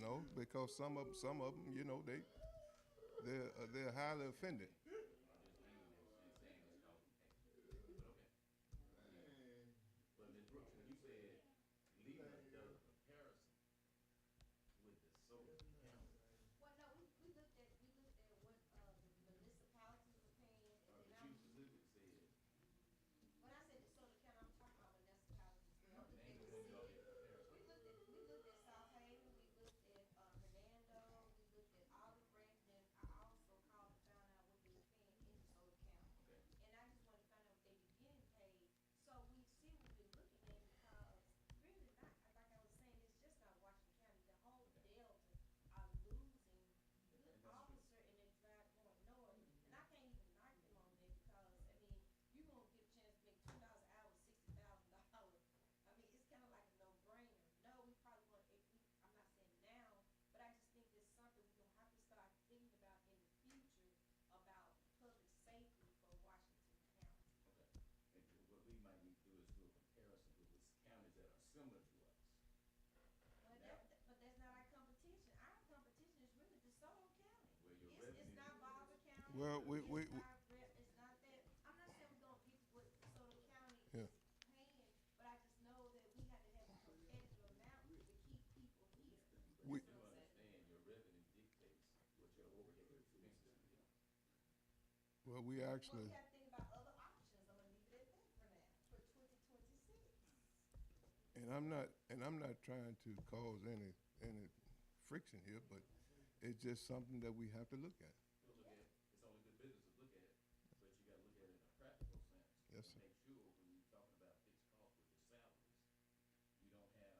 No, because some of them, you know, they're highly offended. Well, we it's not that, I'm not saying we're gonna get what DeSoto County Yeah. is paying, but I just know that we have to have a competitive amount to keep people here. We- That's what I'm saying. Your revenue dictates what your overhead expenses will be. Well, we Well, actually, we gotta think about other options, I'm gonna leave it at that for now, for 2026. and I'm not trying to cause any friction here, but it's just something that we have to look at. We'll look at it. It's only good business to look at it, but you gotta look at it in a practical sense. Yes, And sir. make sure when you're talking about fixed costs with your salaries, you don't have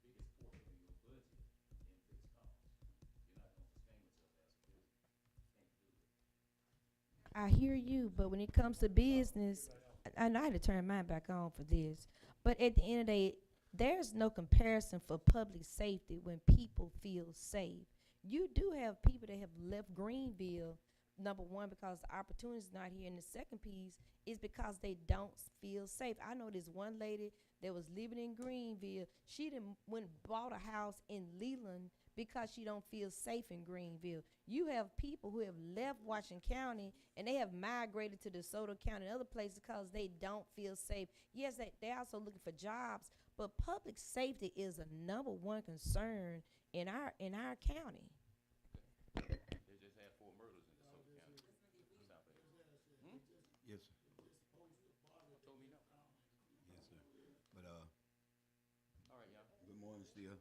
biggest portion of your budget in fixed costs. You're not gonna sustain yourself as a business. Can't do it. I hear you, but when it comes to business, and I had to turn mine back on for this, but at the end of the day, there's no comparison for public safety when people feel safe. You do have people that have left Greenville, number one, because the opportunity is not here, and the second piece is because they don't feel safe. I know this one lady that was living in Greenville. She done went and bought a house in Leland because she don't feel safe in Greenville. You have people who have left Washington County and they have migrated to DeSoto County and other places because they don't feel safe. Yes, they're also looking for jobs, but public safety is a number one concern in our county. They just had 4 murders in DeSoto County. South Bay. Hmm? Yes, sir. Told me no. Yes, sir. But, All right, y'all. good morning still.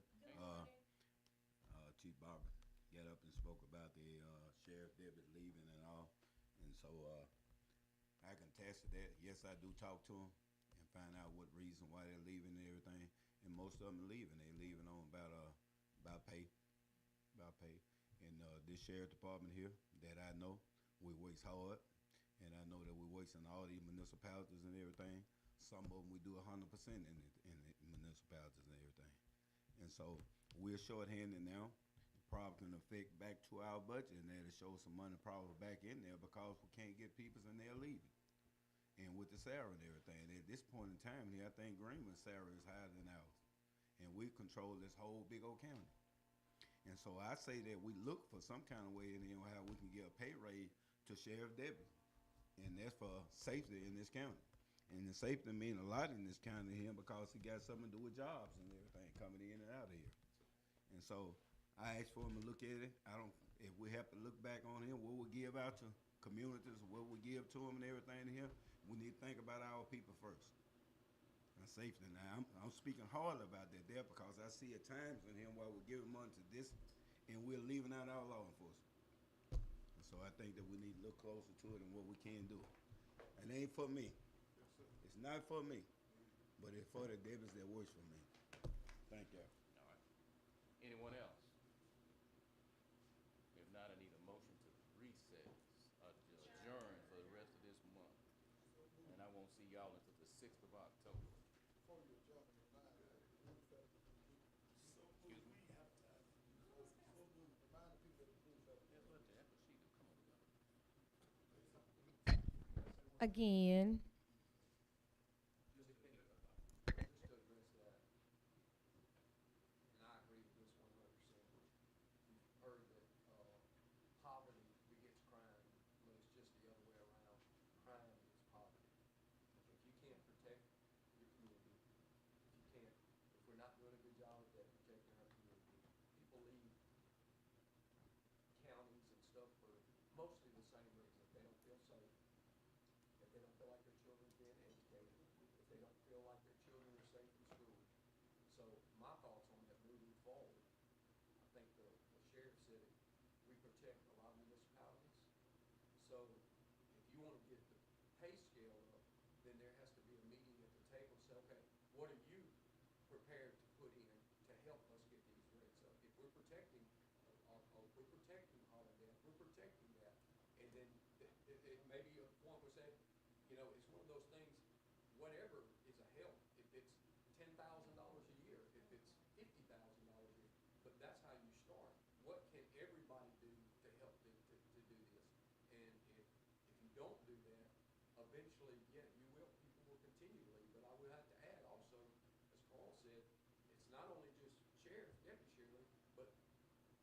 Chief Barber got up and spoke about the, sheriff deputy leaving and all. And so, I can attest to that. Yes, I do talk to them and find out what reason why they're leaving and everything. And most of them are leaving. They're leaving on about pay. And, this sheriff department here that I know, we works hard. And I know that we works in all these municipalities and everything. Some of them we do 100% in the municipalities and everything. And so we're shorthanded now. Probably can affect back to our budget, and that'll show some money probably back in there because we can't get people and they're leaving. And with the salary and everything, at this point in time here, I think Greenland's salary is higher than ours. And we control this whole big old county. And so I say that we look for some kind of way in there how we can get a pay raise to Sheriff Deputy. And that's for safety in this county. And the safety mean a lot in this county here because he got something to do with jobs and everything coming in and out of here. And so I asked for him to look at it. If we have to look back on him, what we give out to communities, what we give to them and everything here, we need to think about our people first. And safety. Now, I'm speaking hard about that there because I see at times in him while we're giving money to this and we're leaving out our law enforcement. And so I think that we need to look closer to it and what we can do. And it ain't for me. It's not for me, but it's for the deputies that works for me. Thank you. All right. Anyone else? If not, I need a motion to recess, adjourn for the rest of this month. And I won't see y'all until the 6th of October. Excuse me? Again, Just to address that, and I agree with this 100%. We've heard that poverty begets crime, when it's just the other way around. Crime begets poverty. If you can't protect your community, if we're not doing a good job at protecting our community, people leave counties and stuff for mostly the same reason. They don't feel safe. If they don't feel like their children's being educated, if they don't feel like their children are safe in school. So my thoughts on that moving forward, I think the sheriff said it, we protect a lot of municipalities. So if you want to get the pay scale up, then there has to be a meeting at the table and say, okay, what are you prepared to put in to help us get these rates up? If we're protecting Holiday, we're protecting that. And then it may be a point where say, you know, it's one of those things, whatever is a help. If it's $10,000 a year, if it's $50,000 a year, but that's how you start. What can everybody do to help them to do this? And if you don't do that, eventually, yeah, people will continue to leave. But I would have to add also, as Carl said, it's not only just sheriff, deputy sheriff, but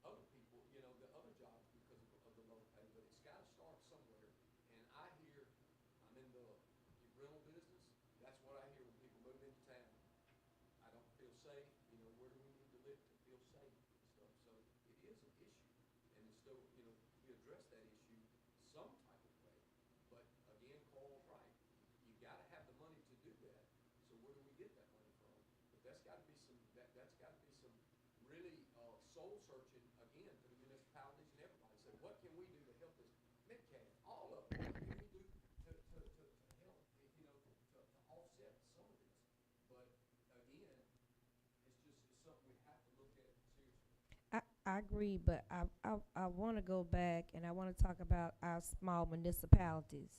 other people, you know, the other jobs because of the low pay, but it's got to start somewhere. And I hear, I'm in the rental business, that's what I hear when people move into town. I don't feel safe, you know, where do we need to live to feel safe and stuff? So it is an issue. And it's still, you know, we address that issue some type of way. But again, Carl's right. You got to have the money to do that. So where do we get that money from? But that's got to be some, that's got to be some really soul searching again for the municipalities and everybody. Said, what can we do to help this MidCat? All of them. What can we do to help, you know, to offset some of this? But again, it's something we have to look at seriously. I agree, but I want to go back and I want to talk about our small municipalities.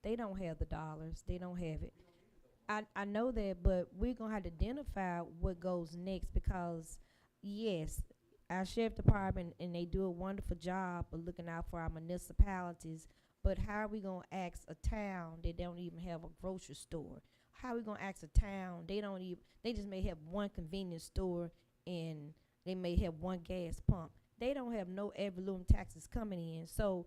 They don't have the dollars. They don't have it. I know that, but we're going to have to identify what goes next because, yes, our sheriff department, and they do a wonderful job of looking out for our municipalities, but how are we going to ask a town that don't even have a grocery store? How are we going to ask a town, they just may have one convenience store and they may have one gas pump. They don't have no ad valorem taxes coming in. So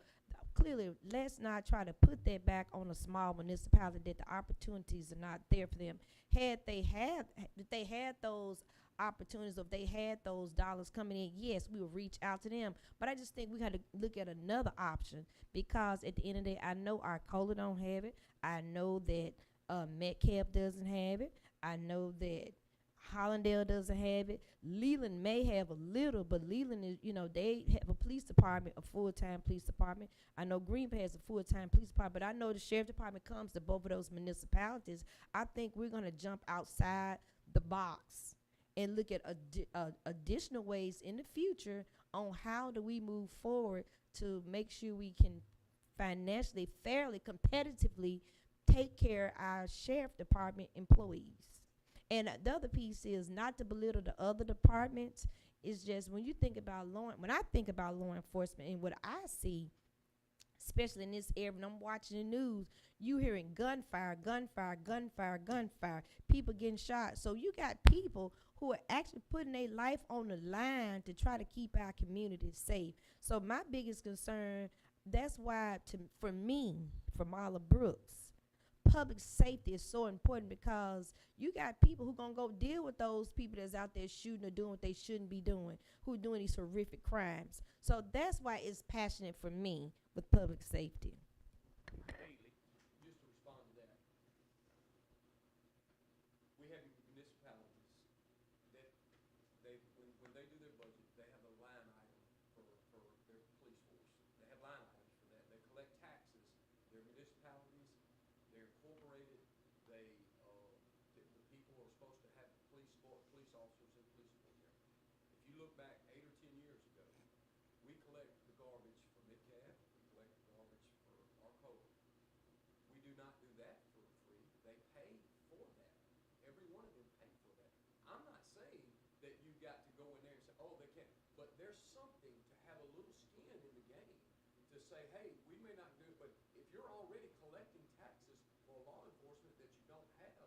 clearly, let's not try to put that back on a small municipality that the opportunities are not there for them. If they had those opportunities, if they had those dollars coming in, yes, we would reach out to them. But I just think we got to look at another option because at the end of the day, I know Arcola don't have it. I know that Metcalf doesn't have it. I know that Hollandale doesn't have it. Leland may have a little, but Leland is, you know, they have a police department, a full-time police department. I know Green Bay has a full-time police department, but I know the sheriff department comes to both of those municipalities. I think we're going to jump outside the box and look at additional ways in the future on how do we move forward to make sure we can financially, fairly, competitively take care of our sheriff department employees. And the other piece is not to belittle the other departments. It's just when you think about when I think about law enforcement and what I see, especially in this area, when I'm watching the news, you hearing gunfire, gunfire, gunfire, gunfire, people getting shot. So you got people who are actually putting their life on the line to try to keep our communities safe. So my biggest concern, that's why for me, for Marla Brooks, public safety is so important because you got people who gonna go deal with those people that's out there shooting or doing what they shouldn't be doing, who are doing these horrific crimes. So that's why it's passionate for me with public safety. Haley, just to respond to that, we have municipalities that when they do their budget, they have a line item for their police force. They have line items for that. They collect taxes. They're municipalities. They're incorporated. The people are supposed to have police officers and police force. If you look back 8 or 10 years ago, we collect the garbage for Midcalf. We collect the garbage for Arcola. We do not do that for free. They pay for that. Every one of them pay for that. I'm not saying that you got to go in there and say, oh, they can't. But there's something to have a little skin in the game to say, hey, we may not do it, but if you're already collecting taxes for law enforcement that you don't have,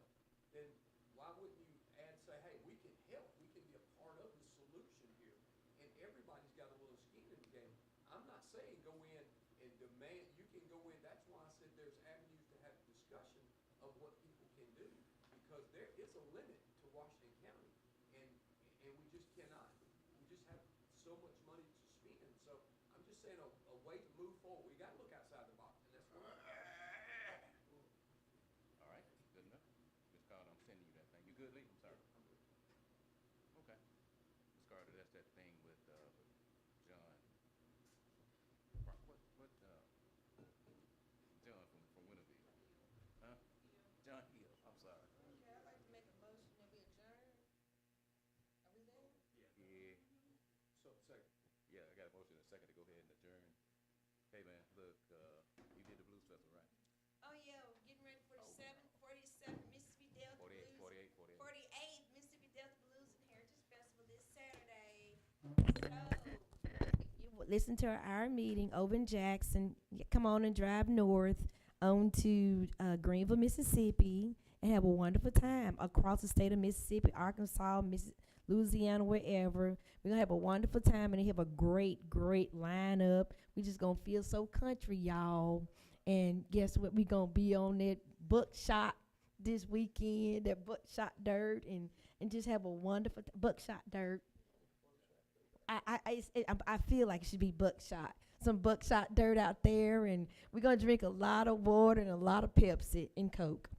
then why wouldn't you say, hey, we can help, we can be a part of the solution here, and everybody's got a little skin in the game. I'm not saying go in and demand, you can go in, that's why I said there's avenues to have discussion of what people can do, because there is a limit to Washington County, and we just cannot, we just have so much money to spend, so I'm just saying a way to move forward, we gotta look outside the box, and that's what All right, good enough. Ms. Carter, I'm sending you that thing. You good, Lee? I'm sorry. I'm good. Okay. Ms. Carter, that's that thing with John. John from Winterville. Huh? John Hill. I'm sorry. Okay, I'd like to make a motion that we adjourn. Are we there? Yeah. So, second. Yeah, I got a motion and a second to go ahead and adjourn. Hey, man, look, you did the Blues Festival, right? Oh, yeah, we're getting ready for the 47 Mississippi Delta 48, Blues. 48. 48 Mississippi Delta Blues and Heritage Festival this Saturday. So, if you listen to our meeting over in Jackson, come on and drive north on to Greenville, Mississippi, and have a wonderful time across the state of Mississippi, Arkansas, Louisiana, wherever. We're going to have a wonderful time, and they have a great, great lineup. We just going to feel so country, y'all. And guess what? We going to be on that Buckshot this weekend, that Buckshot Dirt, and just have a wonderful Buckshot Dirt. I feel like it should be Buckshot. Some Buckshot Dirt out there, and we're going to drink a lot of water and a lot of Pepsi and Coke.